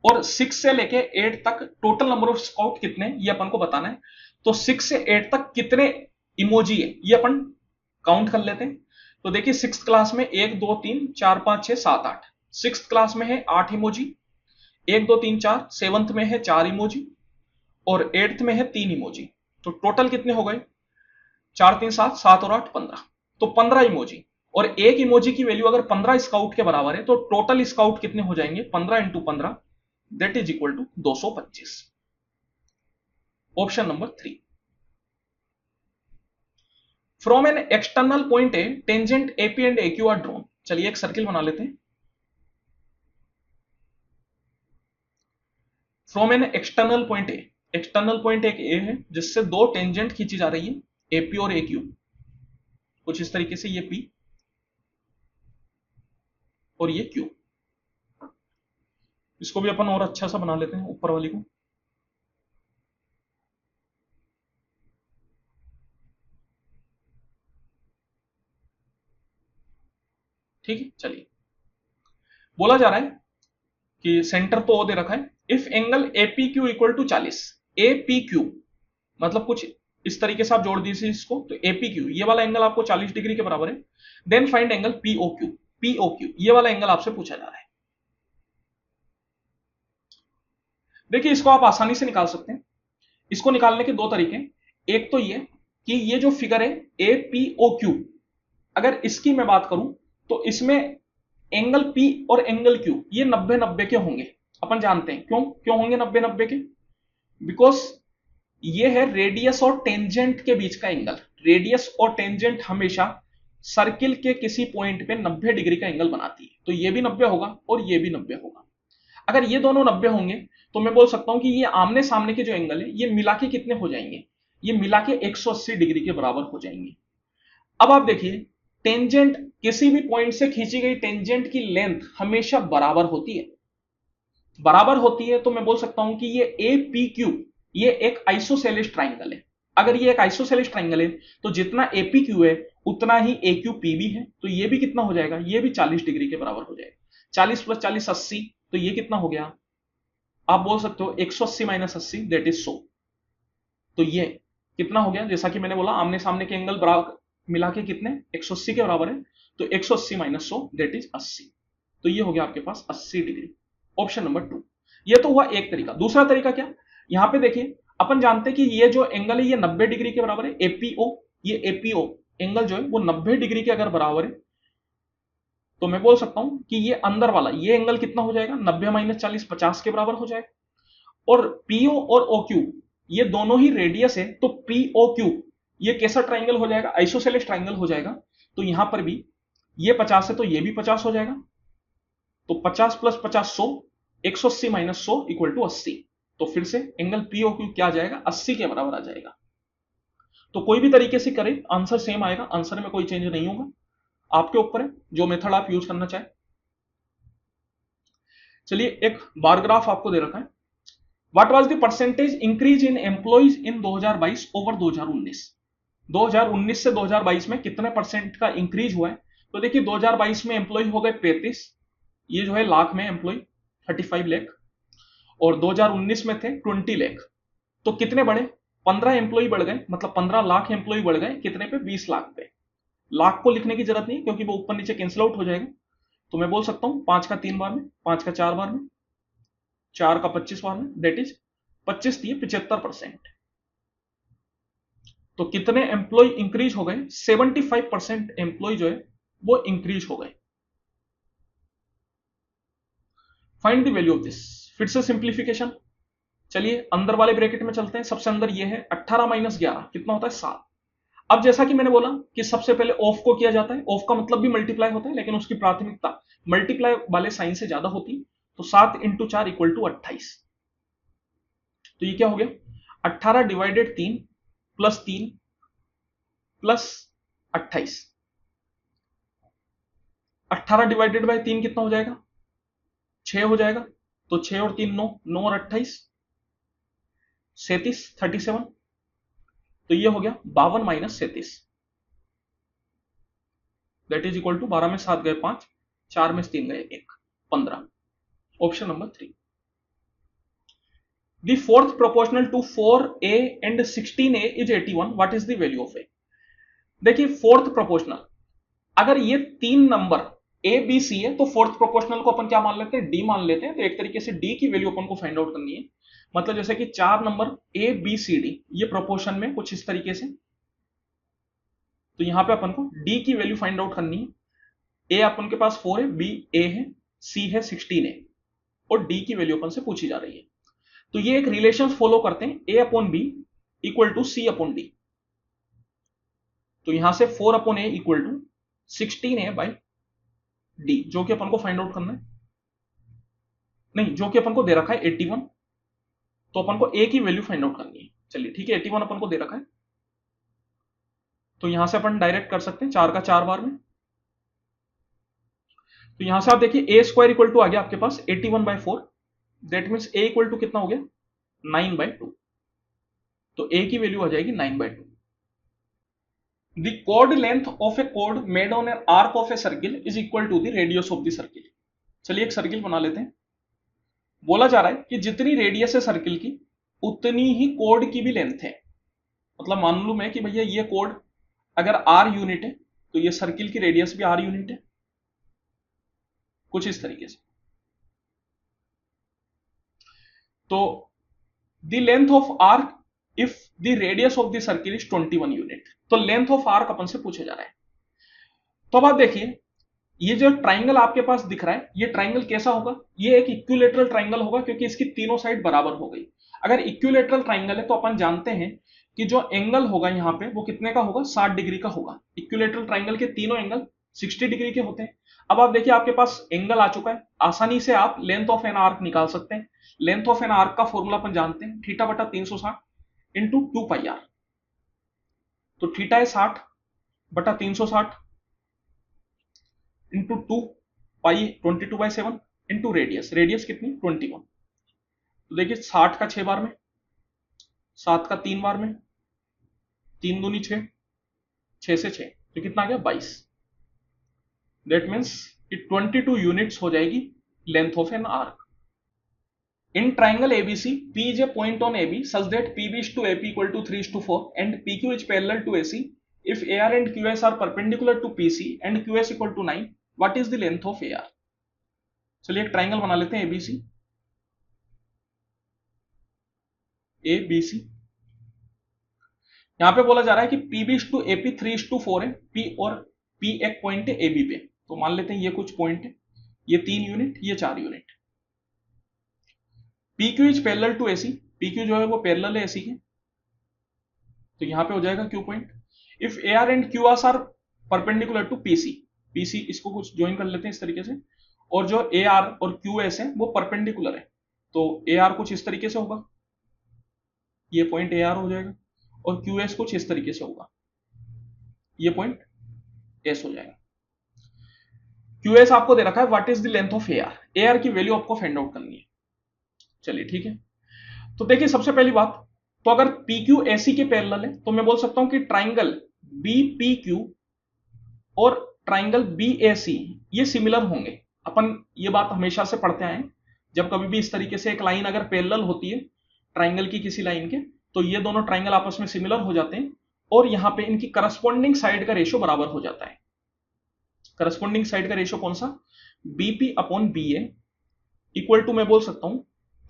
और 6 से लेके 8 तक टोटल नंबर ऑफ स्काउट कितने, ये अपन को बताना है। तो 6 से 8 तक कितने इमोजी है ये अपन काउंट कर लेते हैं। तो देखिए, 6th क्लास में 1 2 3 4 5 6 7 8, 6th क्लास में है 8 इमोजी, 1 2 3 4, 7th में है 4 इमोजी, और 8th में है 3 इमोजी। तो टोटल कितने हो गए, 4 3 7, 7 और 8 15, तो 15 इमोजी। और एक इमोजी की वैल्यू अगर 15 स्काउट के बराबर है, तो टोटल स्काउट कितने हो जाएंगे 15 × 15, that is equal to 225, option number 3। From an external point A tangent AP and AQ are drawn. चलिए एक सर्किल बना लेते हैं। From an external point A, external point एक ए है जिससे दो टेंजेंट खींची जा रही है, एपी और एक्यू, कुछ इस तरीके से, ये पी और ये क्यू। इसको भी अपन और अच्छा सा बना लेते हैं, ऊपर वाली को। ठीक है, चलिए बोला जा रहा है कि सेंटर तो ओ दे रखा है। If angle AP Q equal to 40, AP Q मतलब कुछ इस तरीके से आप जोड़ दीजिए इसको, तो एपी क्यू ये वाला एंगल आपको 40 डिग्री के बराबर है। Then find angle PO Q, PO Q ये वाला एंगल आपसे पूछा जा रहा है। देखिए, इसको आप आसानी से निकाल सकते हैं। इसको निकालने के दो तरीके, एक तो ये कि ये जो फिगर है एपीओ क्यू, अगर इसकी मैं बात करूं तो इसमें एंगल P और एंगल Q ये 90-90 के होंगे। अपन जानते हैं क्यों होंगे 90-90 के, बिकॉज ये है रेडियस और टेंजेंट के बीच का एंगल। रेडियस और टेंजेंट हमेशा सर्किल के किसी पॉइंट पे 90 डिग्री का एंगल बनाती है, तो ये भी 90 होगा और ये भी 90 होगा। अगर ये दोनों 90 होंगे तो मैं बोल सकता हूं कि ये आमने सामने के जो एंगल है ये मिला के कितने हो जाएंगे, ये मिला के 180 डिग्री के बराबर हो जाएंगे। अब आप देखिए, टेंजेंट किसी भी पॉइंट से खींची गई टेंजेंट की लेंथ हमेशा बराबर होती है, बराबर होती है, तो मैं बोल सकता हूं कि ये ए पी क्यू ये एक आइसोसेलेस ट्राइंगल है। अगर ये एक आइसोसेलेस ट्राइंगल है तो जितना एपी क्यू है उतना ही ए क्यू पी भी है, तो ये भी कितना हो जाएगा, ये भी 40 डिग्री के बराबर हो जाएगा। 40 + 40 80, तो ये कितना हो गया, आप बोल सकते हो 180 - 80 दैट इज 100। तो ये कितना हो गया, जैसा कि मैंने बोला आमने सामने के एंगल बराबर मिला के कितने 180 के बराबर है, तो 180 - 100 दैट इज 80, तो ये हो गया आपके पास 80 डिग्री, ऑप्शन नंबर 2। ये तो हुआ एक तरीका। दूसरा तरीका क्या, यहां पे देखिए अपन जानते हैं कि ये जो एंगल है ये 90 डिग्री के बराबर है, एपीओ, ये एपीओ एंगल जो है वो 90 डिग्री के अगर बराबर है, तो मैं बोल सकता हूं कि ये अंदर वाला ये एंगल कितना हो जाएगा, 90 - 40 50 के बराबर हो जाएगा। और पीओ और ओक्यू ये दोनों ही रेडियस है, तो पीओक्यू ये कैसा ट्राइंगल हो जाएगा, आइसोसेलेस ट्राइंगल हो जाएगा। तो यहां पर भी ये 50 है तो ये भी 50 हो जाएगा, तो 50 + 50 100, 180 - 100 = 80। तो फिर से एंगल पीओक्यू क्या आ जाएगा, 80 के बराबर आ जाएगा। तो कोई भी तरीके से करें आंसर सेम आएगा, आंसर में कोई चेंज नहीं होगा, आपके ऊपर है जो मेथड आप यूज करना चाहे। चलिए एक बार ग्राफ आपको दे रखा है, what was the percentage increase in employees in 2022 over 2019? 2019 से 2022 में कितने परसेंट का इंक्रीज हुआ है? तो देखिए 2022 में एम्प्लॉय हो गए 35, ये जो है लाख में एम्प्लॉय 35 लाख, और 2019 में थे 20 लाख। तो कितने बढ़े? 15 एम्प्लॉय बढ़ गए, मतलब 15 लाख एम्प्लॉय बढ़ गए कितने पे? 20 लाख पे। लाख को लिखने की जरूरत नहीं क्योंकि वो ऊपर नीचे कैंसिल आउट हो जाएगा। तो मैं बोल सकता हूं 5 का 3 बार में, 5 का 4 बार में, 4 का 25 बार में, दैट इज 25 दिए 75%। तो कितने एम्प्लॉय इंक्रीज हो गए? 75% एम्प्लॉय जो है वो इंक्रीज हो गए। Find the value of this. फिर से सिंप्लीफिकेशन। चलिए अंदर वाले ब्रैकेट में चलते हैं। सबसे अंदर ये है 18 माइनस 11 कितना होता है? 7। अब जैसा कि मैंने बोला कि सबसे पहले ऑफ को किया जाता है, ऑफ का मतलब भी मल्टीप्लाई होता है, लेकिन उसकी प्राथमिकता मल्टीप्लाई वाले साइन से ज्यादा होती है। तो 7 इंटू 4 इक्वल टू 28। तो ये क्या हो गया? 18 divided 3 plus 3 plus 28। 18 divided by 3 कितना हो जाएगा? 6 हो जाएगा। तो 6 और 3 9, 9 और 28 37, 37। तो ये हो गया 52 minus 37, that is equal to 12 में 7 गए 5, 4 में 3 गए 1, 15। Option number 3। The fourth proportional to 4a and 16a is 81. What is the value of a? देखिए फोर्थ प्रोपोर्शनल, अगर ये तीन नंबर ए बी सी है तो फोर्थ प्रोपोर्शनल को अपन क्या मान लेते हैं? डी मान लेते हैं। तो एक तरीके से डी की वैल्यू अपन को फाइंड आउट करनी है। मतलब जैसे कि 4 number A B C D ये प्रोपोर्शन में कुछ इस तरीके से, तो यहां पे अपन को डी की वैल्यू फाइंड आउट करनी है। ए अपन के पास 4 है, बी ए है, सी है 16 है, और डी की वैल्यू अपन से पूछी जा रही है। तो ये एक रिलेशन फॉलो करते हैं, A upon B equal to C upon D. तो यहां से 4 अपॉन ए इक्वल टू 16 है बाय डी, जो कि अपन को फाइंड आउट करना है, नहीं जो कि अपन को दे रखा है 81। तो अपन को ए की वैल्यू फाइंड आउट करनी है। चलिए ठीक है, 81 अपन को दे रखा है, तो यहां से अपन डायरेक्ट कर सकते हैं 4 का 4 बार में। तो यहां से आप देखिए ए स्क्वायर इक्वल टू आ गया आपके पास 81/4, that means A equal to कितना हो गया? 9/2। तो ए की वैल्यू आ जाएगी 9/2। The chord length of a chord made on an arc of a circle is equal to the radius of the circle. चलिए एक सर्किल बना लेते हैं। बोला जा रहा है कि जितनी रेडियस है सर्किल की उतनी ही कोड की भी लेंथ है। मतलब मान लूं मैं कि भैया ये कोड अगर r यूनिट है तो ये सर्किल की रेडियस भी r यूनिट है, कुछ इस तरीके से। तो the length of arc if the radius of the circle is 21 unit, तो लेंथ ऑफ आर्क अपन से पूछा जा रहा है। तो अब आप देखिए ये जो ट्राइंगल आपके पास दिख रहा है, ये ट्राइंगल कैसा होगा? ये एक इक्विलेटरल ट्राइंगल होगा क्योंकि इसकी तीनों साइड बराबर हो गई। अगर इक्विलेटरल ट्राइंगल है तो अपन जानते हैं कि जो एंगल होगा यहाँ पे वो कितने का होगा? 60 डिग्री का होगा। इक्विलेटरल ट्राइंगल के तीनों एंगल 60 डिग्री के होते हैं। अब आप देखिए आपके पास एंगल आ चुका है, आसानी से आप लेंथ ऑफ एन आर्क निकाल सकते हैं। लेंथ ऑफ एन आर्क का फॉर्मूला अपन जानते हैं, थीटा बटा 360 इंटू 2πr। तो थीटा है 60 बटा 360 इंटू 2 पाई 22/7 इंटू रेडियस, रेडियस कितनी? 21। तो देखिए 60 का 6 बार में, 7 का 3 बार में, 3 दूनी 6, 6 से 6 तो कितना आ गया? 22। दैट मीन्स कि 22 यूनिट्स हो जाएगी length of an arc. In triangle ABC, P is a point on AB such that PB is to AP equal to 3:4 and PQ is parallel to AC. If AR and QS are perpendicular to PC and QS equal to 9, what is the length of AR? चलिए एक ट्राइंगल बना लेते हैं ABC। ABC यहां पे बोला जा रहा है कि PB is to AP 3:4 है, P और P एक पॉइंट है AB पे। तो मान लेते हैं ये कुछ पॉइंट है, ये 3 यूनिट, ये 4 unit. PQ is parallel to AC, PQ जो है वो पैरेलल है AC के, तो यहां पे हो जाएगा Q point. If AR and QS are perpendicular to PC, PC इसको कुछ ज्वाइन कर लेते हैं इस तरीके से, और जो AR और QS है वो परपेंडिकुलर है, तो AR कुछ इस तरीके से होगा, ये पॉइंट AR हो जाएगा, और QS कुछ इस तरीके से होगा, ये पॉइंट S हो जाएगा। QS आपको दे रखा है what is the length of AR, AR की वैल्यू आपको फाइंड आउट करनी है। चलिए ठीक है, तो देखिए सबसे पहली बात, तो अगर पी क्यू ए सी के पैरेलल है तो मैं बोल सकता हूं कि ट्राइंगल बी पी क्यू और ट्राइंगल बी ए सी ये सिमिलर होंगे। अपन ये बात हमेशा से पढ़ते आए हैं, जब कभी भी इस तरीके से एक लाइन अगर पैरेलल होती है ट्राइंगल की किसी लाइन के, तो ये दोनों ट्राइंगल आपस में सिमिलर हो जाते हैं और यहां पे इनकी करस्पॉन्डिंग साइड का रेशियो बराबर हो जाता है। करस्पॉन्डिंग साइड का रेशियो कौन सा, BP upon B A equal to मैं बोल सकता हूं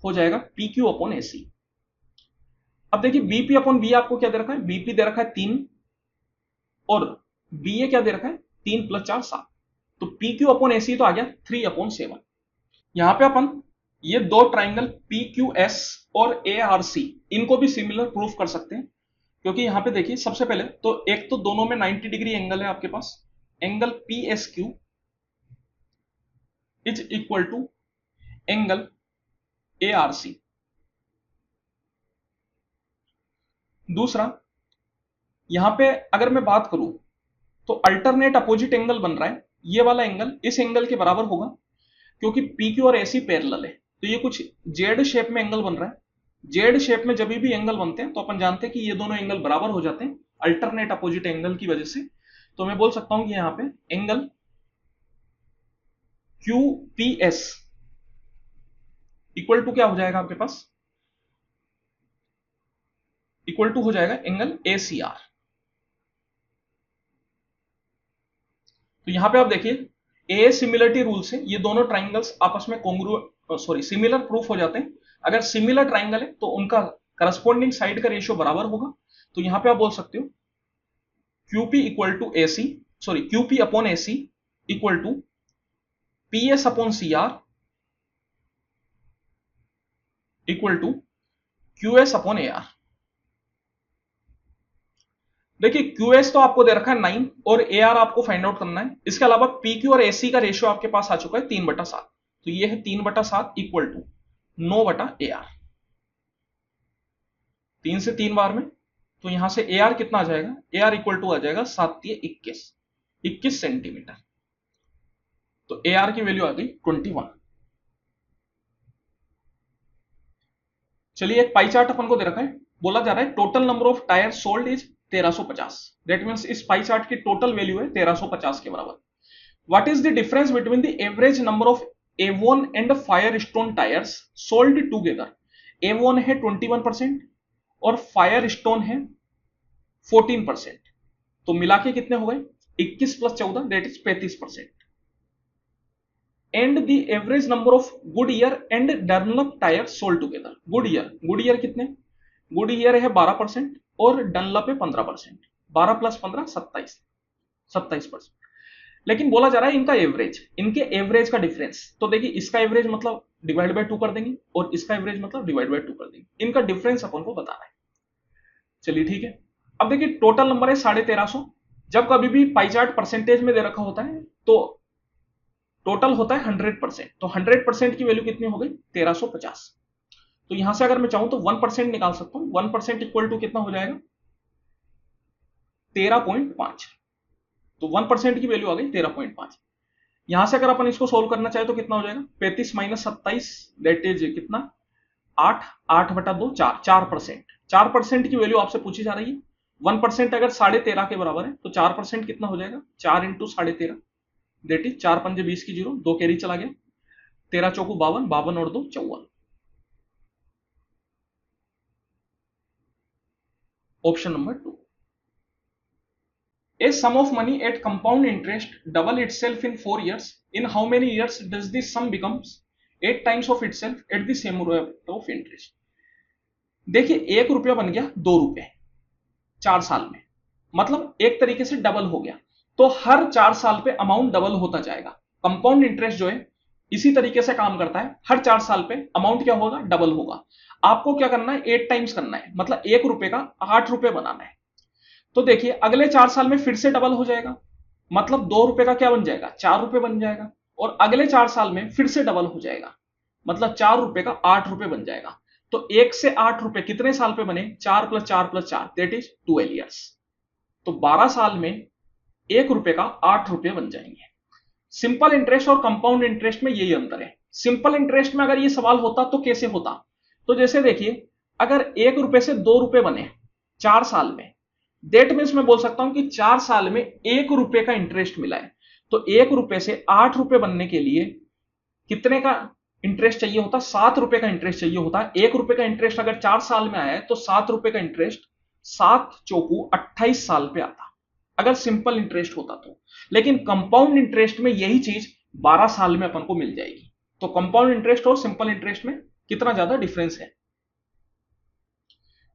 हो जाएगा P Q upon A C. अब देखिए बीपी अपॉन बी आपको क्या दे रखा है, बीपी दे रखा है 3 और बी ए क्या दे रखा है 3 + 4 7, तो पी क्यू अपॉन ए सी तो आ गया 3 अपॉन 7। यहां पे अपन ये दो ट्राइंगल पी क्यू एस और ए आर सी इनको भी सिमिलर प्रूफ कर सकते हैं, क्योंकि यहां पे देखिए सबसे पहले तो एक तो दोनों में 90 डिग्री एंगल है आपके पास, angle P S Q is equal to angle A R C. दूसरा यहां पे अगर मैं बात करूं तो अल्टरनेट अपोजिट एंगल बन रहा है, ये वाला एंगल इस एंगल के बराबर होगा, क्योंकि पी क्यू और एसी पैरेलल है, तो ये कुछ जेड शेप में एंगल बन रहा है। जेड शेप में जब भी एंगल बनते हैं तो अपन जानते हैं कि ये दोनों एंगल बराबर हो जाते हैं अल्टरनेट अपोजिट एंगल की वजह से। तो मैं बोल सकता हूं कि यहां पे angle Q P S equal to क्या हो जाएगा आपके पास, इक्वल टू हो जाएगा एंगल ए सी आर। तो यहां पे आप देखिए ए सिमिलरिटी रूल से ये दोनों ट्राइंगल्स आपस में सिमिलर प्रूफ हो जाते हैं। अगर सिमिलर ट्राइंगल है तो उनका करस्पॉन्डिंग साइड का रेशियो बराबर होगा। तो यहां पे आप बोल सकते हो QP equal to A C, QP upon A C equal to P S upon C R equal to Q S upon A R. देखिए क्यूएस तो आपको दे रखा है 9 और ए आर आपको फाइंड आउट करना है। इसके अलावा पी क्यू और एसी का रेशियो आपके पास आ चुका है 3/7, तो ये है 3/7 इक्वल टू 9/ए आर। 3 से 3 बार में, तो यहां से ए आर कितना आ जाएगा, ए आर इक्वल टू आ जाएगा 7×3 = 21 सेंटीमीटर। तो ए आर की वैल्यू आ गई 21। चलिए एक पाई चार्ट अपन को दे रखा है, बोला जा रहा है total number of tyre sold is 1350। That means इस पाई चार्ट की टोटल वैल्यू है 1350 के बराबर। What is the difference between the average number of Avon and Firestone tyres sold together. Avon है 21% और फायरस्टोन है 14%, तो मिला के कितने हो गए 21 + 14 that is 35%। And the average number of good year and Dunlop tyre sold together. Good year कितने, गुड ईयर है 12% और डनलप है 15%, 12 + 15 27%। लेकिन बोला जा रहा है इनका एवरेज, इनके एवरेज का डिफरेंस। तो देखिए इसका एवरेज मतलब डिवाइड बाय 2 कर देंगे और इसका एवरेज मतलब डिवाइड बाय 2 कर देंगे, इनका डिफरेंस अपन को बताना है। चलिए ठीक है, अब देखिए टोटल नंबर है 1350। जब कभी भी पाई चार्ट परसेंटेज में दे रखा होता है तो टोटल होता है 100%, तो 100% की वैल्यू कितनी हो गई 1350। तो यहां से अगर मैं चाहूं तो 1% निकाल सकता हूं, 1% इक्वल टू कितना हो जाएगा 13.5। तो 1% की वैल्यू आ गई 13.5। यहां से अगर अपन इसको सोल्व करना चाहे तो कितना हो जाएगा 35 - 27 दैट इज कितना 8, 8/2 4, 4%। 4% की वैल्यू आपसे पूछी जा रही है। 1% अगर 13.5 के बराबर है तो 4% कितना हो जाएगा 4 × 13.5 दैट इज 4 × 5 = 20 की 0, 2 कैरी चला गया, 13 × 4 = 52, 52 और 2 = 54। Option number 2। A sum of money at compound interest double itself in 4 years. In how many years does this sum becomes 8 times of itself at the same rate of interest? देखिए 1 रुपया बन गया 2 रुपए 4 साल में, मतलब एक तरीके से डबल हो गया। तो हर 4 साल पे अमाउंट डबल होता जाएगा। कंपाउंड इंटरेस्ट जो है इसी तरीके से काम करता है, हर 4 साल पे अमाउंट क्या होगा डबल होगा। आपको क्या करना है 8 टाइम्स करना है, मतलब 1 रुपए का 8 रुपए बनाना है। तो देखिए अगले 4 साल में फिर से डबल हो जाएगा, मतलब 2 रुपए का क्या बन जाएगा 4 रुपए बन जाएगा, और अगले 4 साल में फिर से डबल हो जाएगा, मतलब 4 रुपए का 8 रुपए बन जाएगा। तो 1 से 8 रुपए कितने साल पे बने 4 + 4 + 4 दैट इज 12 ईयर्स। तो 12 साल में 1 रुपए का 8 रुपए बन जाएंगे। सिंपल इंटरेस्ट और कंपाउंड इंटरेस्ट में यही अंतर है। सिंपल इंटरेस्ट में अगर ये सवाल होता तो कैसे होता, तो जैसे देखिए अगर 1 रुपए से 2 रुपए बने 4 साल में, देट मीन्स मैं बोल सकता हूं कि 4 साल में 1 रुपए का इंटरेस्ट मिला है। तो 1 रुपए से 8 रुपए बनने के लिए कितने का इंटरेस्ट चाहिए होता? 7 रुपए का इंटरेस्ट चाहिए होता। 1 रुपए का इंटरेस्ट अगर 4 साल में आया है तो 7 रुपए का इंटरेस्ट 7 चौकू 28 साल पे आता, अगर सिंपल इंटरेस्ट होता तो। लेकिन कंपाउंड इंटरेस्ट में यही चीज 12 साल में अपन को मिल जाएगी। तो कंपाउंड इंटरेस्ट और सिंपल इंटरेस्ट में कितना ज्यादा डिफरेंस है?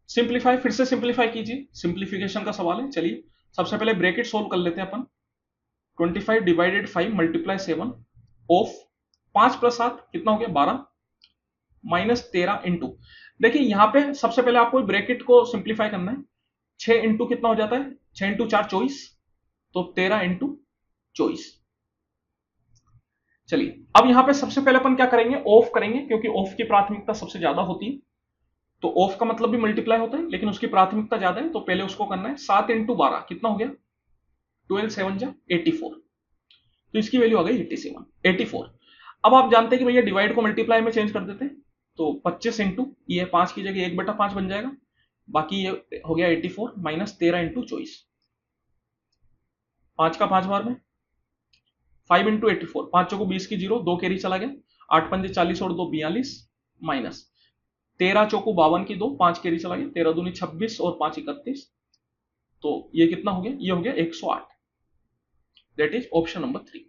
सिंप्लीफाई, फिर से सिंप्लीफाई कीजिए, सिंप्लीफिकेशन का सवाल है। चलिए सबसे पहले ब्रैकेट सोल्व कर लेते हैं अपन। 25 डिवाइडेड 5 मल्टीप्लाई 7 ऑफ 5 प्लस 7 कितना हो गया 12 माइनस 13 इंटू, देखिए यहां पे सबसे पहले आपको ब्रैकेट को सिंप्लीफाई करना है। 6 इंटू कितना हो जाता है? 6 इंटू 4 24, तो 13 इंटू 24। चलिए अब यहां पे सबसे पहले अपन क्या करेंगे? ऑफ करेंगे, क्योंकि ऑफ की प्राथमिकता सबसे ज्यादा होती है। तो ऑफ का मतलब भी मल्टीप्लाई होता है, लेकिन उसकी प्राथमिकता ज्यादा है, तो पहले उसको करना है। 7 इंटू 12 कितना हो गया? 12 7 जा 84, तो इसकी वैल्यू आ गई 84। अब आप जानते हैं कि भैया डिवाइड को मल्टीप्लाई में चेंज कर देते हैं, तो 25 इंटू ये 5 की जगह 1/5 बन जाएगा, बाकी ये हो गया 84 माइनस 13 इंटू 24, 5 का 5 बार में 5 इंटू 84, 5 चौको 20 की 0, 2 कैरी चला गया, 8 पंजे 40 और 2 42 माइनस 13 चौको 52 की 2, 5 कैरी चला गया, 13 दूनी 26 और 5 31, तो ये कितना हो गया? ये हो गया 108। That is option number 3।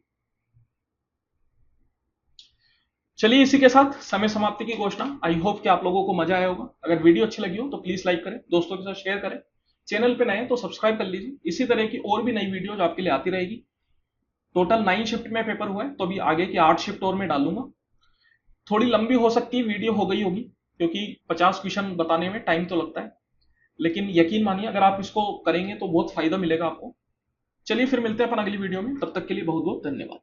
चलिए इसी के साथ समय समाप्ति की घोषणा। आई होप कि आप लोगों को मजा आया होगा। अगर वीडियो अच्छी लगी हो तो प्लीज लाइक करें, दोस्तों के साथ शेयर करें, चैनल पे नए हैं तो सब्सक्राइब कर लीजिए। इसी तरह की और भी नई वीडियोज आपके लिए आती रहेगी। टोटल 9 शिफ्ट में पेपर हुआ है, तो अभी आगे की 8 शिफ्ट और में डालूंगा। थोड़ी लंबी हो सकती है वीडियो, हो गई होगी, क्योंकि 50 क्वेश्चन बताने में टाइम तो लगता है, लेकिन यकीन मानिए अगर आप इसको करेंगे तो बहुत फायदा मिलेगा आपको। चलिए फिर मिलते हैं अपन अगली वीडियो में, तब तक के लिए बहुत बहुत धन्यवाद।